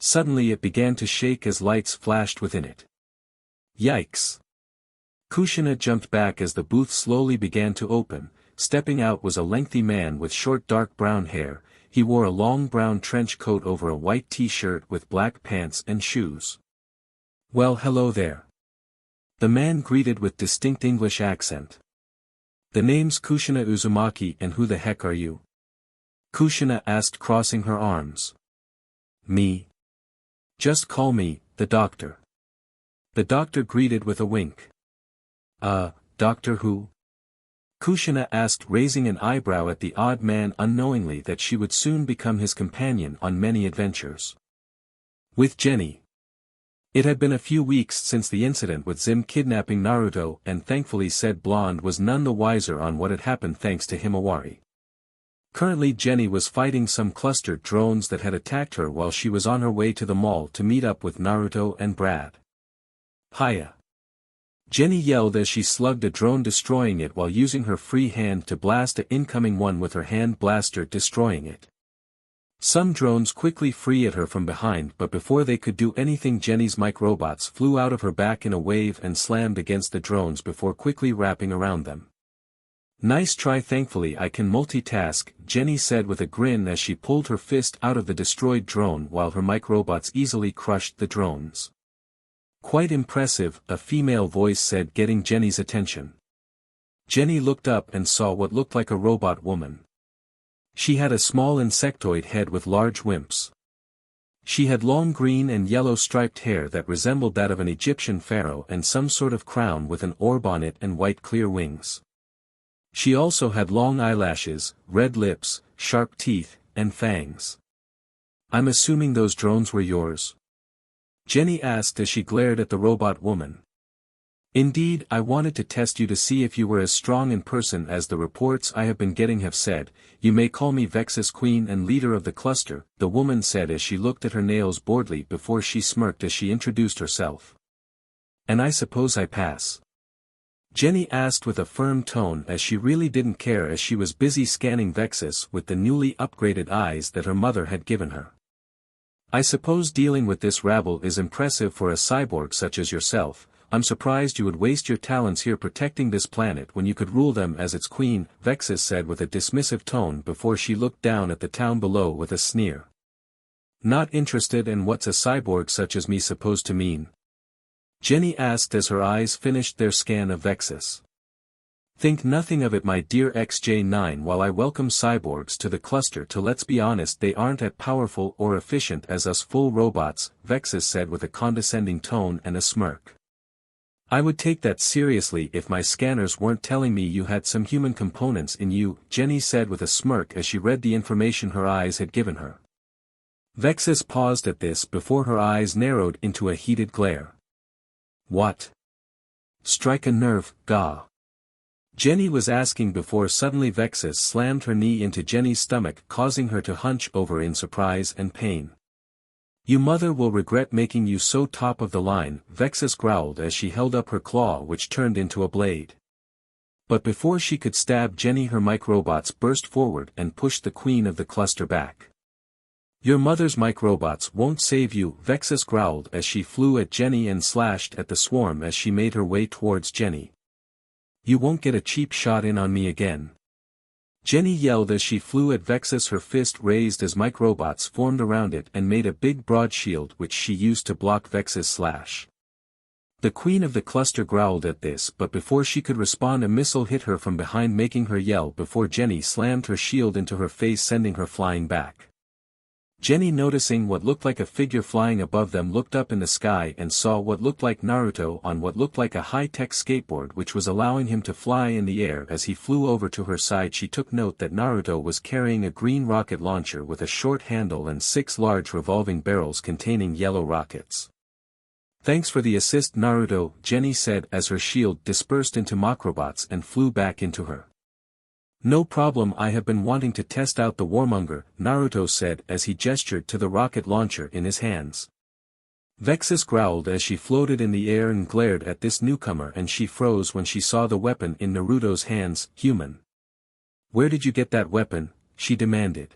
Suddenly it began to shake as lights flashed within it. Yikes! Kushina jumped back as the booth slowly began to open. Stepping out was a lengthy man with short dark brown hair. He wore a long brown trench coat over a white t-shirt with black pants and shoes. "Well, hello there," the man greeted with distinct English accent. "The name's Kushina Uzumaki, and who the heck are you?" Kushina asked, crossing her arms. "Me? Just call me, the doctor." The doctor greeted with a wink. Doctor who?" Kushina asked, raising an eyebrow at the odd man, unknowingly that she would soon become his companion on many adventures. "With Jenny." It had been a few weeks since the incident with Zim kidnapping Naruto, and thankfully said blonde was none the wiser on what had happened thanks to Himawari. Currently Jenny was fighting some clustered drones that had attacked her while she was on her way to the mall to meet up with Naruto and Brad. "Hiya." Jenny yelled as she slugged a drone, destroying it while using her free hand to blast an incoming one with her hand blaster, destroying it. Some drones quickly flee at her from behind, but before they could do anything, Jenny's microbots flew out of her back in a wave and slammed against the drones before quickly wrapping around them. "Nice try, thankfully I can multitask," Jenny said with a grin as she pulled her fist out of the destroyed drone while her microbots easily crushed the drones. "Quite impressive," a female voice said, getting Jenny's attention. Jenny looked up and saw what looked like a robot woman. She had a small insectoid head with large wimps. She had long green and yellow striped hair that resembled that of an Egyptian pharaoh and some sort of crown with an orb on it and white clear wings. She also had long eyelashes, red lips, sharp teeth, and fangs. "I'm assuming those drones were yours?" Jenny asked as she glared at the robot woman. "Indeed, I wanted to test you to see if you were as strong in person as the reports I have been getting have said. You may call me Vexus, queen and leader of the cluster," the woman said as she looked at her nails boredly before she smirked as she introduced herself. "And I suppose I pass?" Jenny asked with a firm tone as she really didn't care, as she was busy scanning Vexus with the newly upgraded eyes that her mother had given her. "I suppose dealing with this rabble is impressive for a cyborg such as yourself. I'm surprised you would waste your talents here protecting this planet when you could rule them as its queen," Vexus said with a dismissive tone before she looked down at the town below with a sneer. "Not interested, in what's a cyborg such as me supposed to mean?" Jenny asked as her eyes finished their scan of Vexus. "Think nothing of it, my dear XJ9. While I welcome cyborgs to the cluster, let's be honest, they aren't as powerful or efficient as us full robots," Vexus said with a condescending tone and a smirk. "I would take that seriously if my scanners weren't telling me you had some human components in you," Jenny said with a smirk as she read the information her eyes had given her. Vexus paused at this before her eyes narrowed into a heated glare. "What? Strike a nerve, gah." Jenny was asking before suddenly Vexus slammed her knee into Jenny's stomach, causing her to hunch over in surprise and pain. "You mother will regret making you so top of the line," Vexus growled as she held up her claw, which turned into a blade. But before she could stab Jenny, her microbots burst forward and pushed the queen of the cluster back. "Your mother's microbots won't save you," Vexus growled as she flew at Jenny and slashed at the swarm as she made her way towards Jenny. "You won't get a cheap shot in on me again." Jenny yelled as she flew at Vexus, her fist raised as microbots formed around it and made a big broad shield which she used to block Vexus' slash. The queen of the cluster growled at this, but before she could respond a missile hit her from behind, making her yell before Jenny slammed her shield into her face, sending her flying back. Jenny, noticing what looked like a figure flying above them, looked up in the sky and saw what looked like Naruto on what looked like a high-tech skateboard which was allowing him to fly in the air. As he flew over to her side, she took note that Naruto was carrying a green rocket launcher with a short handle and 6 large revolving barrels containing yellow rockets. "Thanks for the assist, Naruto," Jenny said as her shield dispersed into macrobots and flew back into her. "No problem, I have been wanting to test out the warmonger," Naruto said as he gestured to the rocket launcher in his hands. Vexus growled as she floated in the air and glared at this newcomer, and she froze when she saw the weapon in Naruto's hands. "Human. Where did you get that weapon?" she demanded.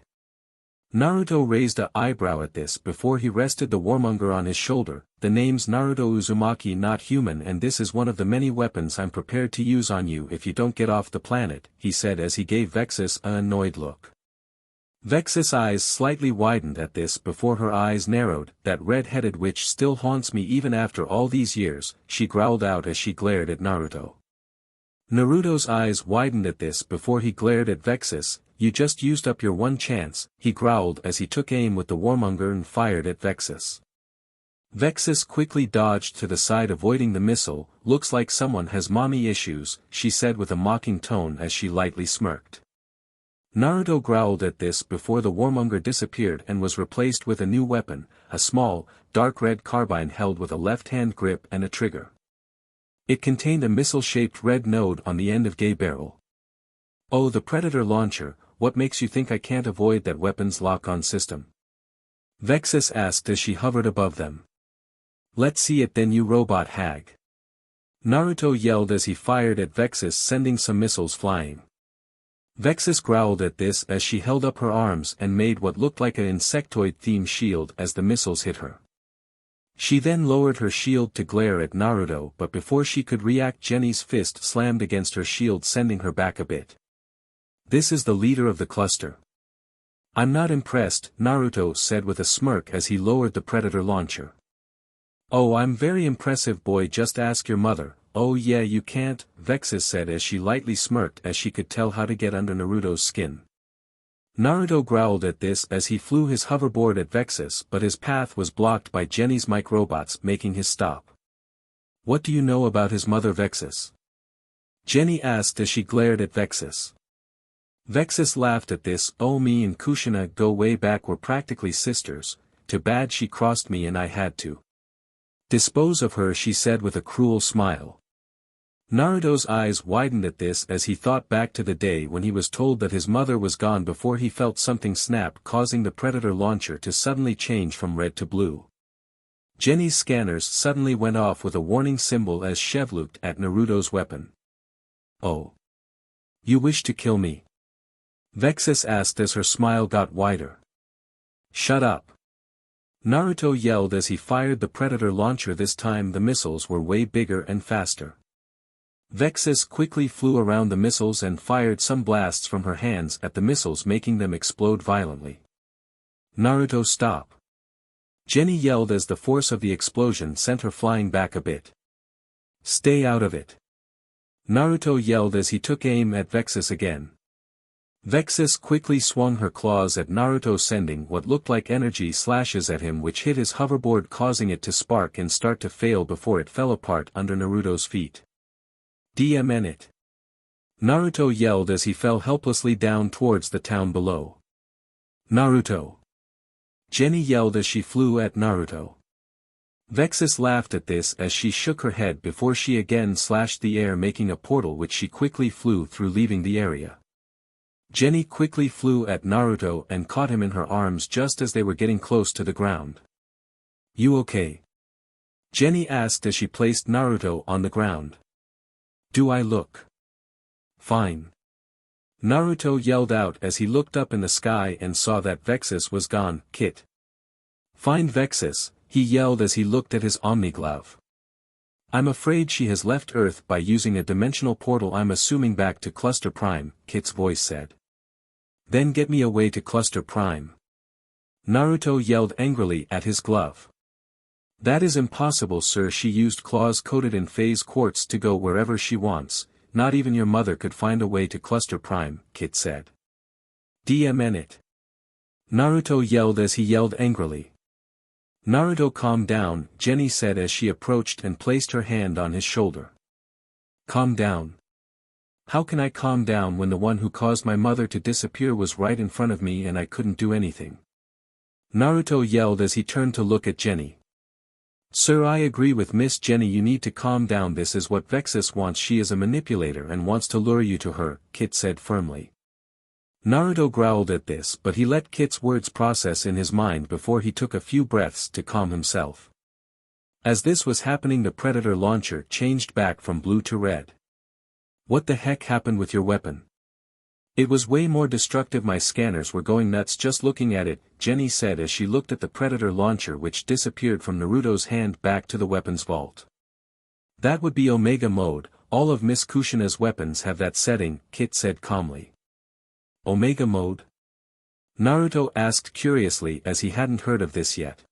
Naruto raised an eyebrow at this before he rested the warmonger on his shoulder. "The name's Naruto Uzumaki, not human, and this is one of the many weapons I'm prepared to use on you if you don't get off the planet," he said as he gave Vexus an annoyed look. Vexus' eyes slightly widened at this before her eyes narrowed. "That red-headed witch still haunts me even after all these years," she growled out as she glared at Naruto. Naruto's eyes widened at this before he glared at Vexus. "You just used up your one chance," he growled as he took aim with the warmonger and fired at Vexus. Vexus quickly dodged to the side, avoiding the missile. "Looks like someone has mommy issues," she said with a mocking tone as she lightly smirked. Naruto growled at this before the warmonger disappeared and was replaced with a new weapon, a small, dark red carbine held with a left-hand grip and a trigger. It contained a missile-shaped red node on the end of gay barrel. "Oh, the Predator launcher, what makes you think I can't avoid that weapon's lock-on system?" Vexus asked as she hovered above them. "Let's see it then, you robot hag." Naruto yelled as he fired at Vexus, sending some missiles flying. Vexus growled at this as she held up her arms and made what looked like an insectoid-themed shield as the missiles hit her. She then lowered her shield to glare at Naruto, but before she could react, Jenny's fist slammed against her shield, sending her back a bit. "This is the leader of the cluster." "I'm not impressed," Naruto said with a smirk as he lowered the predator launcher. "Oh, I'm very impressive, boy, just ask your mother." "Oh yeah, you can't," Vexus said as she lightly smirked as she could tell how to get under Naruto's skin. Naruto growled at this as he flew his hoverboard at Vexus, but his path was blocked by Jenny's microbots, making his stop. "What do you know about his mother, Vexus?" Jenny asked as she glared at Vexus. Vexus laughed at this. "Oh, me and Kushina go way back, we're practically sisters, too bad she crossed me and I had to dispose of her," she said with a cruel smile. Naruto's eyes widened at this as he thought back to the day when he was told that his mother was gone before he felt something snap, causing the predator launcher to suddenly change from red to blue. Jenny's scanners suddenly went off with a warning symbol as Shev looked at Naruto's weapon. "Oh. You wish to kill me?" Vexus asked as her smile got wider. "Shut up." Naruto yelled as he fired the predator launcher. This time the missiles were way bigger and faster. Vexus quickly flew around the missiles and fired some blasts from her hands at the missiles, making them explode violently. "Naruto, stop!" Jenny yelled as the force of the explosion sent her flying back a bit. "Stay out of it!" Naruto yelled as he took aim at Vexus again. Vexus quickly swung her claws at Naruto, sending what looked like energy slashes at him, which hit his hoverboard, causing it to spark and start to fail before it fell apart under Naruto's feet. "It!" Naruto yelled as he fell helplessly down towards the town below. "Naruto!" Jenny yelled as she flew at Naruto. Vexus laughed at this as she shook her head before she again slashed the air, making a portal which she quickly flew through, leaving the area. Jenny quickly flew at Naruto and caught him in her arms just as they were getting close to the ground. "You okay?" Jenny asked as she placed Naruto on the ground. "Do I look fine?" Naruto yelled out as he looked up in the sky and saw that Vexus was gone. "Kit. Find Vexus," he yelled as he looked at his Omni glove. "I'm afraid she has left Earth by using a dimensional portal, I'm assuming back to Cluster Prime," Kit's voice said. "Then get me away to Cluster Prime." Naruto yelled angrily at his glove. "That is impossible, sir. She used claws coated in phase quartz to go wherever she wants. Not even your mother could find a way to Cluster Prime," Kit said. "It!" Naruto yelled as he yelled angrily. "Naruto, calm down," Jenny said as she approached and placed her hand on his shoulder. "Calm down? How can I calm down when the one who caused my mother to disappear was right in front of me and I couldn't do anything?" Naruto yelled as he turned to look at Jenny. "Sir, I agree with Miss Jenny, you need to calm down. This is what Vexus wants. She is a manipulator and wants to lure you to her," Kit said firmly. Naruto growled at this, but he let Kit's words process in his mind before he took a few breaths to calm himself. As this was happening, the predator launcher changed back from blue to red. "What the heck happened with your weapon? It was way more destructive. My scanners were going nuts just looking at it," Jenny said as she looked at the predator launcher, which disappeared from Naruto's hand back to the weapons vault. "That would be Omega mode. All of Miss Kushina's weapons have that setting," Kit said calmly. "Omega mode?" Naruto asked curiously as he hadn't heard of this yet.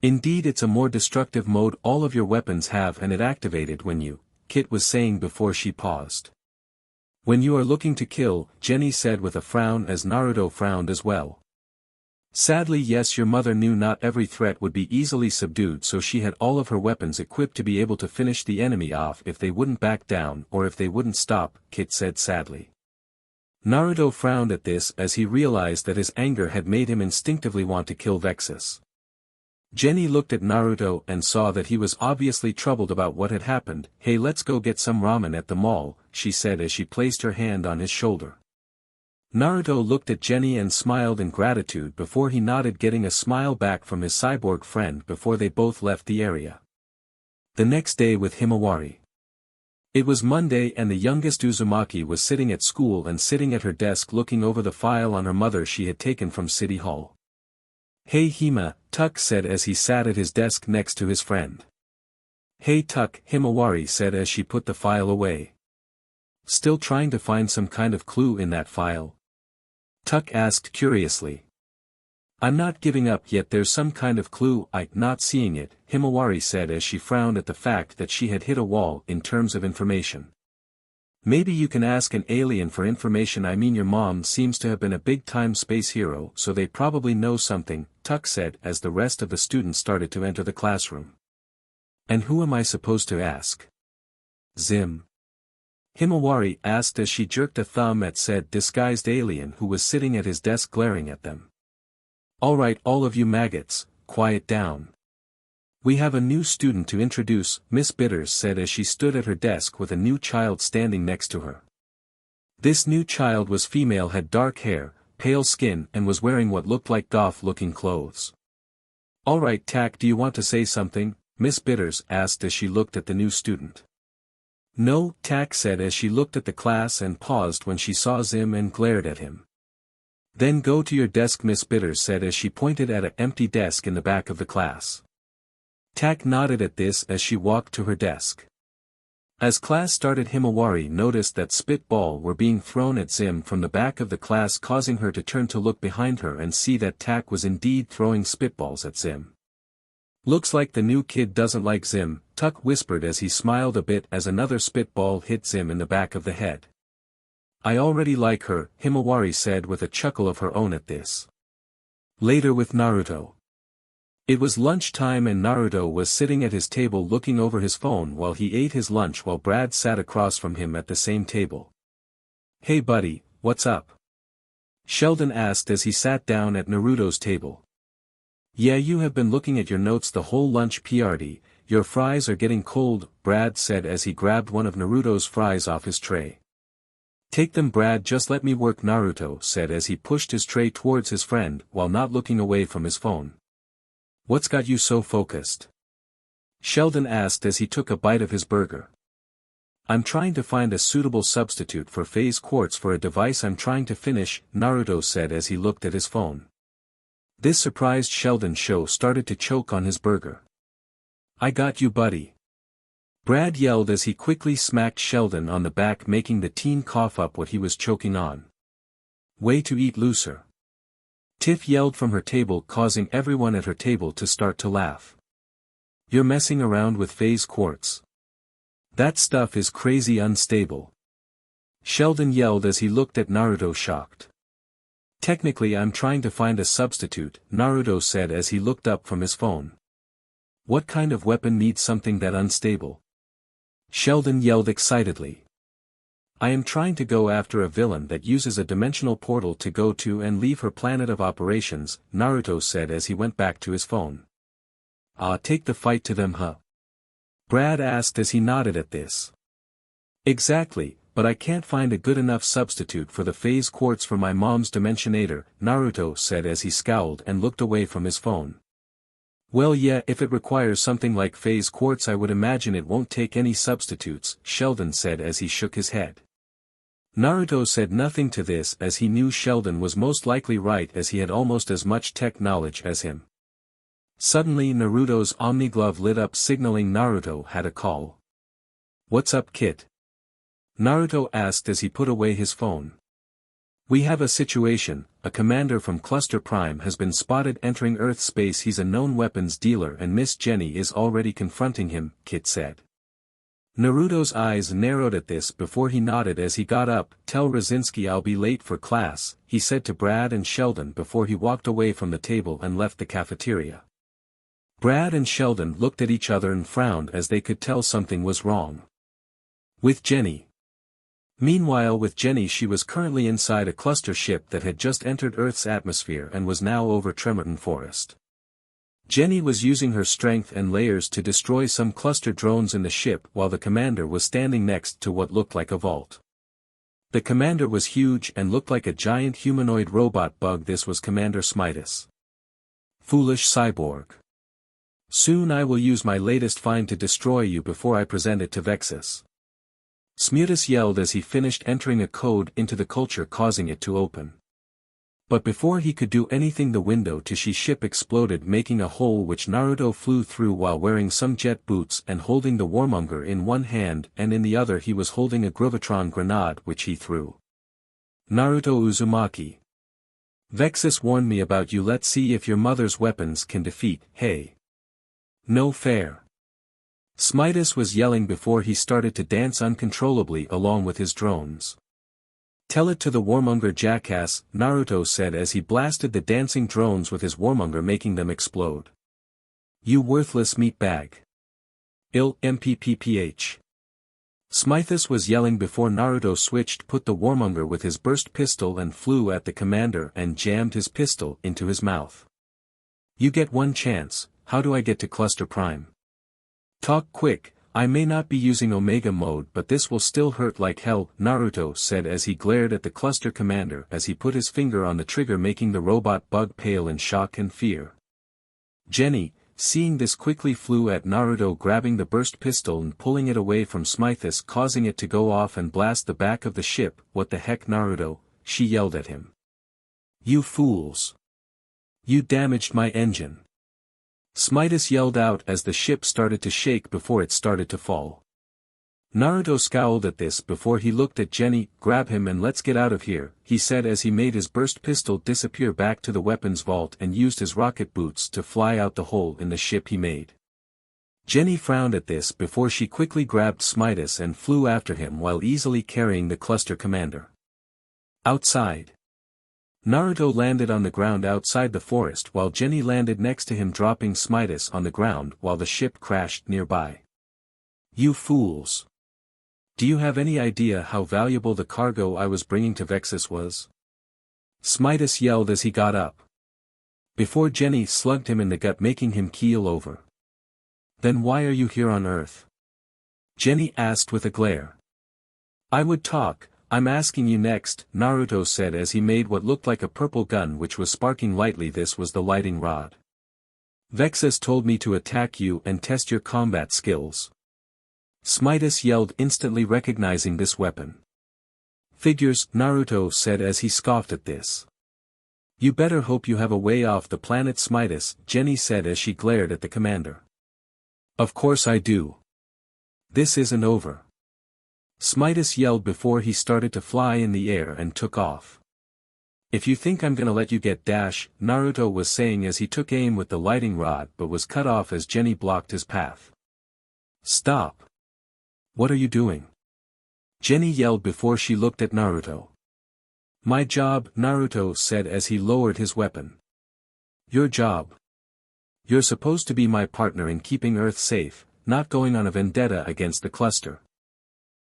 "Indeed, it's a more destructive mode all of your weapons have, and it activated when you," Kit was saying before she paused. "When you are looking to kill," Jenny said with a frown as Naruto frowned as well. "Sadly, yes, your mother knew not every threat would be easily subdued, so she had all of her weapons equipped to be able to finish the enemy off if they wouldn't back down or if they wouldn't stop," Kit said sadly. Naruto frowned at this as he realized that his anger had made him instinctively want to kill Vexus. Jenny looked at Naruto and saw that he was obviously troubled about what had happened. "Hey, let's go get some ramen at the mall," she said as she placed her hand on his shoulder. Naruto looked at Jenny and smiled in gratitude before he nodded, getting a smile back from his cyborg friend before they both left the area. The next day with Himawari. It was Monday and the youngest Uzumaki was sitting at school and sitting at her desk looking over the file on her mother she had taken from City Hall. "Hey Hima," Tuck said as he sat at his desk next to his friend. "Hey Tuck," Himawari said as she put the file away. "Still trying to find some kind of clue in that file?" Tuck asked curiously. "I'm not giving up yet, there's some kind of clue, I'm not seeing it," Himawari said as she frowned at the fact that she had hit a wall in terms of information. "Maybe you can ask an alien for information, I mean your mom seems to have been a big-time space hero so they probably know something," Tuck said as the rest of the students started to enter the classroom. "And who am I supposed to ask?" "Zim?" Himawari asked as she jerked a thumb at said disguised alien who was sitting at his desk glaring at them. "Alright, all of you maggots, quiet down. We have a new student to introduce," Miss Bitters said as she stood at her desk with a new child standing next to her. This new child was female, had dark hair, pale skin and was wearing what looked like goth-looking clothes. "Alright Tak, do you want to say something?" Miss Bitters asked as she looked at the new student. "No," Tak said as she looked at the class and paused when she saw Zim and glared at him. "Then go to your desk," Miss Bitters said as she pointed at an empty desk in the back of the class. Tak nodded at this as she walked to her desk. As class started, Himawari noticed that spitball were being thrown at Zim from the back of the class, causing her to turn to look behind her and see that Tak was indeed throwing spitballs at Zim. "Looks like the new kid doesn't like Zim," Tuck whispered as he smiled a bit as another spitball hit Zim in the back of the head. "I already like her," Himawari said with a chuckle of her own at this. Later with Naruto. It was lunchtime and Naruto was sitting at his table looking over his phone while he ate his lunch while Brad sat across from him at the same table. "Hey buddy, what's up?" Sheldon asked as he sat down at Naruto's table. "Yeah, you have been looking at your notes the whole lunch PRD, your fries are getting cold," Brad said as he grabbed one of Naruto's fries off his tray. "Take them Brad, just let me work," Naruto said as he pushed his tray towards his friend while not looking away from his phone. "What's got you so focused?" Sheldon asked as he took a bite of his burger. "I'm trying to find a suitable substitute for phase quartz for a device I'm trying to finish," Naruto said as he looked at his phone. This surprised Sheldon started to choke on his burger. "I got you buddy." Brad yelled as he quickly smacked Sheldon on the back, making the teen cough up what he was choking on. "Way to eat looser." Tiff yelled from her table, causing everyone at her table to start to laugh. "You're messing around with phase quartz. That stuff is crazy unstable." Sheldon yelled as he looked at Naruto shocked. "Technically I'm trying to find a substitute," Naruto said as he looked up from his phone. "What kind of weapon needs something that unstable?" Sheldon yelled excitedly. "I am trying to go after a villain that uses a dimensional portal to go to and leave her planet of operations," Naruto said as he went back to his phone. Take the fight to them huh?" Brad asked as he nodded at this. "Exactly, but I can't find a good enough substitute for the phase quartz for my mom's dimensionator," Naruto said as he scowled and looked away from his phone. "Well yeah, if it requires something like phase quartz I would imagine it won't take any substitutes," Sheldon said as he shook his head. Naruto said nothing to this as he knew Sheldon was most likely right as he had almost as much tech knowledge as him. Suddenly Naruto's Omni glove lit up, signaling Naruto had a call. "What's up Kit?" Naruto asked as he put away his phone. "We have a situation, a commander from Cluster Prime has been spotted entering Earth space. He's a known weapons dealer and Miss Jenny is already confronting him," Kit said. Naruto's eyes narrowed at this before he nodded as he got up. "Tell Rosinski I'll be late for class," he said to Brad and Sheldon before he walked away from the table and left the cafeteria. Brad and Sheldon looked at each other and frowned as they could tell something was wrong with Jenny. Meanwhile with Jenny, she was currently inside a cluster ship that had just entered Earth's atmosphere and was now over Tremerton Forest. Jenny was using her strength and layers to destroy some cluster drones in the ship while the commander was standing next to what looked like a vault. The commander was huge and looked like a giant humanoid robot bug. This was Commander Smitus. "Foolish cyborg. Soon I will use my latest find to destroy you before I present it to Vexus." Smutus yelled as he finished entering a code into the culture, causing it to open. But before he could do anything, the window to Shi's ship exploded, making a hole which Naruto flew through while wearing some jet boots and holding the warmonger in one hand, and in the other he was holding a Graviton grenade which he threw. Naruto Uzumaki. Vexus warned me about you. Let's see if your mother's weapons can defeat. Hey. No fair. Smitus was yelling before he started to dance uncontrollably along with his drones. Tell it to the warmonger, jackass, Naruto said as he blasted the dancing drones with his warmonger, making them explode. You worthless meatbag. Il MPPPH. Smitus was yelling before Naruto put the warmonger with his burst pistol and flew at the commander and jammed his pistol into his mouth. You get one chance. How do I get to Cluster Prime? Talk quick. I may not be using Omega mode, but this will still hurt like hell, Naruto said as he glared at the cluster commander as he put his finger on the trigger, making the robot bug pale in shock and fear. Jenny, seeing this, quickly flew at Naruto, grabbing the burst pistol and pulling it away from Smitus, causing it to go off and blast the back of the ship. What the heck, Naruto? She yelled at him. You fools. You damaged my engine. Smitus yelled out as the ship started to shake before it started to fall. Naruto scowled at this before he looked at Jenny. Grab him and let's get out of here, he said as he made his burst pistol disappear back to the weapons vault and used his rocket boots to fly out the hole in the ship he made. Jenny frowned at this before she quickly grabbed Smitus and flew after him while easily carrying the cluster commander. Outside. Naruto landed on the ground outside the forest while Jenny landed next to him, dropping Smitus on the ground while the ship crashed nearby. You fools. Do you have any idea how valuable the cargo I was bringing to Vexus was? Smitus yelled as he got up. Before Jenny slugged him in the gut, making him keel over. Then why are you here on Earth? Jenny asked with a glare. I would talk. I'm asking you next, Naruto said as he made what looked like a purple gun which was sparking lightly. This was the lighting rod. Vexus told me to attack you and test your combat skills. Smitus yelled, instantly recognizing this weapon. Figures, Naruto said as he scoffed at this. You better hope you have a way off the planet, Smitus, Jenny said as she glared at the commander. Of course I do. This isn't over. Smitus yelled before he started to fly in the air and took off. If you think I'm gonna let you get dash, Naruto was saying as he took aim with the lighting rod but was cut off as Jenny blocked his path. Stop. What are you doing? Jenny yelled before she looked at Naruto. My job, Naruto said as he lowered his weapon. Your job? You're supposed to be my partner in keeping Earth safe, not going on a vendetta against the cluster.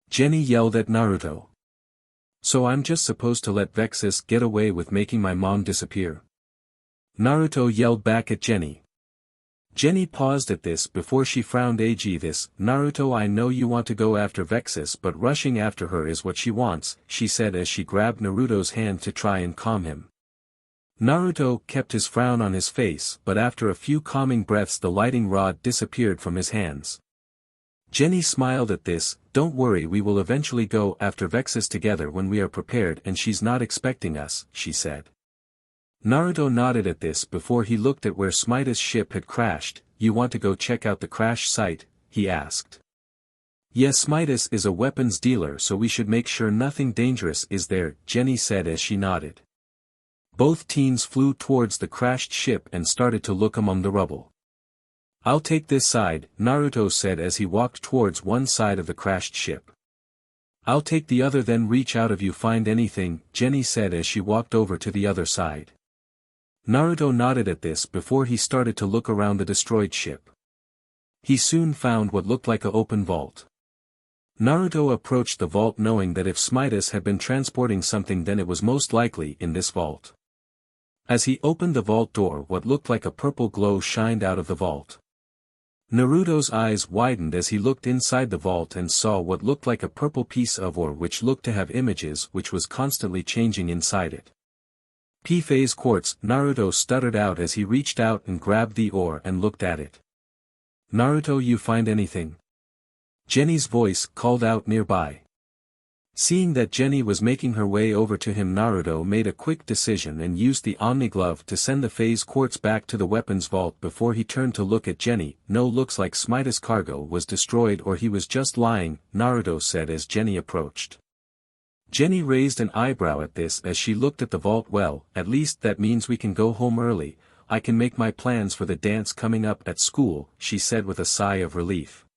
Jenny yelled at Naruto. So I'm just supposed to let Vexus get away with making my mom disappear? Naruto yelled back at Jenny. Jenny paused at this before she frowned. This, Naruto, I know you want to go after Vexus, but rushing after her is what she wants, she said as she grabbed Naruto's hand to try and calm him. Naruto kept his frown on his face, but after a few calming breaths the lighting rod disappeared from his hands. Jenny smiled at this. Don't worry, we will eventually go after Vexus together when we are prepared and she's not expecting us, she said. Naruto nodded at this before he looked at where Smitus' ship had crashed. You want to go check out the crash site? He asked. Yes, Smitus is a weapons dealer, so we should make sure nothing dangerous is there, Jenny said as she nodded. Both teens flew towards the crashed ship and started to look among the rubble. I'll take this side, Naruto said as he walked towards one side of the crashed ship. I'll take the other, then reach out if you find anything, Jenny said as she walked over to the other side. Naruto nodded at this before he started to look around the destroyed ship. He soon found what looked like an open vault. Naruto approached the vault knowing that if Smitus had been transporting something then it was most likely in this vault. As he opened the vault door, what looked like a purple glow shined out of the vault. Naruto's eyes widened as he looked inside the vault and saw what looked like a purple piece of ore which looked to have images which was constantly changing inside it. P-phase quartz, Naruto stuttered out as he reached out and grabbed the ore and looked at it. Naruto, you find anything? Jenny's voice called out nearby. Seeing that Jenny was making her way over to him, Naruto made a quick decision and used the Omni Glove to send the phase quartz back to the weapons vault before he turned to look at Jenny. No, looks like Smite's cargo was destroyed, or he was just lying, Naruto said as Jenny approached. Jenny raised an eyebrow at this as she looked at the vault. Well, at least that means we can go home early. I can make my plans for the dance coming up at school, she said with a sigh of relief.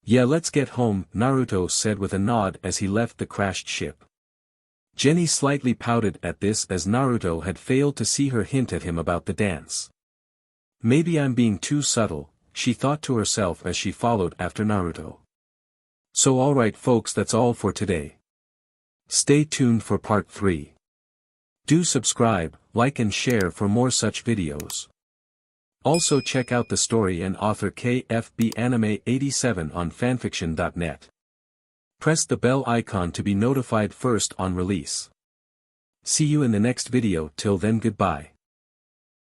Yeah, let's get home, Naruto said with a nod as he left the crashed ship. Jenny slightly pouted at this as Naruto had failed to see her hint at him about the dance. Maybe I'm being too subtle, she thought to herself as she followed after Naruto. So alright folks, that's all for today. Stay tuned for part 3. Do subscribe, like and share for more such videos. Also check out the story and author KFB Anime 87 on fanfiction.net. Press the bell icon to be notified first on release. See you in the next video. Till then, goodbye.